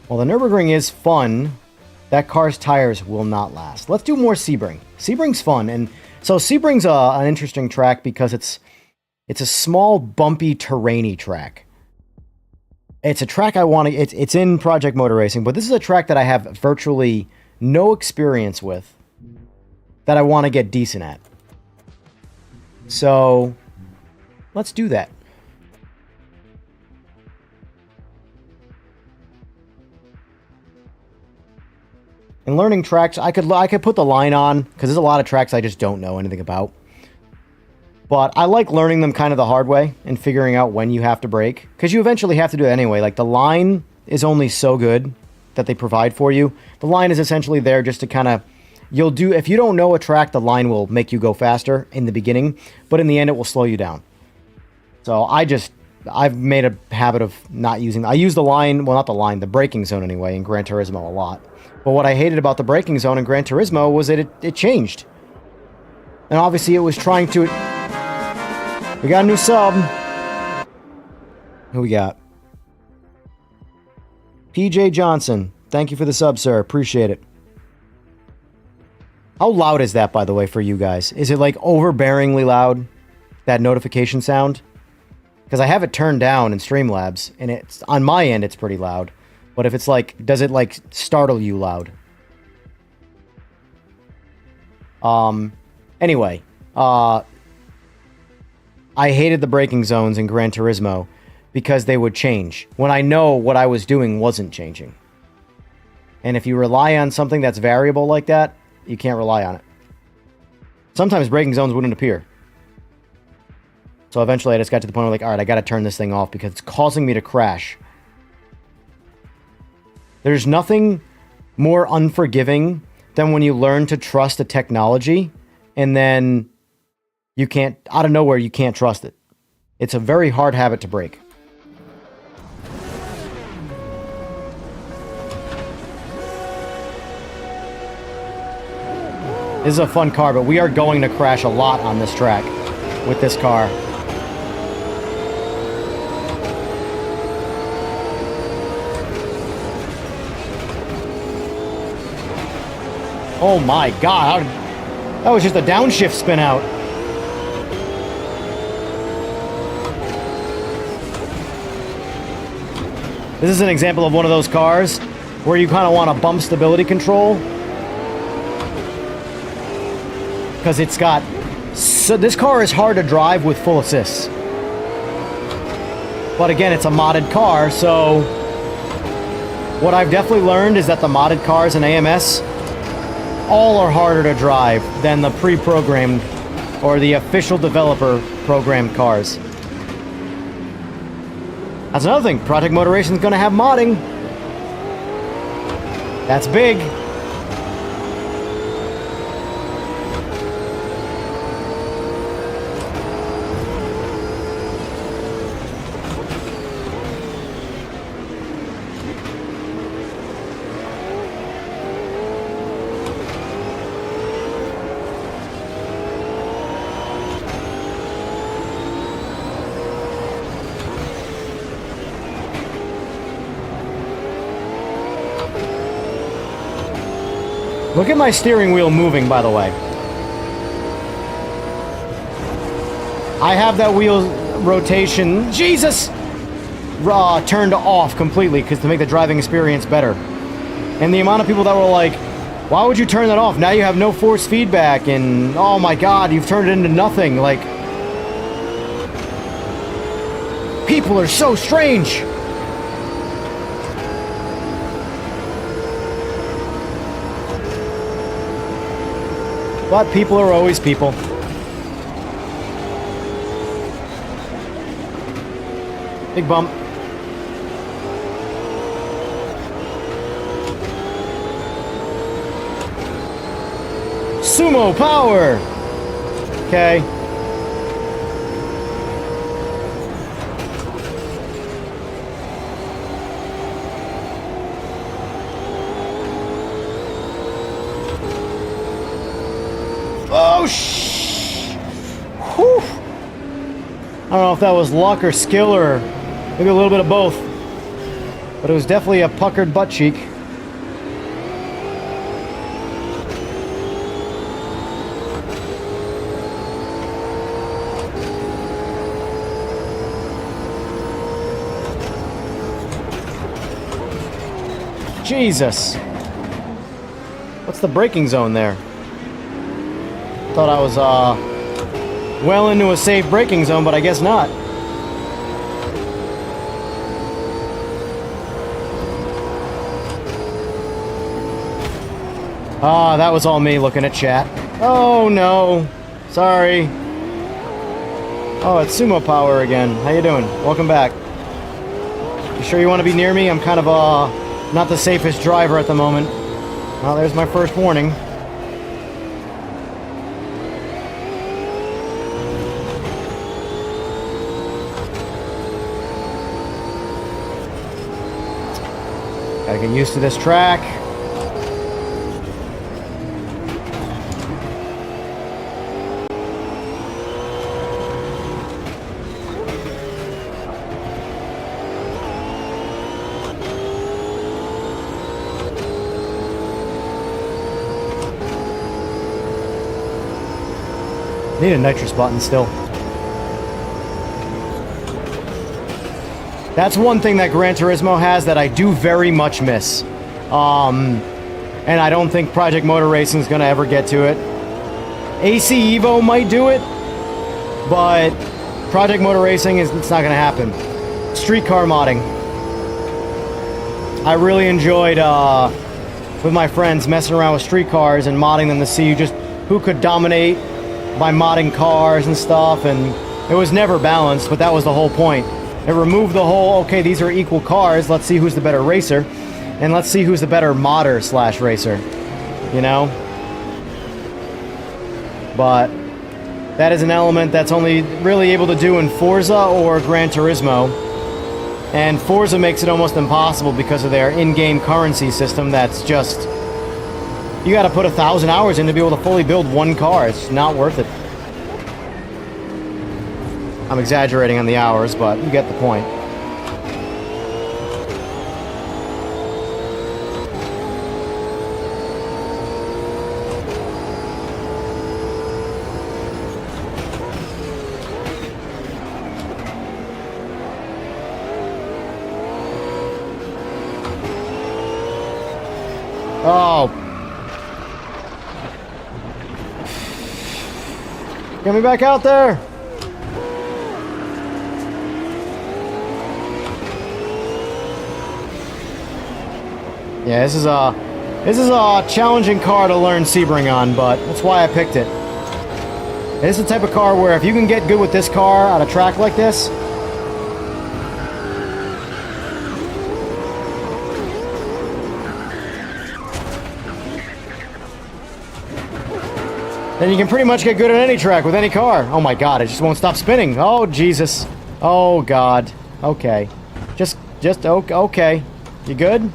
well, the Nürburgring is fun. That car's tires will not last. Let's do more Sebring. Sebring's fun, and so Sebring's an interesting track because it's a small, bumpy, terrainy track. It's a track I want to. It's in Project Motor Racing, but this is a track that I have virtually no experience with. That I want to get decent at. So let's do that. And learning tracks, I could put the line on, because there's a lot of tracks I just don't know anything about. But I like learning them kind of the hard way and figuring out when you have to brake. Because you eventually have to do it anyway. Like, the line is only so good that they provide for you. The line is essentially there just to kind of... If you don't know a track, the line will make you go faster in the beginning. But in the end, it will slow you down. So I've made a habit of not using... I use the line... Well, not the line. The braking zone anyway in Gran Turismo a lot. But what I hated about the braking zone in Gran Turismo was that it changed. And obviously it was trying to... We got a new sub. Who we got? PJ Johnson. Thank you for the sub, sir. Appreciate it. How loud is that, by the way, for you guys? Is it, like, overbearingly loud? That notification sound? Because I have it turned down in Streamlabs, and it's on my end, it's pretty loud. But if it's, like, does it, like, startle you loud? Anyway. I hated the braking zones in Gran Turismo because they would change when I know what I was doing wasn't changing. And if you rely on something that's variable like that, you can't rely on it. Sometimes braking zones wouldn't appear. So eventually I just got to the point where, like, alright, I gotta turn this thing off because it's causing me to crash. There's nothing more unforgiving than when you learn to trust a technology and then you can't, out of nowhere, you can't trust it. It's a very hard habit to break. This is a fun car, but we are going to crash a lot on this track with this car. Oh my god, that was just a downshift spin out. This is an example of one of those cars where you kind of want to bump stability control. Because it's got... So this car is hard to drive with full assists. But again, it's a modded car, so... What I've definitely learned is that the modded cars in AMS all are harder to drive than the pre-programmed or the official developer programmed cars. That's another thing. Project Motoration is going to have modding. That's big. Look at my steering wheel moving, by the way. I have that wheel rotation, Jesus, turned off completely because to make the driving experience better. And the amount of people that were like, why would you turn that off? Now you have no force feedback and oh my god, you've turned it into nothing. Like, people are so strange. But people are always people. Big bump. Sumo power! Okay. Oh, whew. I don't know if that was luck or skill or maybe a little bit of both. But it was definitely a puckered butt cheek. Jesus. What's the braking zone there? Thought I was, well into a safe braking zone, but I guess not. Ah, that was all me looking at chat. Oh, no. Sorry. Oh, it's Sumo Power again. How you doing? Welcome back. You sure you want to be near me? I'm kind of, not the safest driver at the moment. Well, there's my first warning. Gotta get used to this track. Need a nitrous button still. That's one thing that Gran Turismo has that I do very much miss. And I don't think Project Motor Racing is going to ever get to it. AC Evo might do it, but Project Motor Racing it's not going to happen. Streetcar modding. I really enjoyed with my friends messing around with street cars and modding them to see who could dominate by modding cars and stuff, and it was never balanced, but that was the whole point. It removed the whole, okay, these are equal cars, let's see who's the better racer, and let's see who's the better modder slash racer, you know? But that is an element that's only really able to do in Forza or Gran Turismo, and Forza makes it almost impossible because of their in-game currency system that's just... You gotta put 1,000 hours in to be able to fully build one car. It's not worth it. I'm exaggerating on the hours, but you get the point. Oh. Get me back out there! Yeah, this is a challenging car to learn Sebring on, but that's why I picked it. This is the type of car where if you can get good with this car on a track like this, then you can pretty much get good at any track with any car. Oh my god, it just won't stop spinning. Oh, Jesus. Oh, God. Okay. Just okay. You good?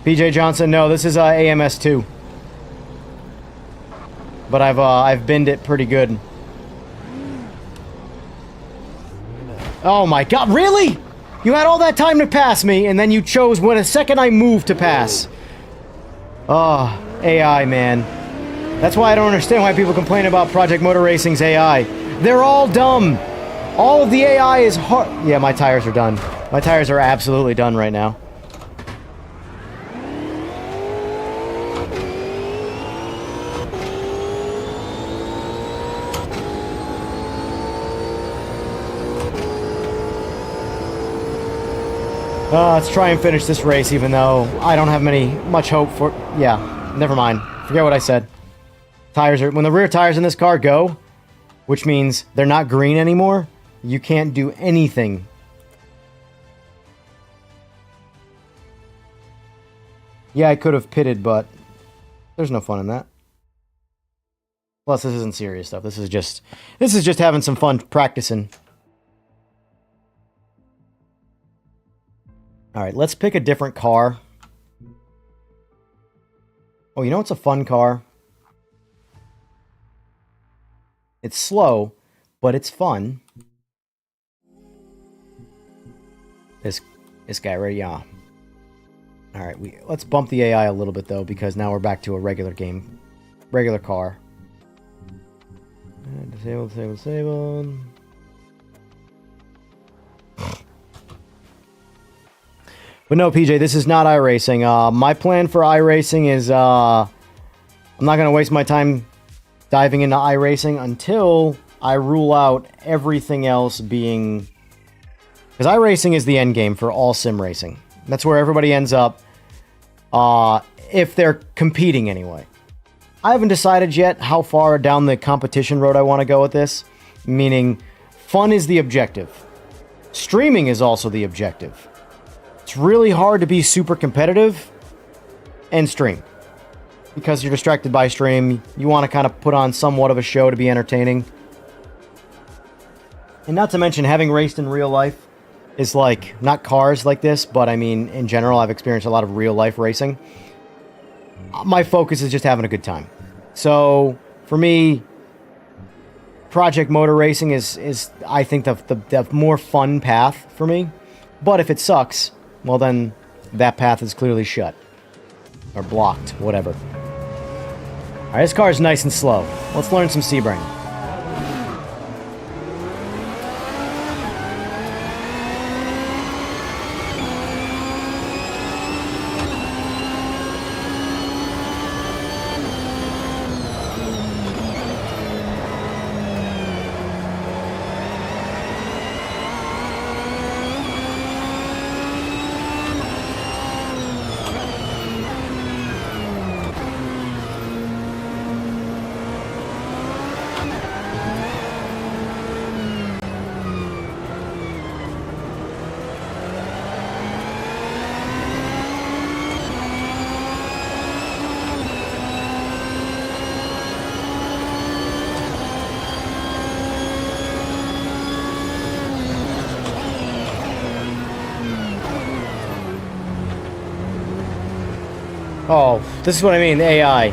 PJ Johnson, no, this is AMS2. But I've binned it pretty good. Oh my god, really? You had all that time to pass me, and then you chose when a second I moved to pass. Oh, AI, man. That's why I don't understand why people complain about Project Motor Racing's AI. They're all dumb. All of the AI is hard. Yeah, my tires are done. My tires are absolutely done right now. Let's try and finish this race, even though I don't have much hope for... Yeah, never mind. Forget what I said. Tires are... When the rear tires in this car go, which means they're not green anymore, you can't do anything. Yeah, I could have pitted, but there's no fun in that. Plus, this isn't serious stuff. This is just having some fun practicing. Alright, let's pick a different car. Oh, you know what's a fun car? It's slow, but it's fun. This guy right, yeah. Alright, let's bump the AI a little bit though, because now we're back to a regular game. Regular car. Disabled. But no, PJ, this is not iRacing. My plan for iRacing is, I'm not going to waste my time diving into iRacing until I rule out everything else being Because iRacing is the end game for all sim racing. That's where everybody ends up, if they're competing anyway. I haven't decided yet how far down the competition road I want to go with this, meaning fun is the objective. Streaming is also the objective. It's really hard to be super competitive and stream, because you're distracted by stream. You want to kind of put on somewhat of a show to be entertaining. And not to mention, having raced in real life is like, not cars like this, but I mean, in general, I've experienced a lot of real life racing. My focus is just having a good time. So, for me, Project Motor Racing is I think, the more fun path for me. But if it sucks, well then, that path is clearly shut. Or blocked, whatever. Alright, this car is nice and slow. Let's learn some Sebring. Oh, this is what I mean, the AI.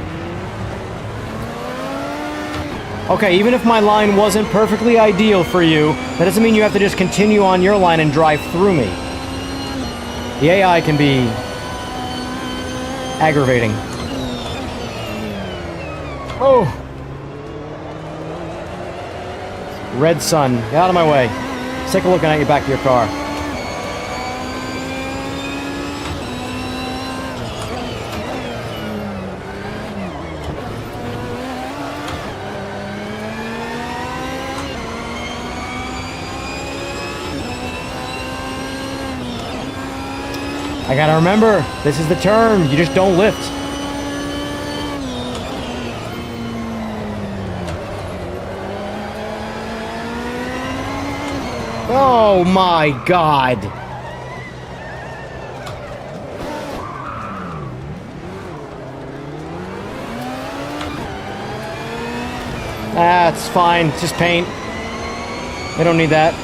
Okay, even if my line wasn't perfectly ideal for you, that doesn't mean you have to just continue on your line and drive through me. The AI can be aggravating. Oh! Red sun, get out of my way. Sick of looking at you back of your car. I gotta remember, this is the turn. You just don't lift. Oh my god. That's fine. It's just paint. They don't need that.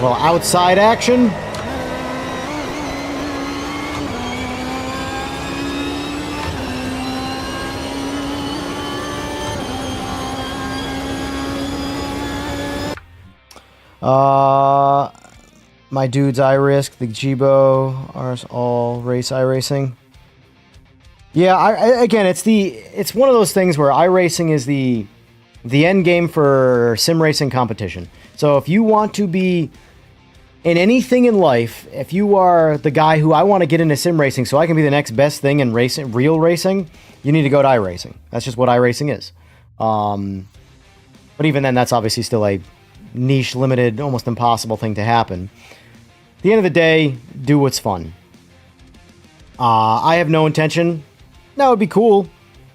Well, outside action. My dude's iRisk, the Jibo, ours all race iRacing. Yeah, again, it's one of those things where iRacing is the end game for sim racing competition. So if you want to be in anything in life, if you are the guy who I want to get into sim racing so I can be the next best thing in racing, real racing, you need to go to iRacing. That's just what iRacing is. But even then, that's obviously still a niche, limited, almost impossible thing to happen. At the end of the day, do what's fun. I have no intention. That would be cool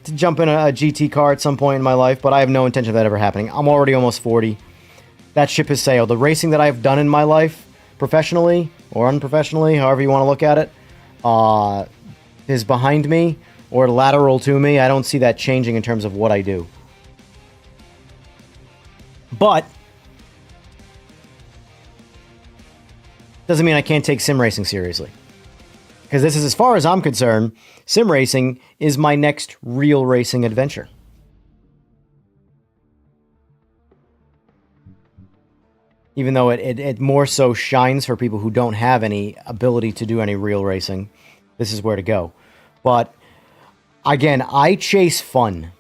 to jump in a GT car at some point in my life, but I have no intention of that ever happening. I'm already almost 40. That ship has sailed. The racing that I've done in my life, professionally or unprofessionally, however you want to look at it, is behind me or lateral to me. I don't see that changing in terms of what I do. But doesn't mean I can't take sim racing seriously. Because this is, as far as I'm concerned, sim racing is my next real racing adventure. Even though it more so shines for people who don't have any ability to do any real racing, this is where to go. But again, I chase fun.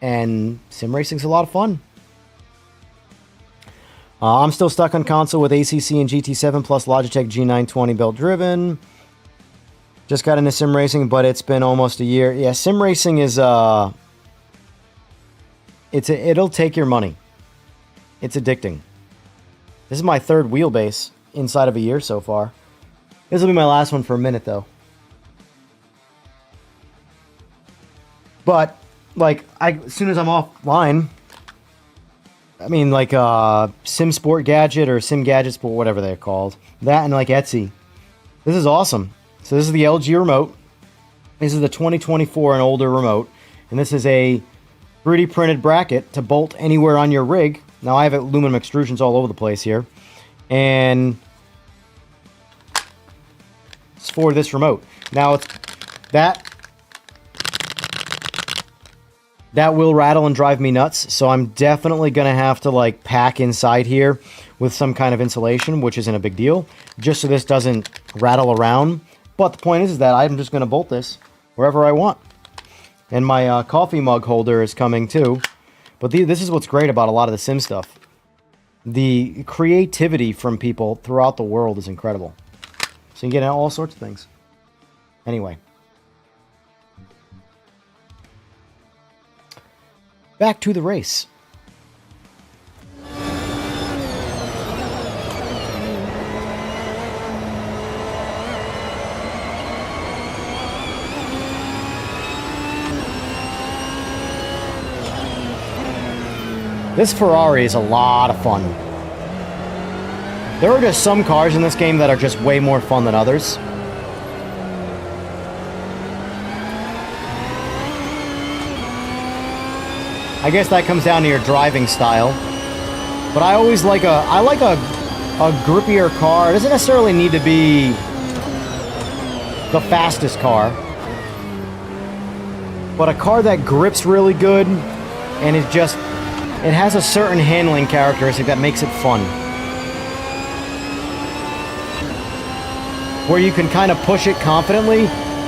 And sim racing's a lot of fun. I'm still stuck on console with ACC and GT7 plus Logitech G920 belt driven. Just got into sim racing, but it's been almost a year. Yeah, sim racing is it'll take your money. It's addicting. This is my third wheelbase inside of a year so far. This will be my last one for a minute though. But like, as soon as I'm offline, I mean, like Sim Sport Gadget or Sim Gadget Sport, whatever they're called. That and like Etsy. This is awesome. So this is the LG remote. This is the 2024 and older remote. And this is a 3D printed bracket to bolt anywhere on your rig. Now I have aluminum extrusions all over the place here. And it's for this remote. Now it's that will rattle and drive me nuts, so I'm definitely going to have to like pack inside here with some kind of insulation, which isn't a big deal, just so this doesn't rattle around. But the point is that I'm just going to bolt this wherever I want. And my coffee mug holder is coming too. But this is what's great about a lot of the sim stuff. The creativity from people throughout the world is incredible. So you can get all sorts of things. Anyway. Back to the race. This Ferrari is a lot of fun. There are just some cars in this game that are just way more fun than others. I guess that comes down to your driving style. But I always like a grippier car. It doesn't necessarily need to be the fastest car. But a car that grips really good and it has a certain handling characteristic that makes it fun. Where you can kind of push it confidently,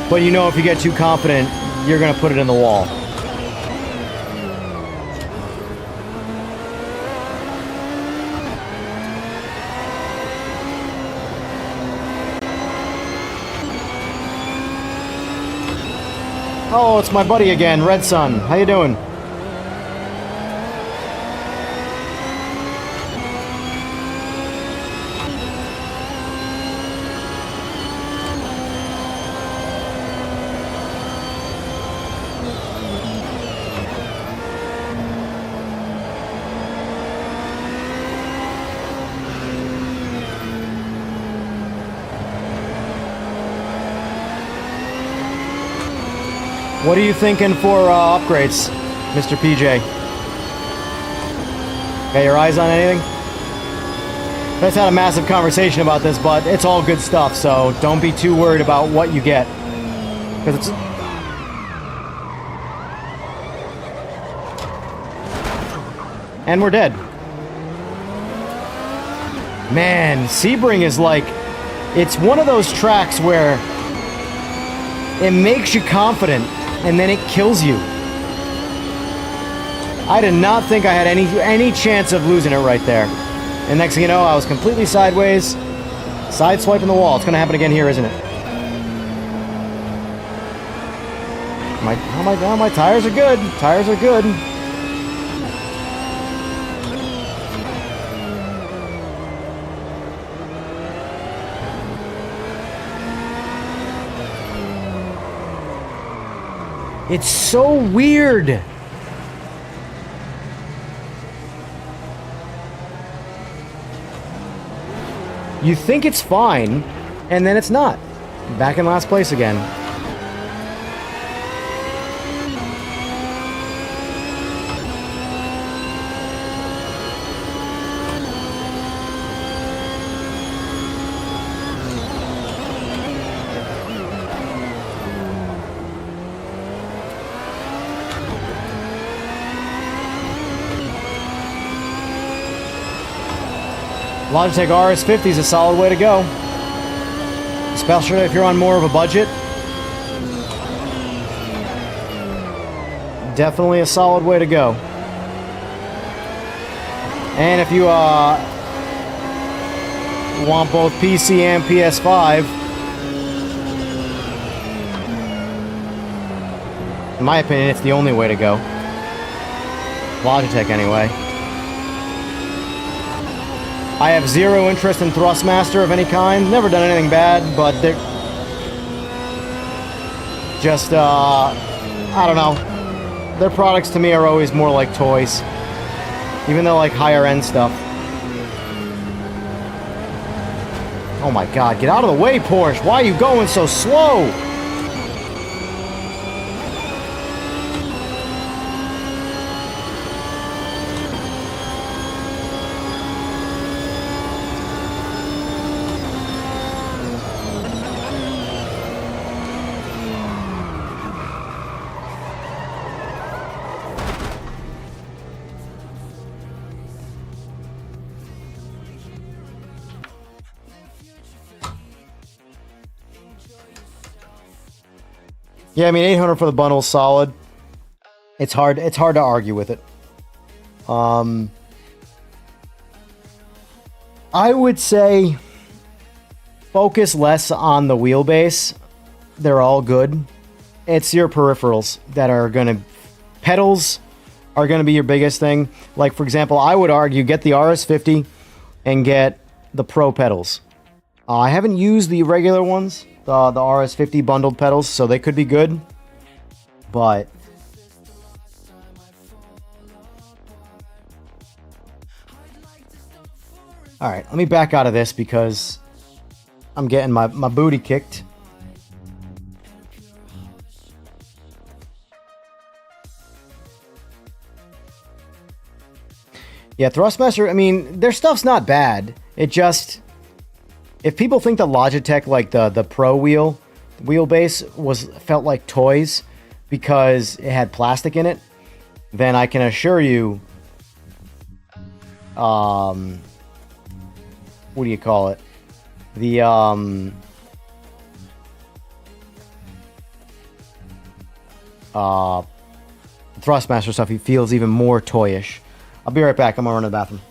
but you know if you get too confident, you're going to put it in the wall. Oh, it's my buddy again, Red Sun. How you doing? What are you thinking for upgrades, Mr. PJ? Got your eyes on anything? Let's had a massive conversation about this, but it's all good stuff, so don't be too worried about what you get. Because it's... And we're dead. Man, Sebring is like... It's one of those tracks where it makes you confident, and then it kills you. I did not think I had any chance of losing it right there. And next thing you know, I was completely sideways, side-swiping the wall. It's going to happen again here, isn't it? My tires are good. Tires are good. It's so weird. You think it's fine, and then it's not. Back in last place again. Logitech RS50 is a solid way to go. Especially if you're on more of a budget. Definitely a solid way to go. And if you want both PC and PS5. In my opinion, it's the only way to go. Logitech, anyway. I have zero interest in Thrustmaster of any kind. Never done anything bad, but they're just, I don't know. Their products to me are always more like toys. Even though, like, higher-end stuff. Oh my god, get out of the way, Porsche! Why are you going so slow? Yeah, I mean, 800 for the bundle's solid. It's hard to argue with it. I would say focus less on the wheelbase. They're all good. It's your peripherals that are gonna... Pedals are gonna be your biggest thing. Like, for example, I would argue get the RS50 and get the Pro pedals. I haven't used the regular ones. The RS50 bundled pedals, so they could be good, but alright, let me back out of this because I'm getting my booty kicked. Yeah, Thrustmaster, I mean, their stuff's not bad. It just... If people think the Logitech, like the Pro wheelbase, felt like toys because it had plastic in it, then I can assure you, what do you call it? The Thrustmaster stuff, he feels even more toyish. I'll be right back. I'm gonna run to the bathroom.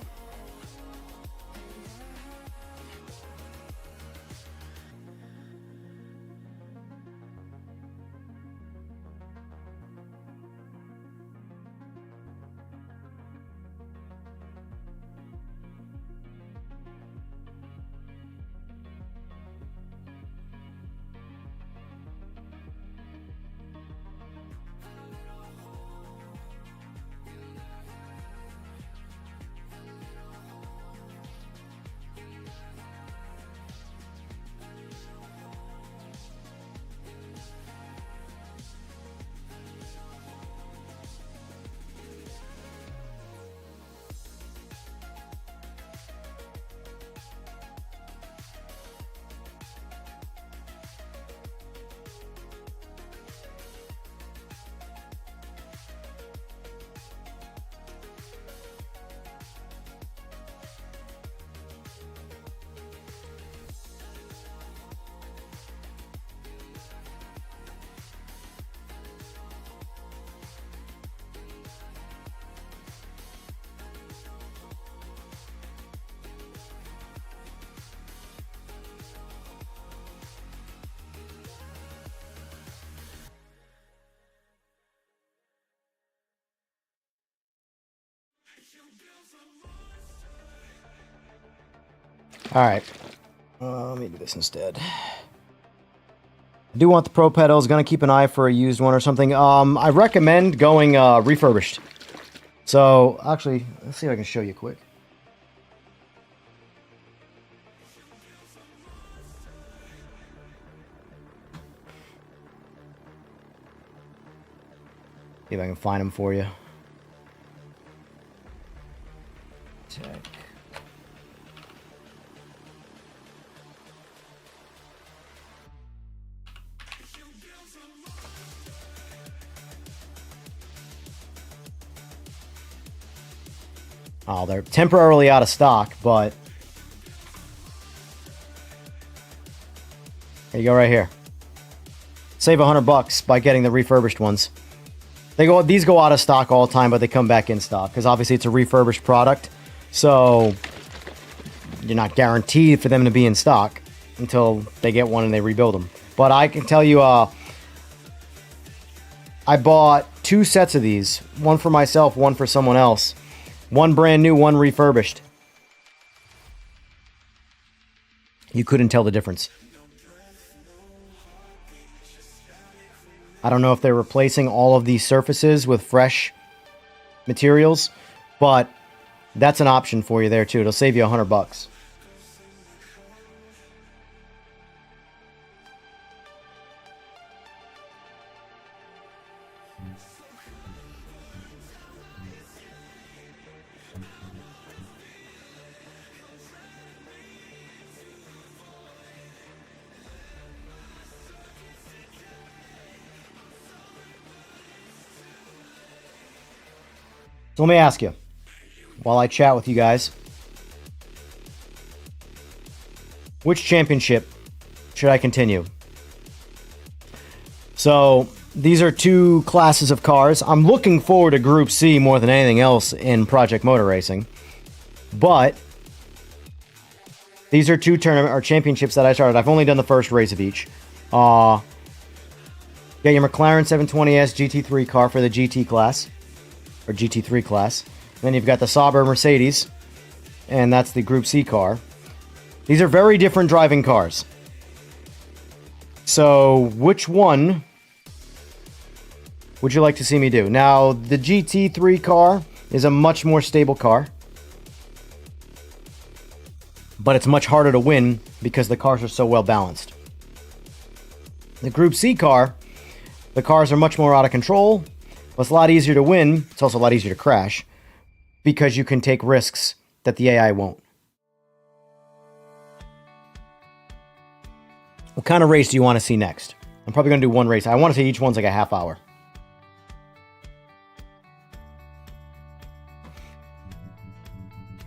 Alright. Let me do this instead. I do want the Pro pedals. Gonna keep an eye for a used one or something. I recommend going refurbished. So, actually, let's see if I can show you quick. See if I can find them for you. Tech. Oh, they're temporarily out of stock, but there you go right here. Save $100 by getting the refurbished ones. These go out of stock all the time, but they come back in stock because obviously it's a refurbished product. So you're not guaranteed for them to be in stock until they get one and they rebuild them. But I can tell you, I bought 2 sets of these. One for myself, one for someone else. One brand new, one refurbished. You couldn't tell the difference. I don't know if they're replacing all of these surfaces with fresh materials, but that's an option for you there too. It'll save you $100. So let me ask you, while I chat with you guys, which championship should I continue? So these are 2 classes of cars. I'm looking forward to Group C more than anything else in Project Motor Racing, but these are 2 tournament or championships that I started. I've only done the first race of each. Got your McLaren 720S GT3 car for the GT class. Or GT3 class. Then you've got the Sauber Mercedes, and that's the Group C car. These are very different driving cars. So, which one would you like to see me do? Now, the GT3 car is a much more stable car, but it's much harder to win because the cars are so well balanced. The Group C car, the cars are much more out of control. It's a lot easier to win. It's also a lot easier to crash because you can take risks that the AI won't. What kind of race do you want to see next? I'm probably going to do one race. I want to say each one's like a half hour.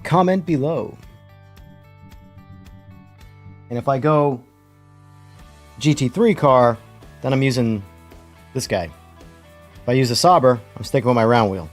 Comment below. And if I go GT3 car, then I'm using this guy. If I use a Sauber, I'm sticking with my round wheel.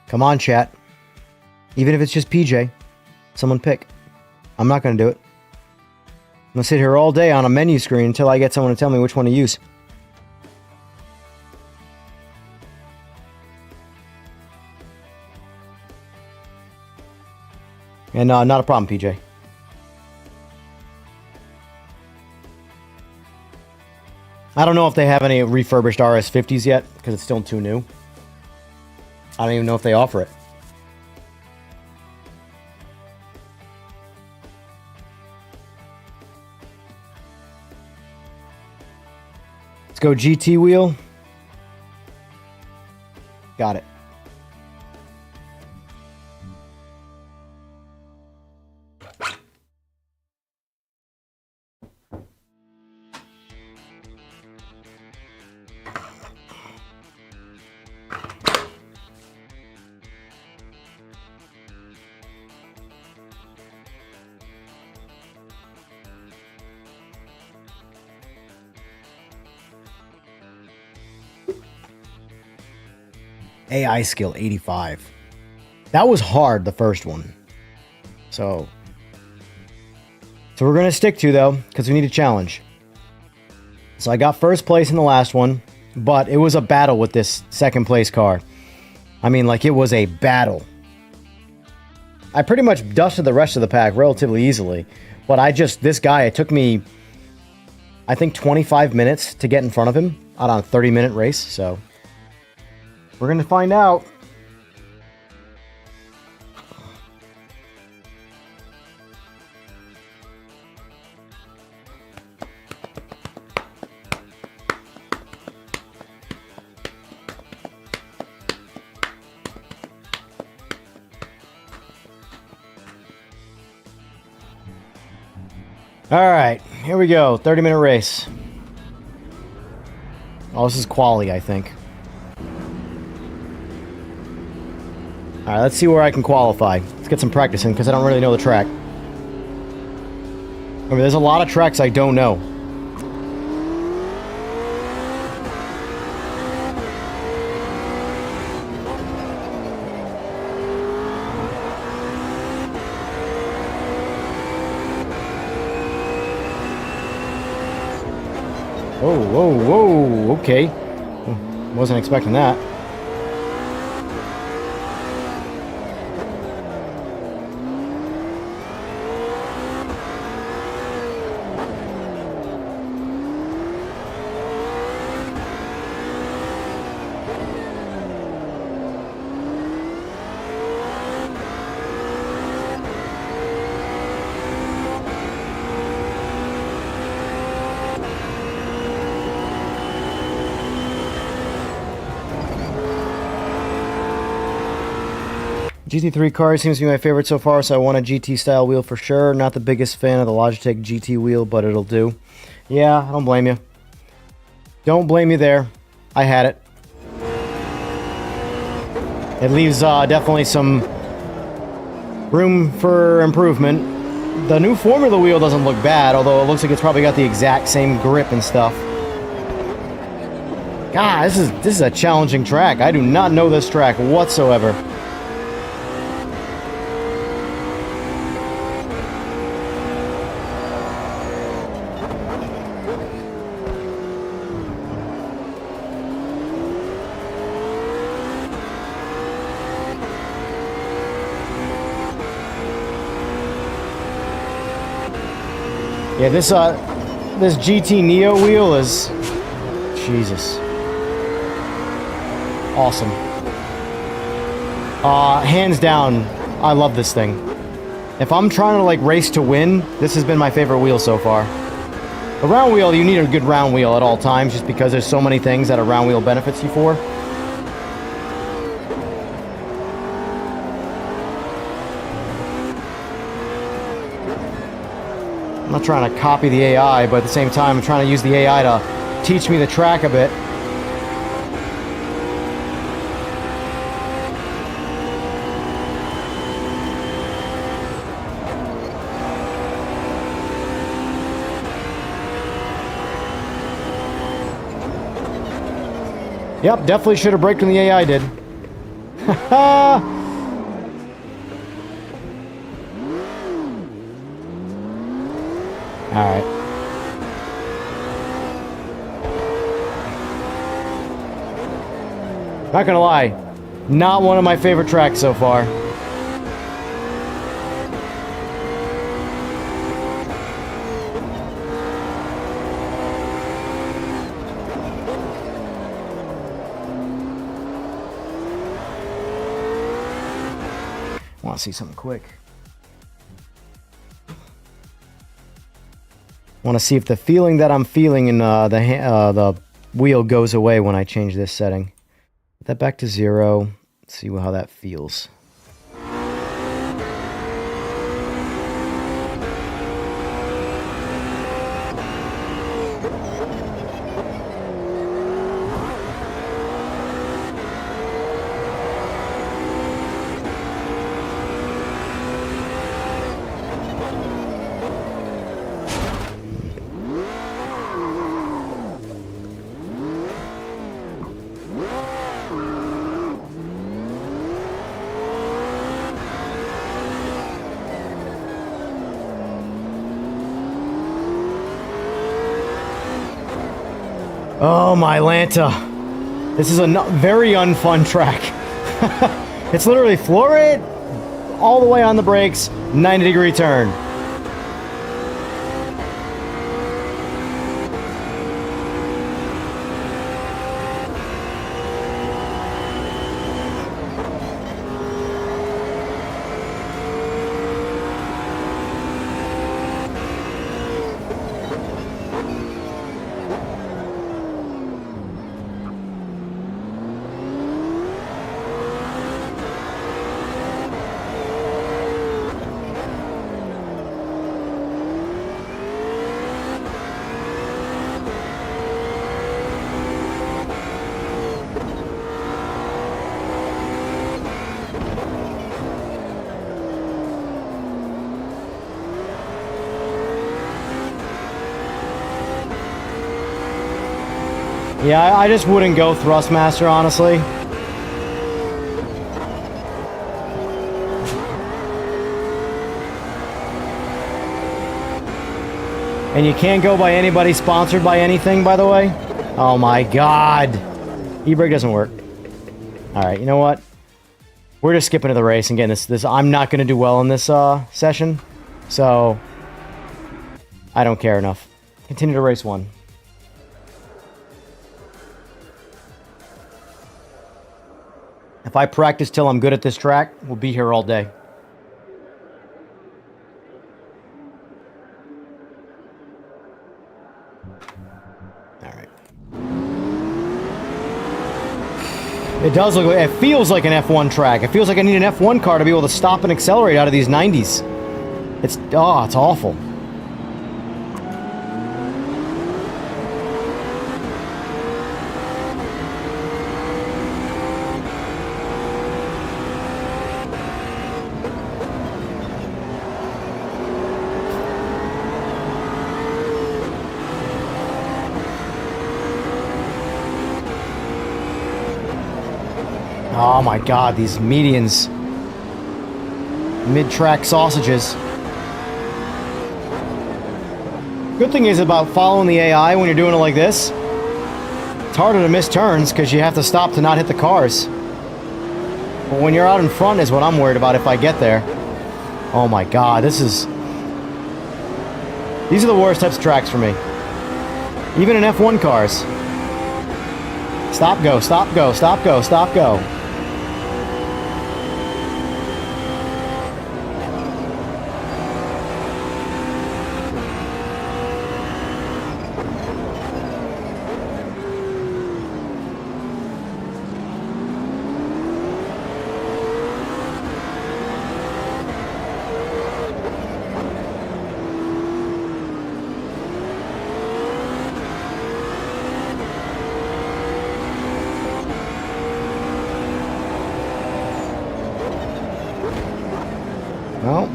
Come on, chat. Even if it's just PJ, someone pick. I'm not going to do it. I'm going to sit here all day on a menu screen until I get someone to tell me which one to use. And not a problem, PJ. I don't know if they have any refurbished RS50s yet, because it's still too new. I don't even know if they offer it. Let's go GT wheel. Got it. AI skill 85. That was hard, the first one. So we're going to stick to, though, because we need a challenge. So I got first place in the last one, but it was a battle with this second place car. I mean, like, it was a battle. I pretty much dusted the rest of the pack relatively easily, but this guy, it took me, I think, 25 minutes to get in front of him on a 30-minute race, so we're going to find out. Alright, here we go. 30-minute race. Oh, this is quali, I think. Alright, let's see where I can qualify. Let's get some practice in, because I don't really know the track. I mean, there's a lot of tracks I don't know. Whoa, whoa, whoa, okay. Wasn't expecting that. GT3 car seems to be my favorite so far, so I want a GT style wheel for sure. Not the biggest fan of the Logitech GT wheel, but it'll do. Yeah, I don't blame you. Don't blame you there. I had it. It leaves definitely some room for improvement. The new Formula wheel doesn't look bad, although it looks like it's probably got the exact same grip and stuff. God, this is a challenging track. I do not know this track whatsoever. Yeah, this GT Neo wheel is Jesus. Awesome. Hands down, I love this thing. If I'm trying to like race to win, this has been my favorite wheel so far. A round wheel, you need a good round wheel at all times just because there's so many things that a round wheel benefits you for. I'm not trying to copy the AI, but at the same time, I'm trying to use the AI to teach me the track a bit. Yep, definitely should have braked when the AI did. Haha! Alright. Not gonna lie, not one of my favorite tracks so far. Want to see something quick. Want to see if the feeling that I'm feeling in the wheel goes away when I change this setting. Put that back to 0. See how that feels. Oh, my Lanta. This is a very unfun track. It's literally floor it, all the way on the brakes, 90-degree turn. Yeah, I just wouldn't go Thrustmaster, honestly. And you can't go by anybody sponsored by anything, by the way. Oh my god. E-brake doesn't work. Alright, you know what? We're just skipping to the race and getting this. I'm not going to do well in this session. So, I don't care enough. Continue to race 1. If I practice till I'm good at this track, we'll be here all day. Alright. It does look like, it feels like an F1 track. It feels like I need an F1 car to be able to stop and accelerate out of these 90s. It's awful. Oh my god, these medians. Mid-track sausages. Good thing is about following the AI when you're doing it like this. It's harder to miss turns because you have to stop to not hit the cars. But when you're out in front is what I'm worried about if I get there. Oh my god, these are the worst types of tracks for me. Even in F1 cars. Stop, go, stop, go, stop, go, stop, go. Well,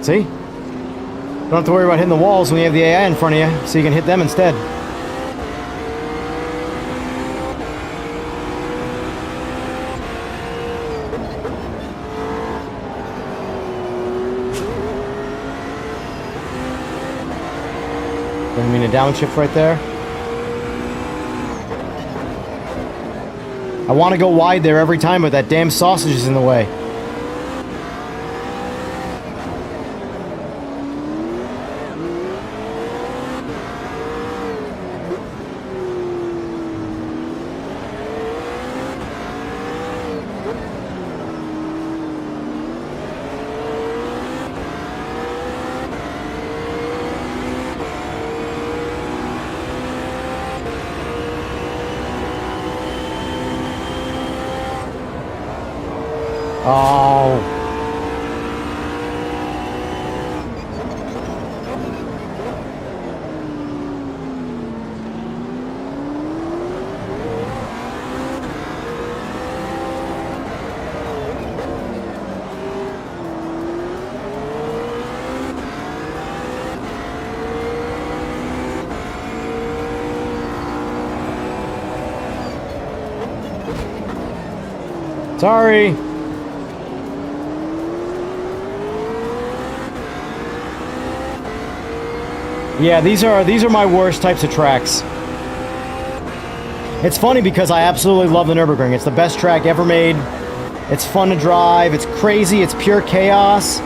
see? Don't have to worry about hitting the walls when you have the AI in front of you, so you can hit them instead. Didn't mean a downshift right there. I want to go wide there every time, but that damn sausage is in the way. Oh. Sorry. Yeah, these are my worst types of tracks. It's funny because I absolutely love the Nürburgring. It's the best track ever made. It's fun to drive. It's crazy. It's pure chaos.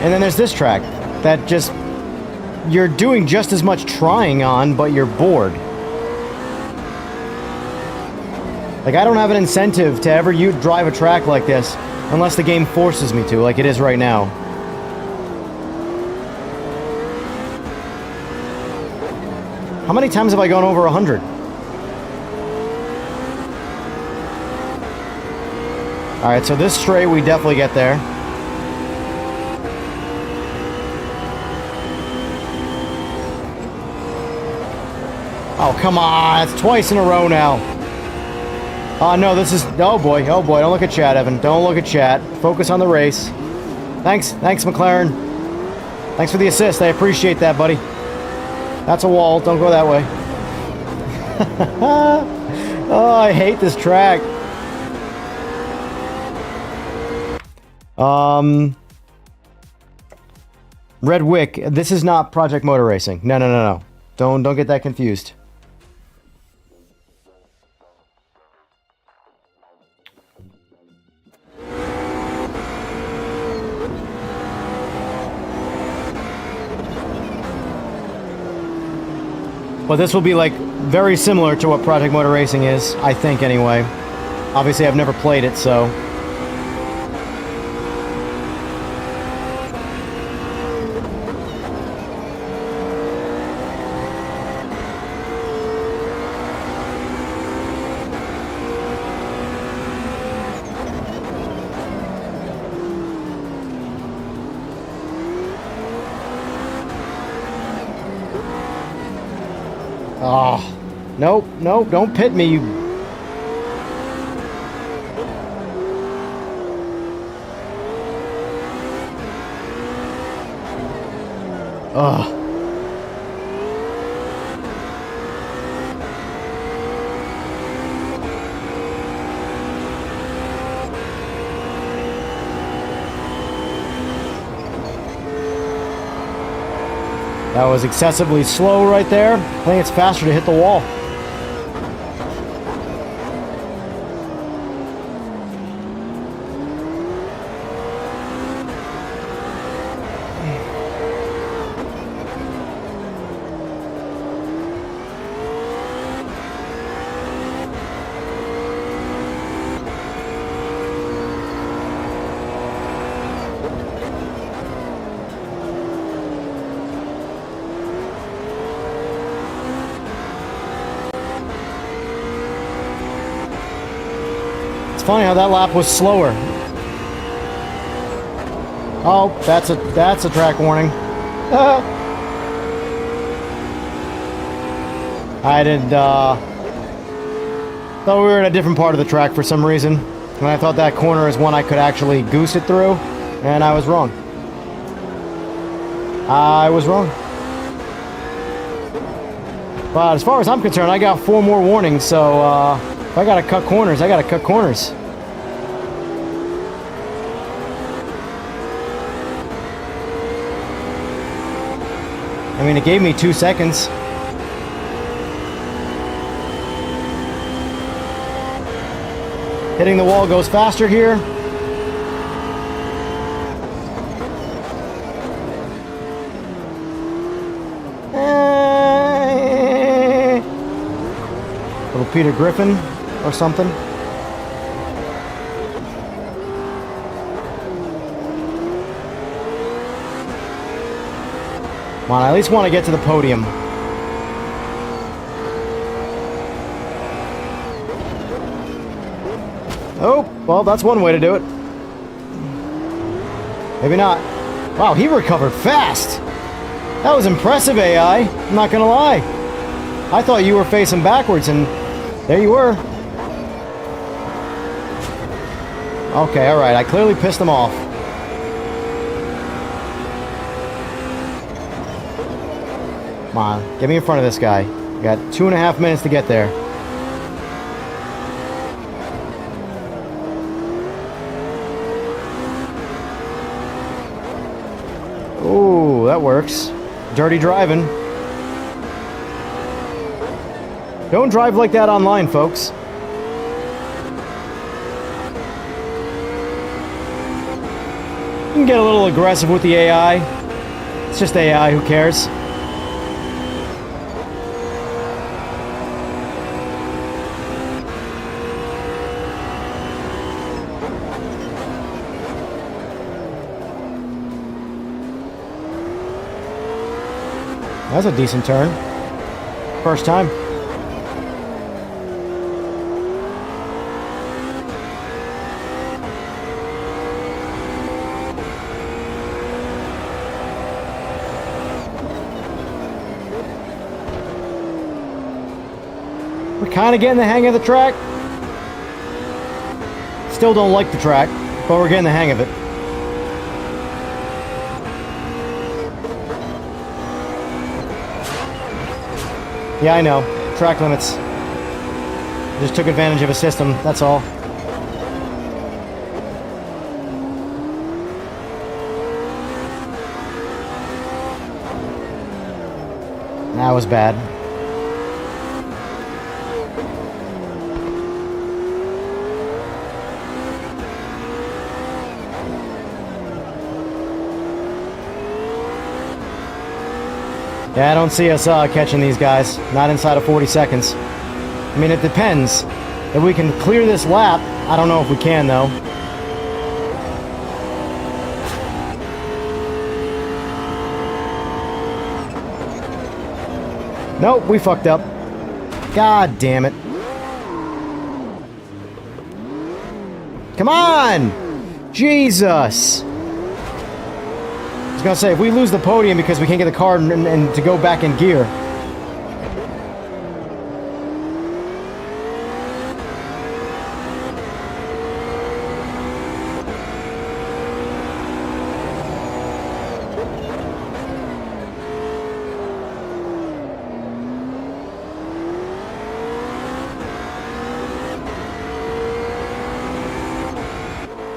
And then there's this track that just, you're doing just as much trying on, but you're bored. Like, I don't have an incentive to ever drive a track like this unless the game forces me to, like it is right now. How many times have I gone over 100? Alright, so this straight, we definitely get there. Oh, come on. It's twice in a row now. Oh, no, this is... Oh, boy. Oh, boy. Don't look at chat, Evan. Don't look at chat. Focus on the race. Thanks, McLaren. Thanks for the assist. I appreciate that, buddy. That's a wall. Don't go that way. Oh, I hate this track. Red Wick. This is not Project Motor Racing. No, no, no, no. Don't get that confused. But this will be like very similar to what Project Motor Racing is, I think anyway. Obviously I've never played it, so... Oh, nope, nope, don't pit me, you... Ugh. That was excessively slow right there. I think it's faster to hit the wall. Funny how that lap was slower. Oh, that's a track warning. I didn't thought we were in a different part of the track for some reason. And I thought that corner is one I could actually goose it through, and I was wrong. I was wrong. But as far as I'm concerned, I got 4 more warnings, so if I gotta cut corners, I gotta cut corners. I mean, it gave me 2 seconds. Hitting the wall goes faster here. Little Peter Griffin or something. Come on, I at least want to get to the podium. Oh, well, that's one way to do it. Maybe not. Wow, he recovered fast. That was impressive, AI. I'm not gonna lie. I thought you were facing backwards, and there you were. Okay, alright, I clearly pissed him off. Come on, get me in front of this guy. You got 2.5 minutes to get there. Ooh, that works. Dirty driving. Don't drive like that online, folks. You can get a little aggressive with the AI. It's just AI, who cares? That's a decent turn. First time. We're kind of getting the hang of the track. Still don't like the track, but we're getting the hang of it. Yeah, I know. Track limits. Just took advantage of a system, that's all. That was bad. Yeah, I don't see us catching these guys. Not inside of 40 seconds. I mean, it depends. If we can clear this lap, I don't know if we can, though. Nope, we fucked up. God damn it. Come on! Jesus! I was gonna say, if we lose the podium because we can't get the car and to go back in gear.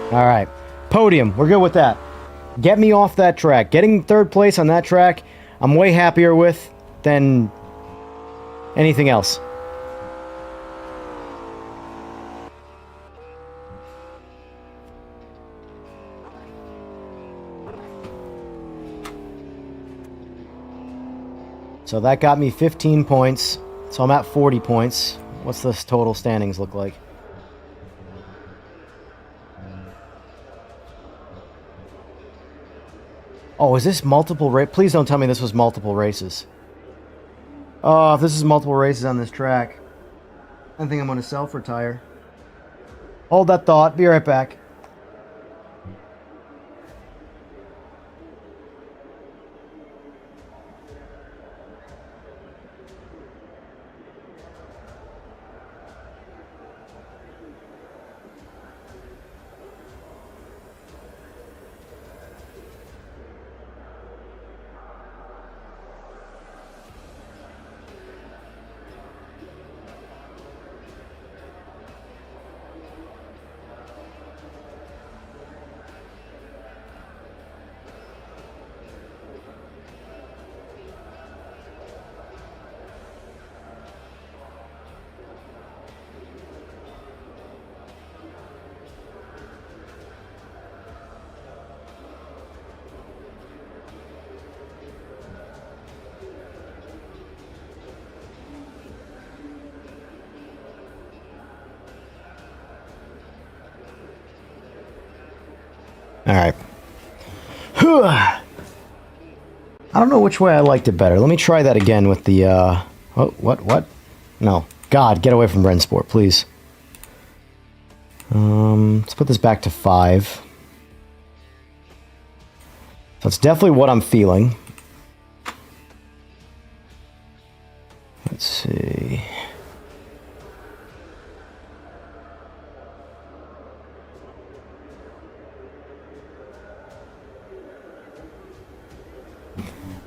Alright. Podium. We're good with that. Get me off that track. Getting third place on that track, I'm way happier with than anything else. So that got me 15 points. So I'm at 40 points. What's the total standings look like? Oh, is this multiple race? Please don't tell me this was multiple races. Oh, if this is multiple races on this track, I think I'm going to self-retire. Hold that thought. Be right back. All right. I don't know which way I liked it better. Let me try that again with the, oh, what? No. God, get away from Rensport, please. Let's put this back to 5. That's definitely what I'm feeling. Let's see.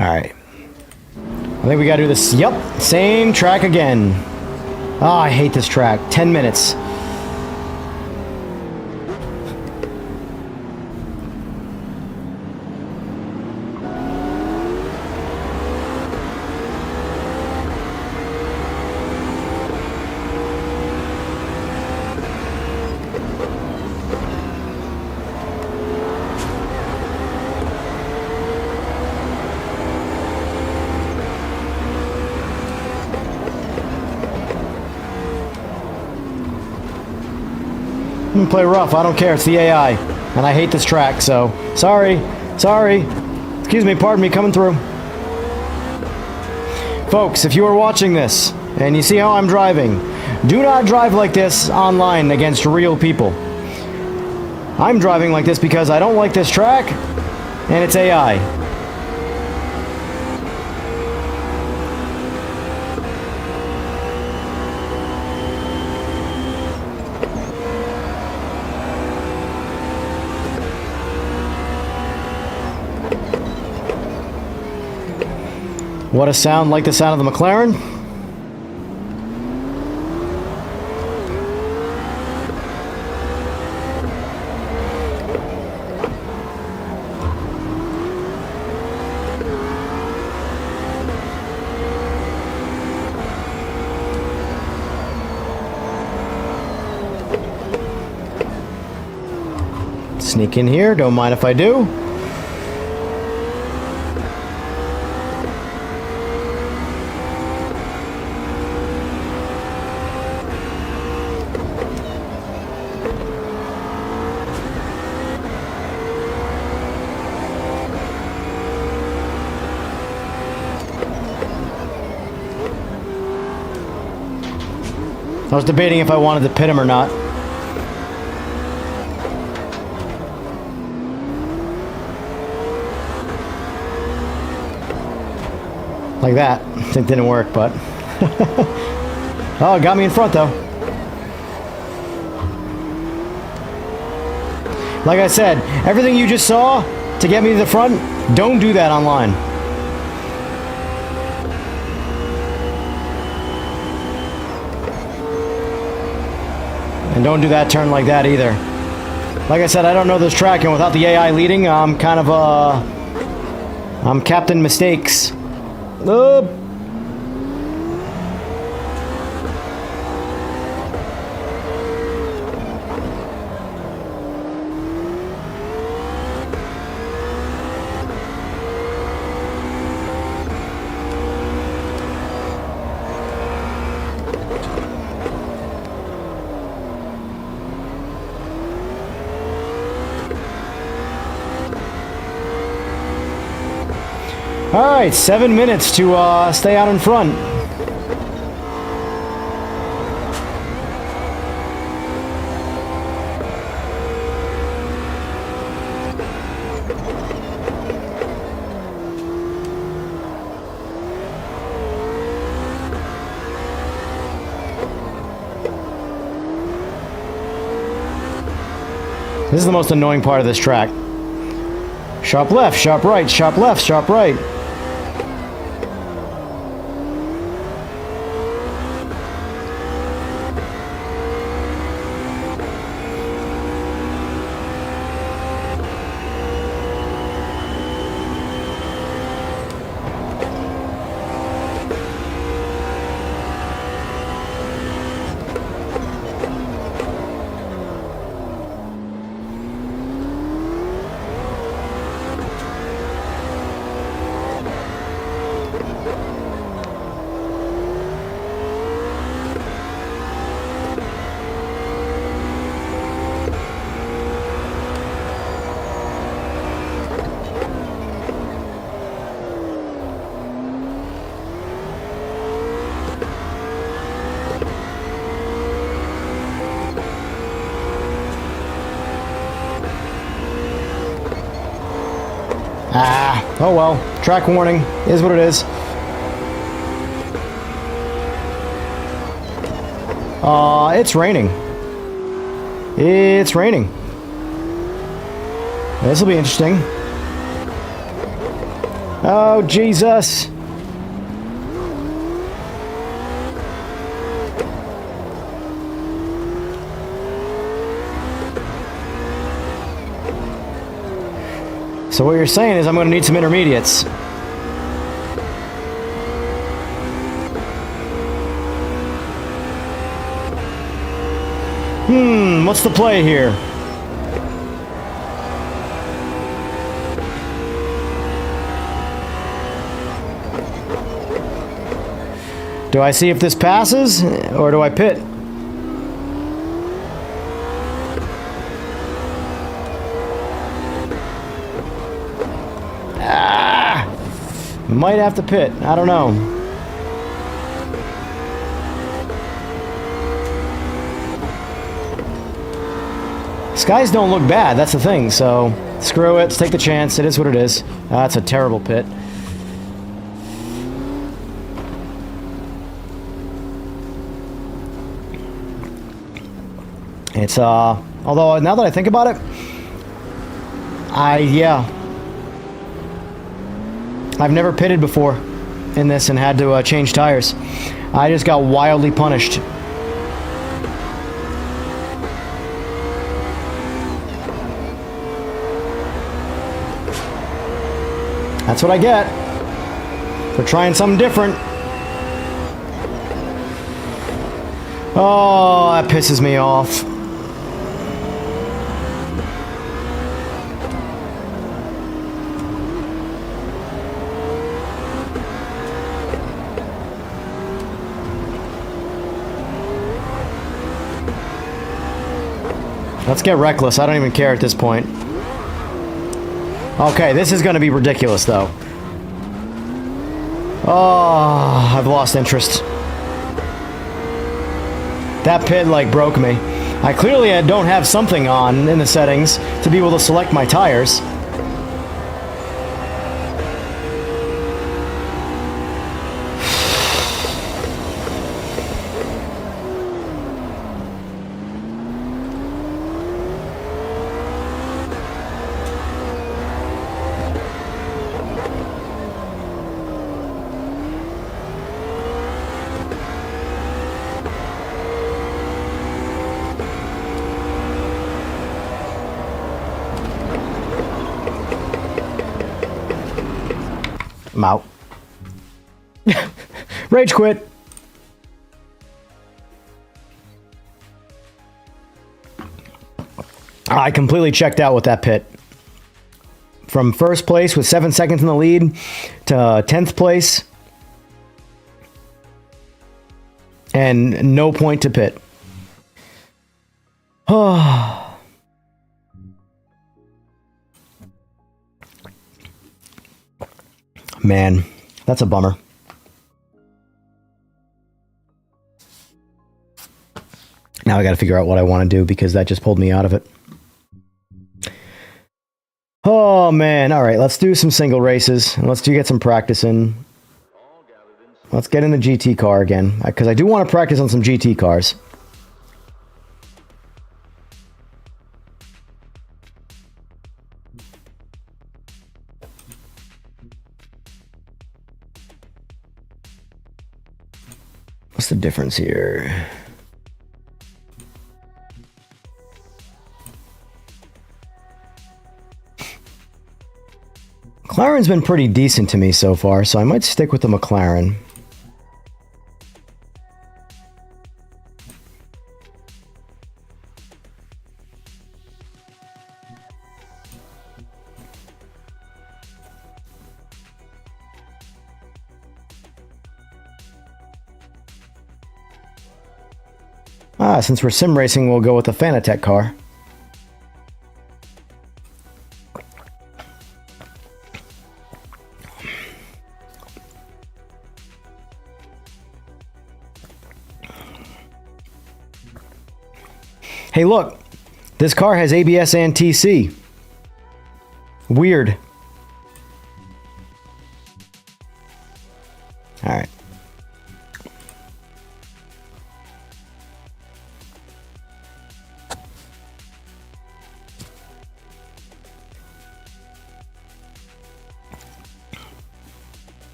Alright. I think we gotta do this. Yep, same track again. Oh, I hate this track. 10 minutes. I'm gonna play rough. I don't care. It's the AI. And I hate this track, so... Sorry. Excuse me, pardon me, coming through. Folks, if you are watching this, and you see how I'm driving, do not drive like this online against real people. I'm driving like this because I don't like this track, and it's AI. What a sound, like the sound of the McLaren? Sneak in here, don't mind if I do. I was debating if I wanted to pit him or not. Like that. It didn't work, but... oh, it got me in front, though. Like I said, everything you just saw to get me to the front, don't do that online. And don't do that turn like that either. Like I said, I don't know this track, and without the AI leading, I'm kind of, I'm Captain Mistakes. Alright, 7 minutes to stay out in front. This is the most annoying part of this track. Sharp left, sharp right, sharp left, sharp right. Ah, oh well. Track warning is what it is. It's raining. It's raining. This will be interesting. Oh, Jesus. So what you're saying is I'm going to need some intermediates. What's the play here? Do I see if this passes, or do I pit? Might have to pit. I don't know. Skies don't look bad. That's the thing. So screw it. Let's take the chance. It is what it is. That's a terrible pit. It's although now that I think about it, I've never pitted before in this and had to change tires. I just got wildly punished. That's what I get for trying something different. Oh, that pisses me off. Let's get reckless. I don't even care at this point. Okay, this is going to be ridiculous, though. Oh, I've lost interest. That pit, like, broke me. I clearly don't have something on in the settings to be able to select my tires. I'm out. Rage quit. I completely checked out with that pit. From first place with 7 seconds in the lead to 10th place. And no point to pit. Oh. Man, that's a bummer. Now I got to figure out what I want to do because that just pulled me out of it. Oh, man. All right, let's do some single races. And let's get some practice in. Let's get in the GT car again because I do want to practice on some GT cars. What's the difference here? McLaren's been pretty decent to me so far, so I might stick with the McLaren. Since we're sim racing, we'll go with the Fanatec car. Hey, look. This car has ABS and TC. Weird. All right.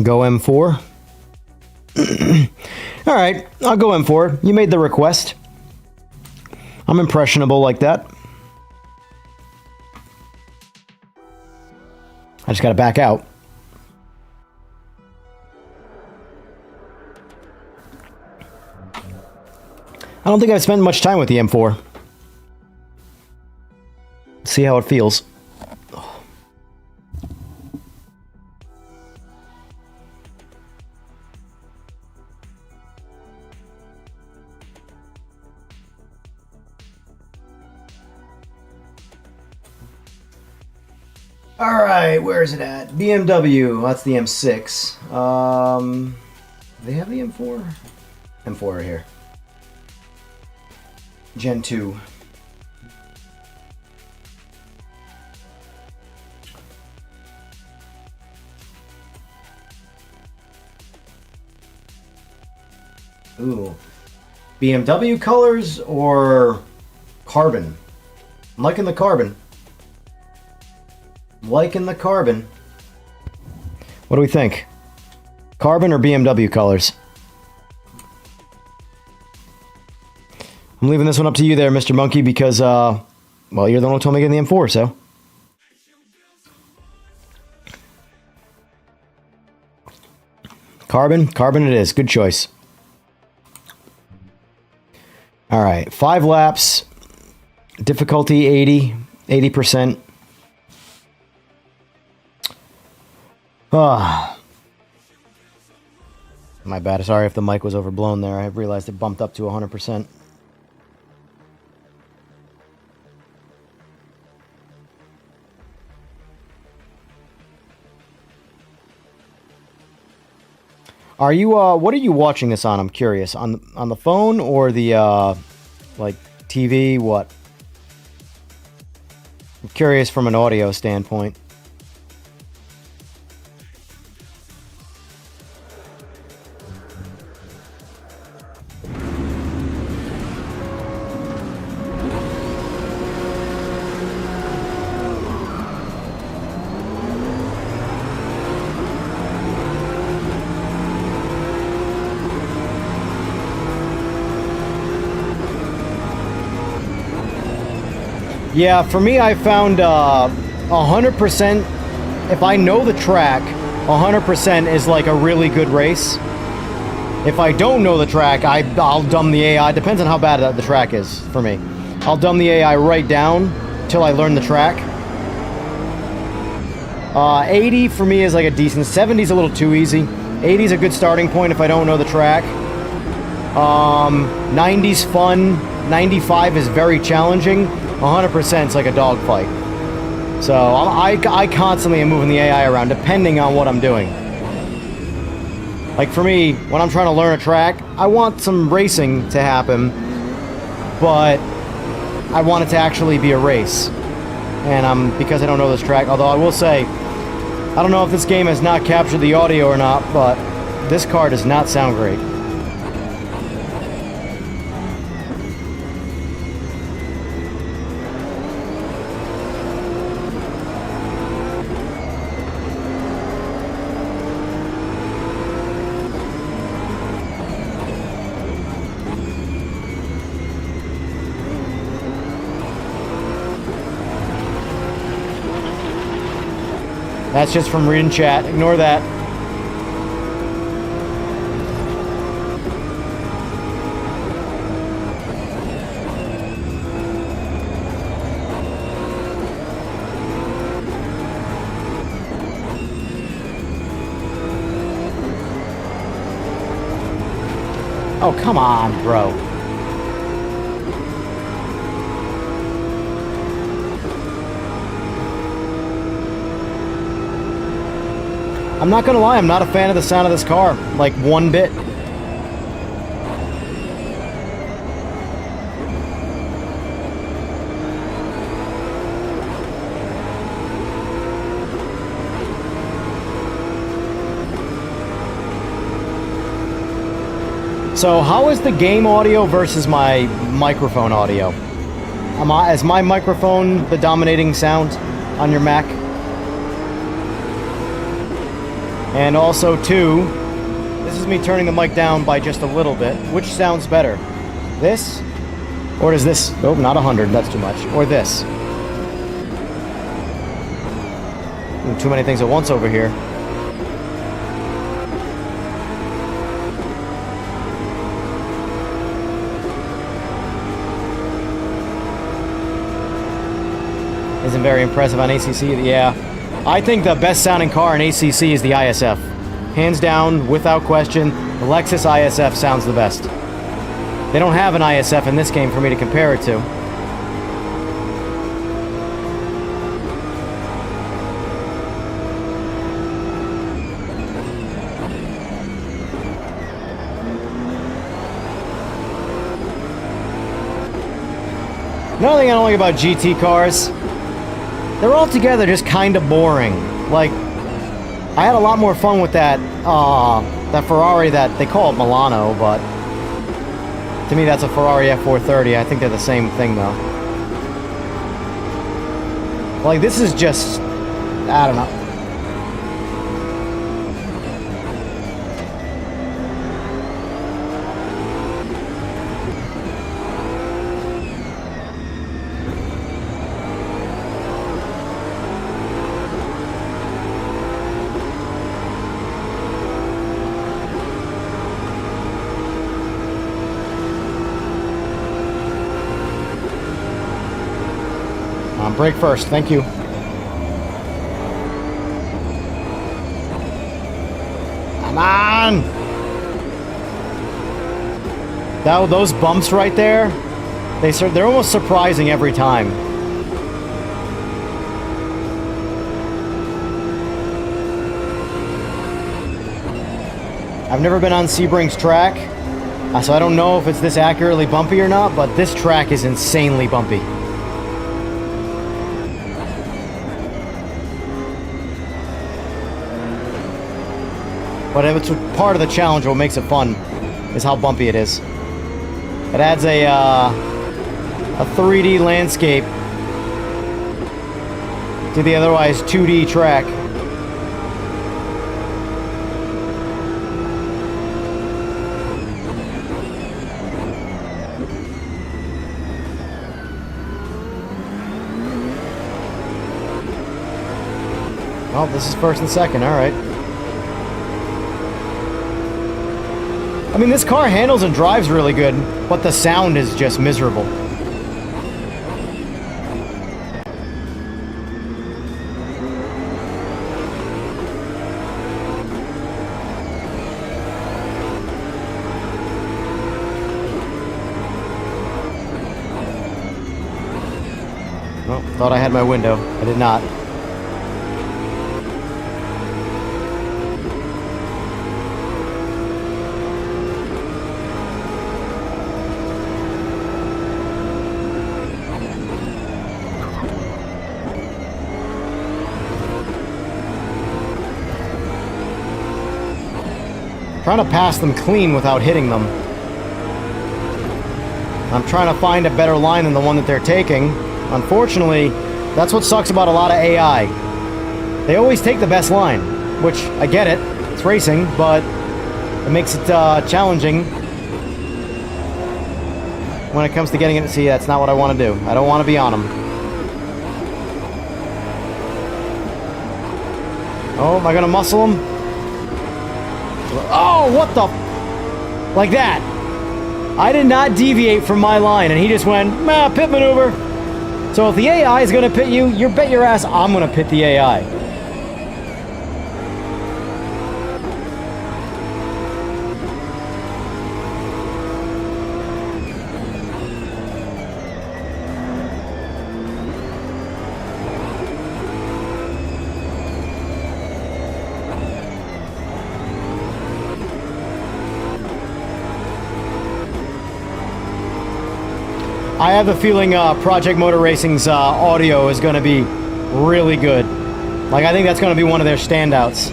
Go M4. All right, I'll go M4. You made the request. I'm impressionable like that. I just got to back out. I don't think I've spent much time with the M4. See how it feels. All right, where is it at? BMW. That's the M6. They have the M4? M4 right here. Gen 2. Ooh. BMW colors or carbon? I'm liking the carbon. Liking the carbon. What do we think? Carbon or BMW colors? I'm leaving this one up to you there, Mr. Monkey, because, well, you're the one who told me to get in the M4, so. Carbon? Carbon it is. Good choice. All right. 5 laps. Difficulty 80. 80%. My bad. Sorry if the mic was overblown there. I realized it bumped up to 100%. Are you, what are you watching this on? I'm curious. On the phone or the, like, TV? What? I'm curious from an audio standpoint. Yeah, for me, I found 100%, if I know the track, 100% is like a really good race. If I don't know the track, I'll dumb the AI. Depends on how bad the track is for me. I'll dumb the AI right down till I learn the track. 80 for me is like a decent. 70 is a little too easy. 80 is a good starting point if I don't know the track. 90's fun. 95 is very challenging. 100% is like a dogfight. So I constantly am moving the AI around depending on what I'm doing. Like for me, when I'm trying to learn a track, I want some racing to happen, but I want it to actually be a race. And because I don't know this track, although I will say, I don't know if this game has not captured the audio or not, but this car does not sound great. That's just from reading chat. Ignore that. Oh, come on, bro. I'm not gonna lie, I'm not a fan of the sound of this car, like one bit. So how is the game audio versus my microphone audio? Is my microphone the dominating sound on your Mac? And also, too, this is me turning the mic down by just a little bit. Which sounds better? This? Or does this... Oh, not 100, that's too much. Or this? Ooh, too many things at once over here. Isn't very impressive on ACC, yeah. I think the best sounding car in ACC is the ISF. Hands down, without question, the Lexus ISF sounds the best. They don't have an ISF in this game for me to compare it to. Another thing I don't like about GT cars, they're altogether just kind of boring. Like, I had a lot more fun with that Ferrari that they call it Milano, but to me that's a Ferrari F430. I think they're the same thing though. Like, this is just, I don't know. Brake first, thank you. Come on! Those bumps right there, they're almost surprising every time. I've never been on Sebring's track, so I don't know if it's this accurately bumpy or not, but this track is insanely bumpy. But it's part of the challenge. What makes it fun is how bumpy it is. It adds a 3D landscape to the otherwise 2D track. Oh, this is first and second, alright. I mean, this car handles and drives really good, but the sound is just miserable. Oh, thought I had my window. I did not. Trying to pass them clean without hitting them. I'm trying to find a better line than the one that they're taking. Unfortunately, that's what sucks about a lot of AI. They always take the best line, which, I get it, it's racing, but it makes it challenging when it comes to getting it to see. That's not what I want to do. I don't want to be on them. Oh, am I going to muscle them? Oh, what the? Like that. I did not deviate from my line, and he just went, pit maneuver. So if the AI is going to pit you, you bet your ass I'm going to pit the AI. I have the feeling Project Motor Racing's audio is going to be really good. Like, I think that's going to be one of their standouts.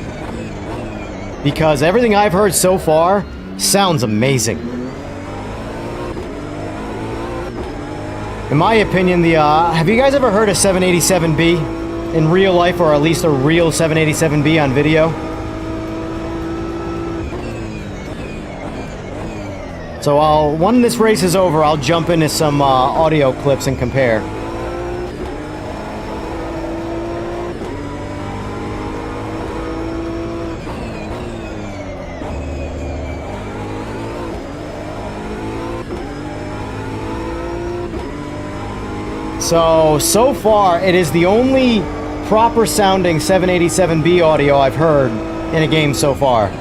Because everything I've heard so far sounds amazing. In my opinion, have you guys ever heard of 787B in real life, or at least a real 787B on video? So when this race is over, I'll jump into some audio clips and compare. So far, it is the only proper sounding 787B audio I've heard in a game so far.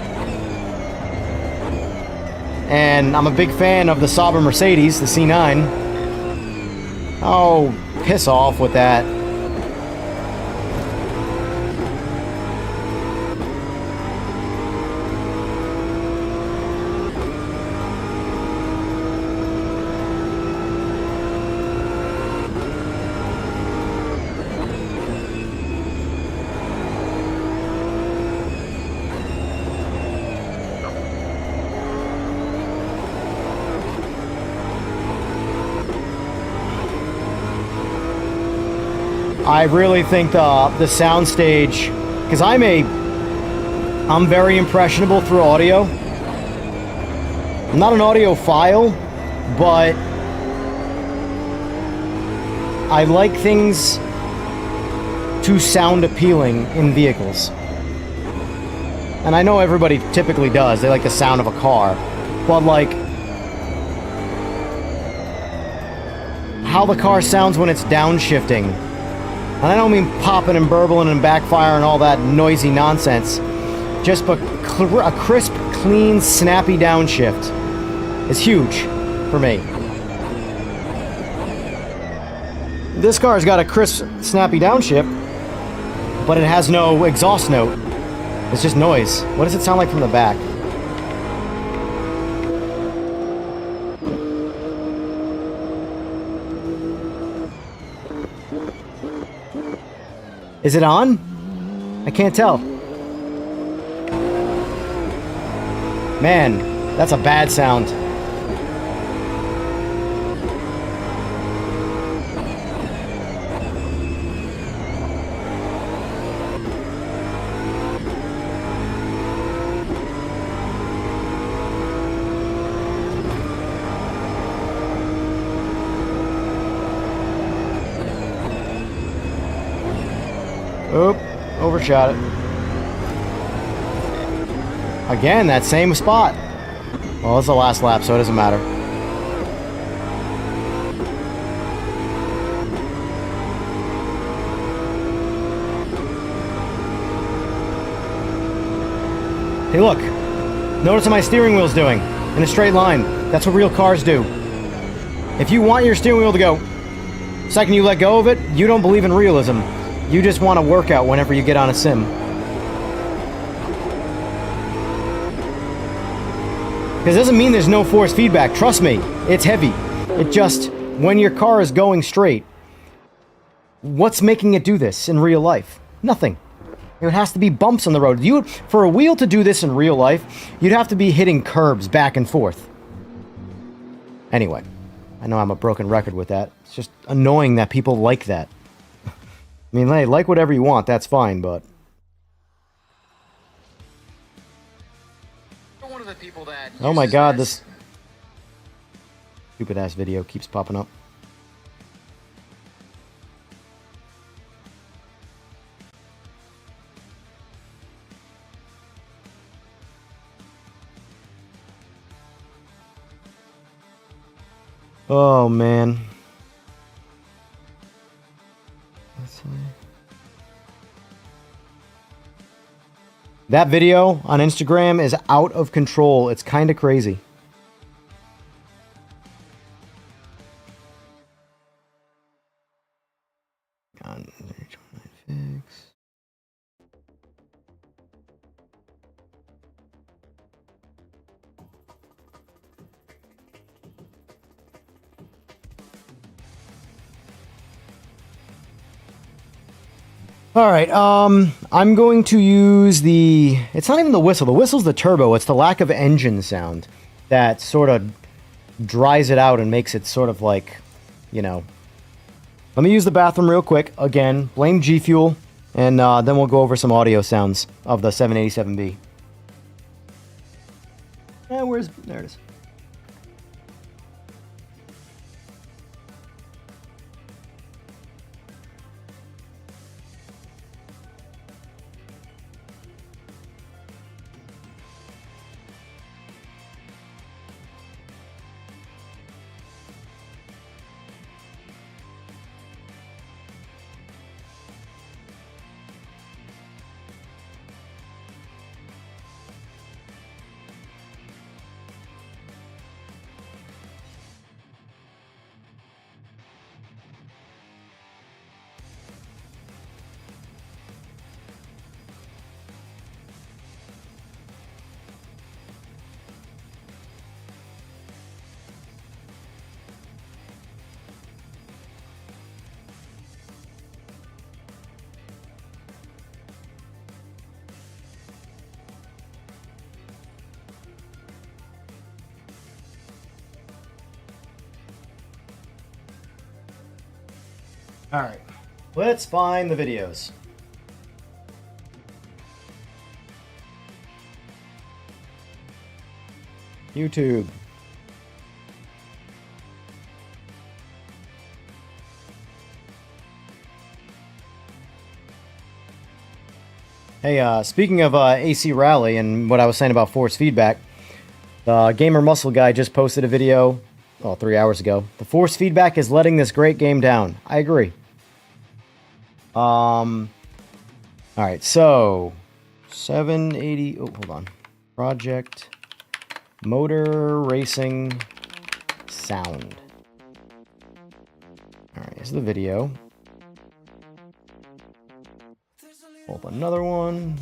And I'm a big fan of the Sauber Mercedes, the C9. Oh, piss off with that. I really think the sound stage, because I'm very impressionable through audio. I'm not an audiophile, but I like things to sound appealing in vehicles. And I know everybody typically does. They like the sound of a car. But like how the car sounds when it's downshifting. And I don't mean popping and burbling and backfire and all that noisy nonsense. Just a crisp, clean, snappy downshift is huge. for me. This car's got a crisp, snappy downshift, but it has no exhaust note. It's just noise. What does it sound like from the back? Is it on? I can't tell. Man, that's a bad sound. Oop, overshot it. Again, that same spot. Well, it's the last lap, so it doesn't matter. Hey, look. Notice what my steering wheel's doing. In a straight line. That's what real cars do. If you want your steering wheel to go, second you let go of it, you don't believe in realism. You just want to work out whenever you get on a sim. Because it doesn't mean there's no force feedback. Trust me, it's heavy. It just, when your car is going straight, what's making it do this in real life? Nothing. It has to be bumps on the road. For a wheel to do this in real life, you'd have to be hitting curbs back and forth. Anyway, I know I'm a broken record with that. It's just annoying that people like that. I mean, hey, like whatever you want, that's fine, but... One of the people that oh my god, this stupid-ass video keeps popping up. Oh, man. That video on Instagram is out of control. It's kind of crazy. All right, I'm going to use the... it's not even the whistle. The whistle's the turbo. It's the lack of engine sound that sort of dries it out and makes it sort of like, you know... Let me use the bathroom real quick. Again, blame G Fuel, and then we'll go over some audio sounds of the 787B. Where's... there it is. Alright, let's find the videos. YouTube. Hey, speaking of AC Rally and what I was saying about force feedback, the Gamer Muscle guy just posted a video, well, 3 hours ago. The force feedback is letting this great game down. I agree. Alright, so hold on. Project Motor Racing sound. Alright, here's the video. Pull up another one.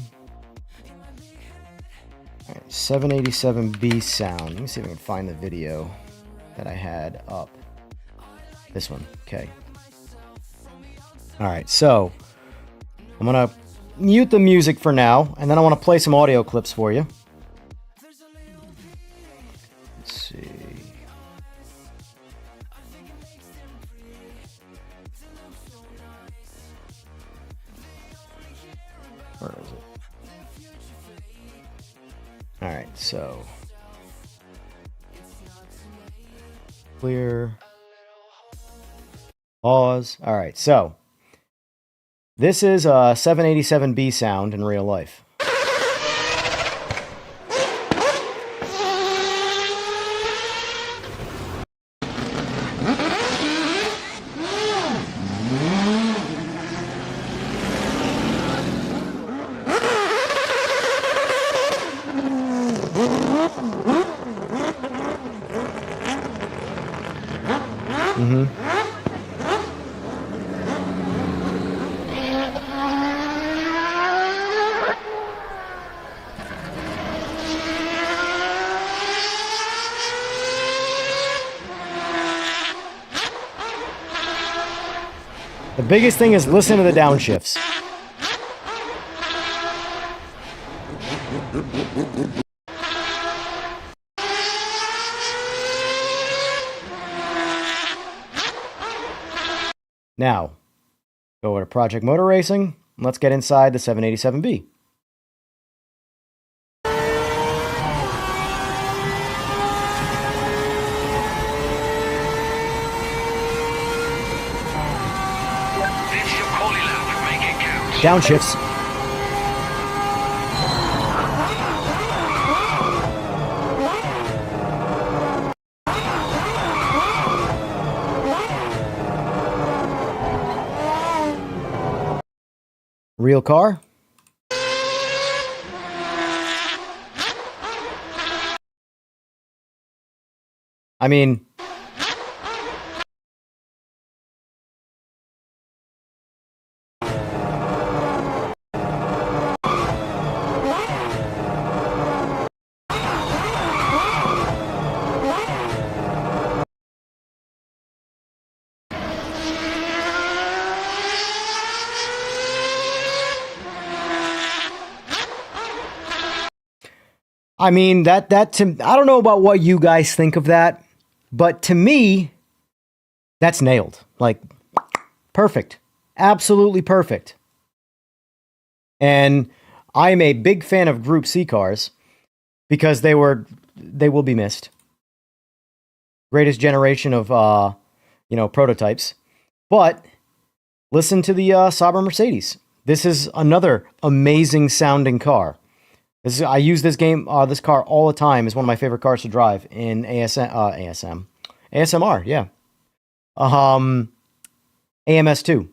Alright, 787B sound. Let me see if I can find the video that I had up. This one, okay. Alright, so I'm gonna mute the music for now, and then I want to play some audio clips for you. Let's see. Where is it? Alright, so clear. Pause. Alright, so this is a 787B sound in real life. The biggest thing is listen to the downshifts. Now, go over to Project Motor Racing. And let's get inside the 787B. Downshifts. Real car. I mean, that to, I don't know about what you guys think of that, but to me, that's nailed. Like, perfect. Absolutely perfect. And I'm a big fan of Group C cars because they will be missed. Greatest generation of, prototypes. But listen to the Sauber Mercedes. This is another amazing sounding car. I use this car all the time. It's one of my favorite cars to drive in ASMR, yeah. AMS2.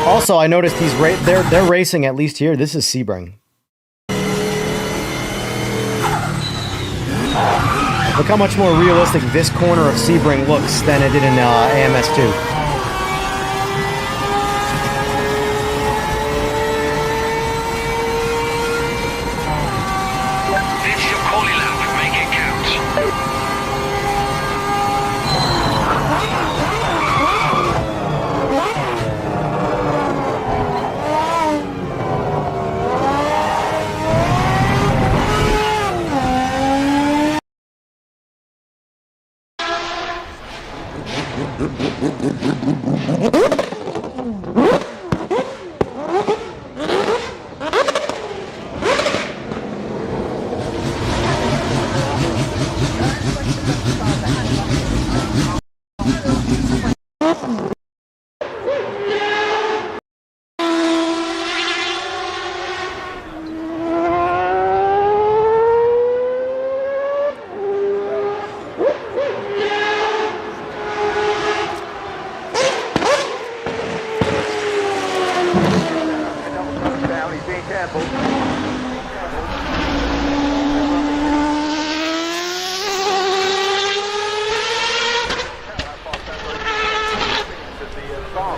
Also, I noticed they're racing at least here. This is Sebring. Look how much more realistic this corner of Sebring looks than it did in AMS2.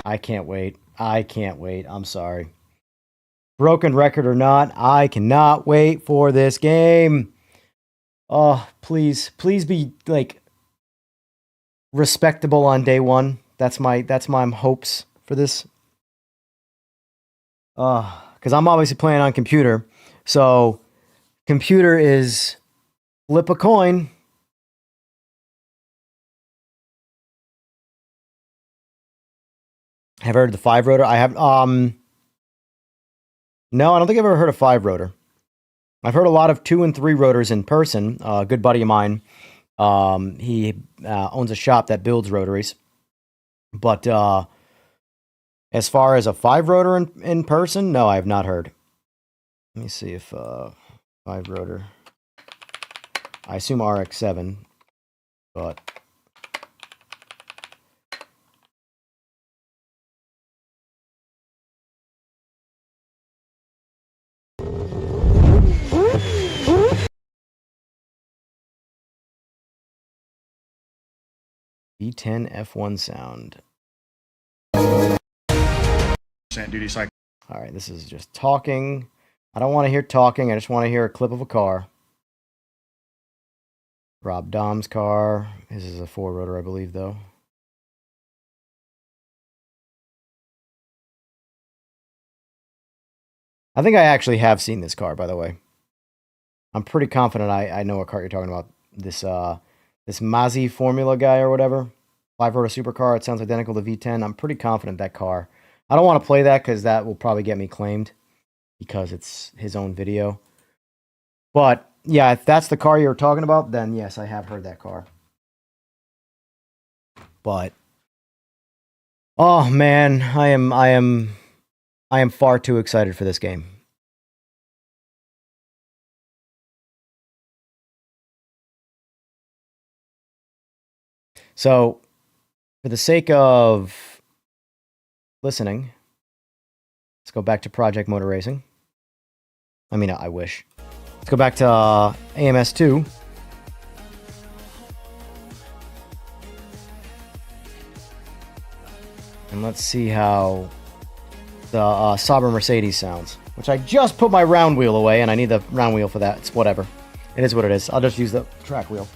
I can't wait. I can't wait. I'm sorry. Broken record or not, I cannot wait for this game. Oh, please be like respectable on day one. That's my hopes for this. Because I'm obviously playing on computer, so computer is flip a coin. Have heard of the 5-rotor? I have. No, I don't think I've ever heard of 5-rotor. I've heard a lot of 2 and 3 rotors in person. A good buddy of mine, he owns a shop that builds rotaries. But as far as a 5-rotor in person, no, I have not heard. Let me see if 5-rotor. I assume RX-7, but V10 F1 sound. Duty cycle. All right, this is just talking. I don't want to hear talking. I just want to hear a clip of a car. Rob Dom's car. His is a 4-rotor, I believe, though. I think I actually have seen this car, by the way. I'm pretty confident I know what car you're talking about. This Mazzi Formula guy or whatever. 5-rotor supercar. It sounds identical to V10. I'm pretty confident that car. I don't want to play that because that will probably get me claimed because it's his own video. But yeah, if that's the car you're talking about, then yes, I have heard that car. But oh man, I am far too excited for this game. So, for the sake of listening, let's go back to Project Motor Racing. I mean, I wish. Let's go back to AMS2. And let's see how the Sauber Mercedes sounds. Which I just put my round wheel away, and I need the round wheel for that. It's whatever. It is what it is. I'll just use the track wheel.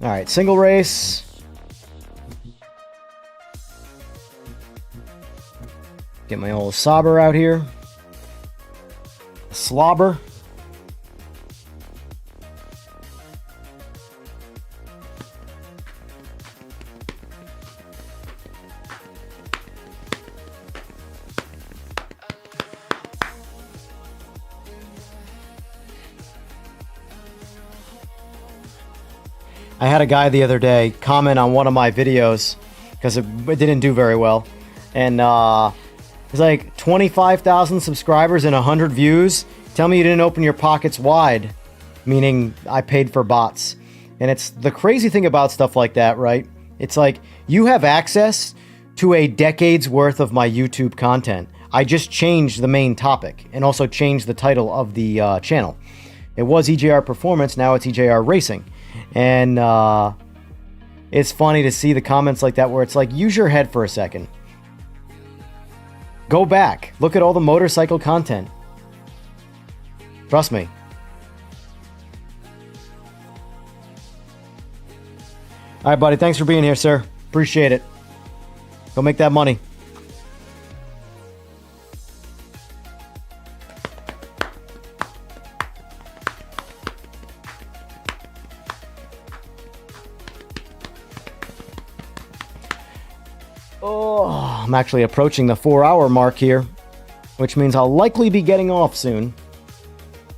Alright, single race. Get my old Sauber out here. Slobber. I had a guy the other day comment on one of my videos because it didn't do very well, and it's like 25,000 subscribers and 100 views. Tell me you didn't open your pockets wide, meaning I paid for bots. And it's the crazy thing about stuff like that, right? It's like you have access to a decade's worth of my YouTube content. I just changed the main topic and also changed the title of the channel. It was EJR Performance, now it's EJR Racing. And it's funny to see the comments like that where it's like, use your head for a second. Go back. Look at all the motorcycle content. Trust me. All right, buddy. Thanks for being here, sir. Appreciate it. Go make that money. Oh, I'm actually approaching the 4-hour mark here, which means I'll likely be getting off soon.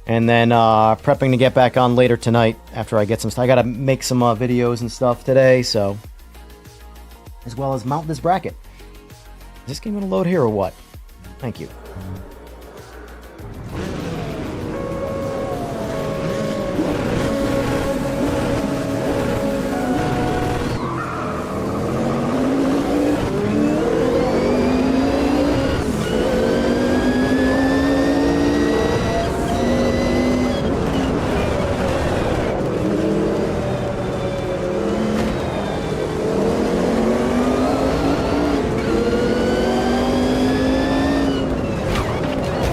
And then prepping to get back on later tonight after I get some stuff. I gotta make some videos and stuff today, so. as well as mount this bracket. Is this game gonna load here or what? Thank you.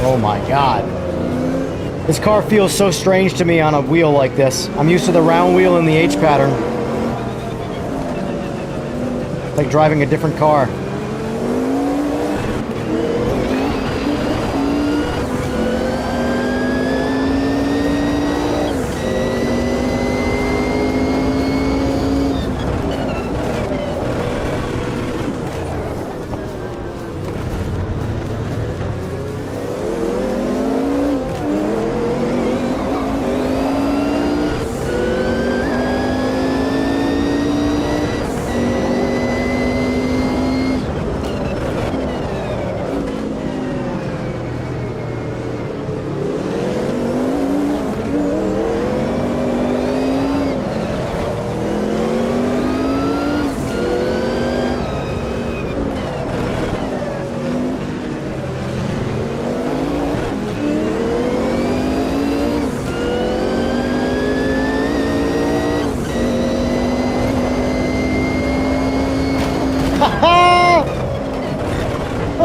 Oh my god. This car feels so strange to me on a wheel like this. I'm used to the round wheel and the H pattern. Like driving a different car.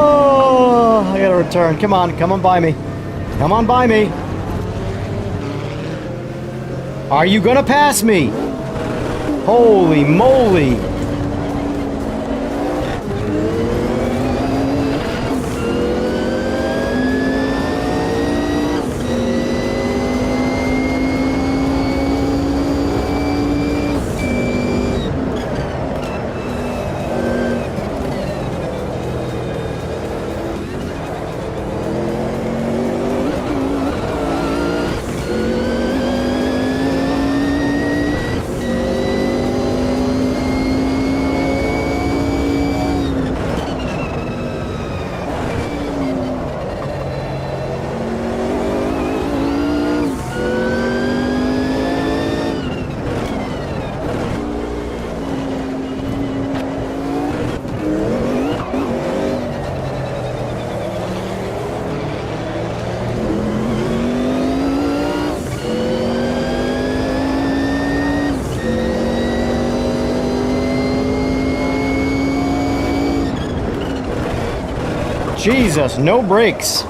Oh, I gotta return. Come on by me. Come on by me. Are you gonna pass me? Holy moly. Jesus, no brakes.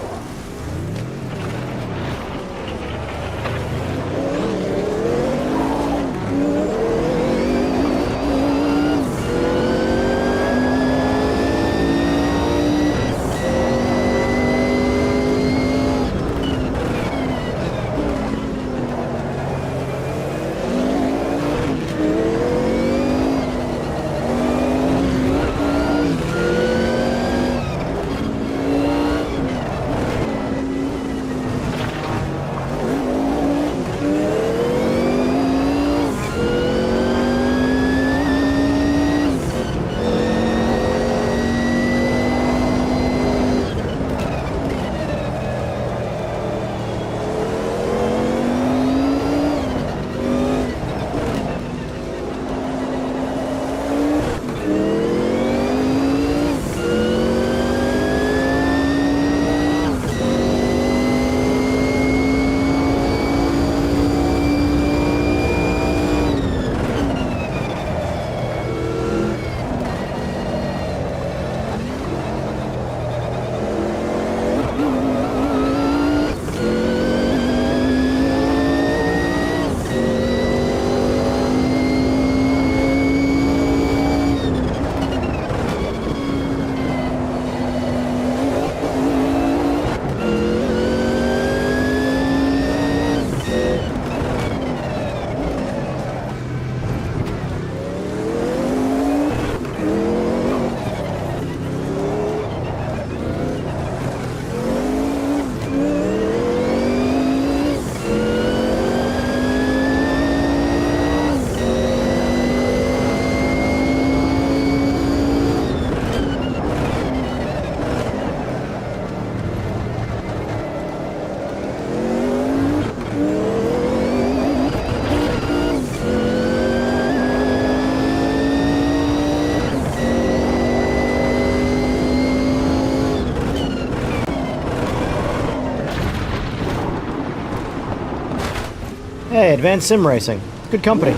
Advanced Sim Racing. Good company.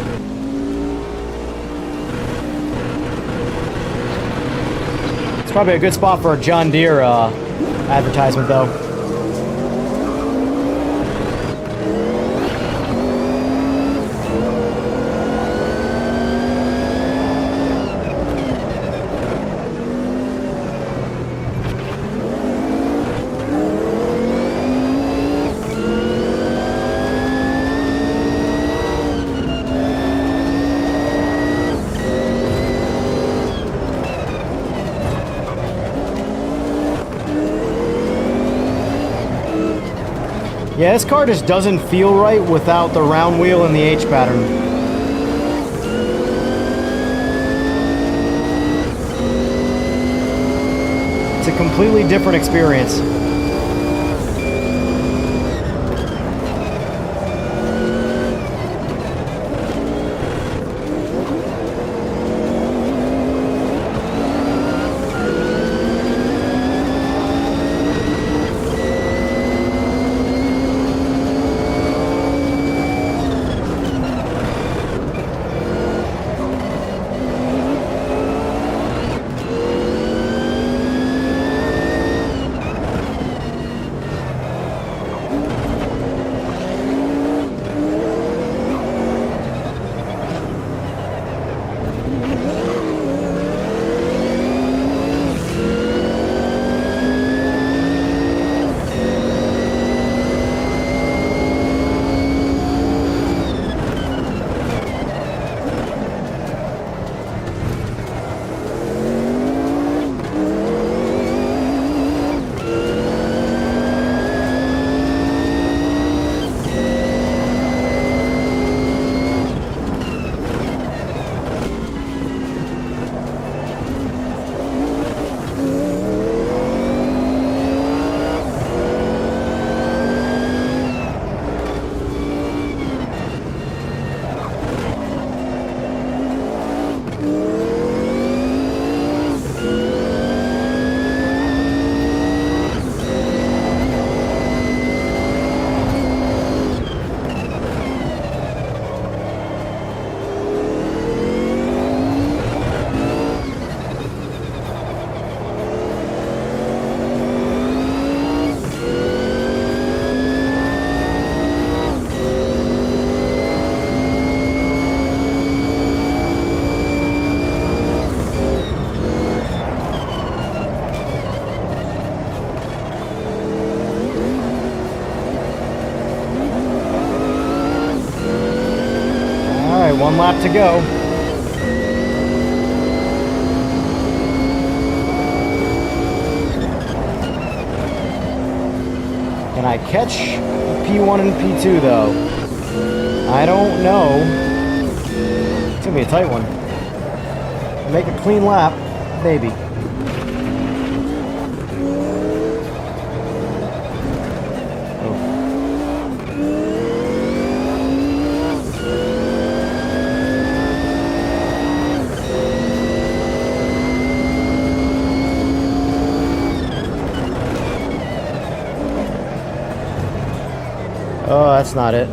It's probably a good spot for a John Deere advertisement, though. Yeah, this car just doesn't feel right without the round wheel and the H pattern. It's a completely different experience. One lap to go. Can I catch P1 and P2 though? I don't know. It's gonna be a tight one. Make a clean lap, maybe. Oh, that's not it.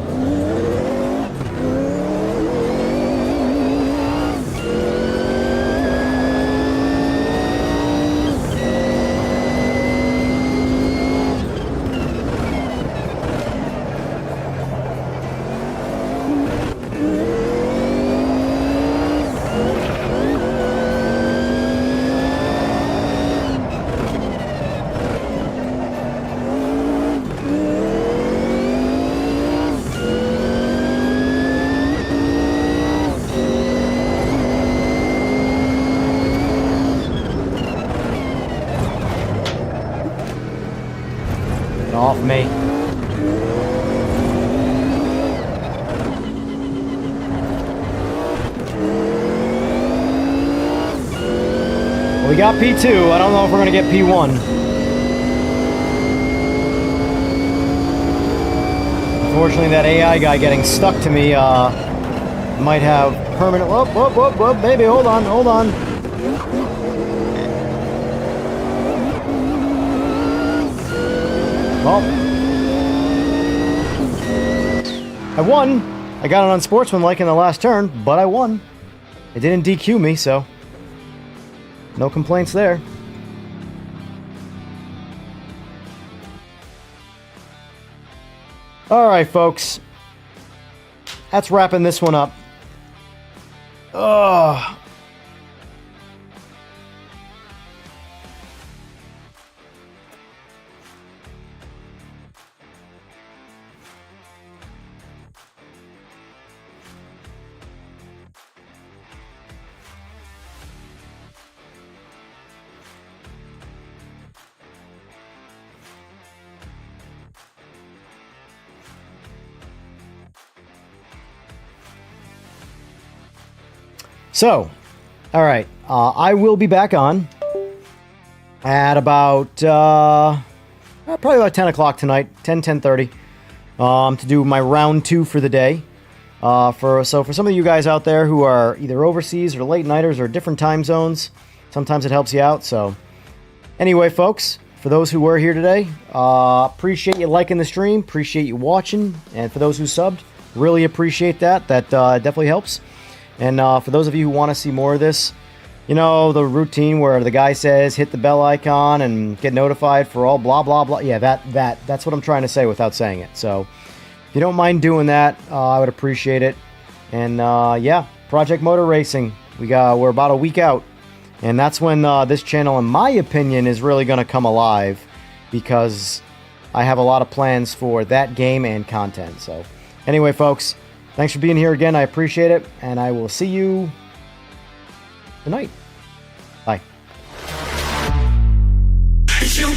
Off me. Well, we got P2. I don't know if we're going to get P1. Unfortunately, that AI guy getting stuck to me might have permanent... Whoop, whoop, whoop, whoop, baby, hold on, hold on. Well, I won. I got an unsportsmanlike in the last turn, but I won. It didn't DQ me, so no complaints there. Alright, folks. That's wrapping this one up. Ugh. So, all right, I will be back on at about probably about 10 o'clock tonight, 10:30, to do my round 2 for the day. For some of you guys out there who are either overseas or late nighters or different time zones, sometimes it helps you out. So, anyway, folks, for those who were here today, appreciate you liking the stream, appreciate you watching, and for those who subbed, really appreciate that. That definitely helps. And for those of you who want to see more of this, you know, the routine where the guy says, hit the bell icon and get notified for all blah, blah, blah. Yeah, that's what I'm trying to say without saying it. So if you don't mind doing that, I would appreciate it. And yeah, Project Motor Racing, we're about a week out. And that's when this channel, in my opinion, is really going to come alive, because I have a lot of plans for that game and content. So anyway, folks, thanks for being here again. I appreciate it, and I will see you tonight. Bye. Thank you.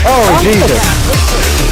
Oh, Jesus.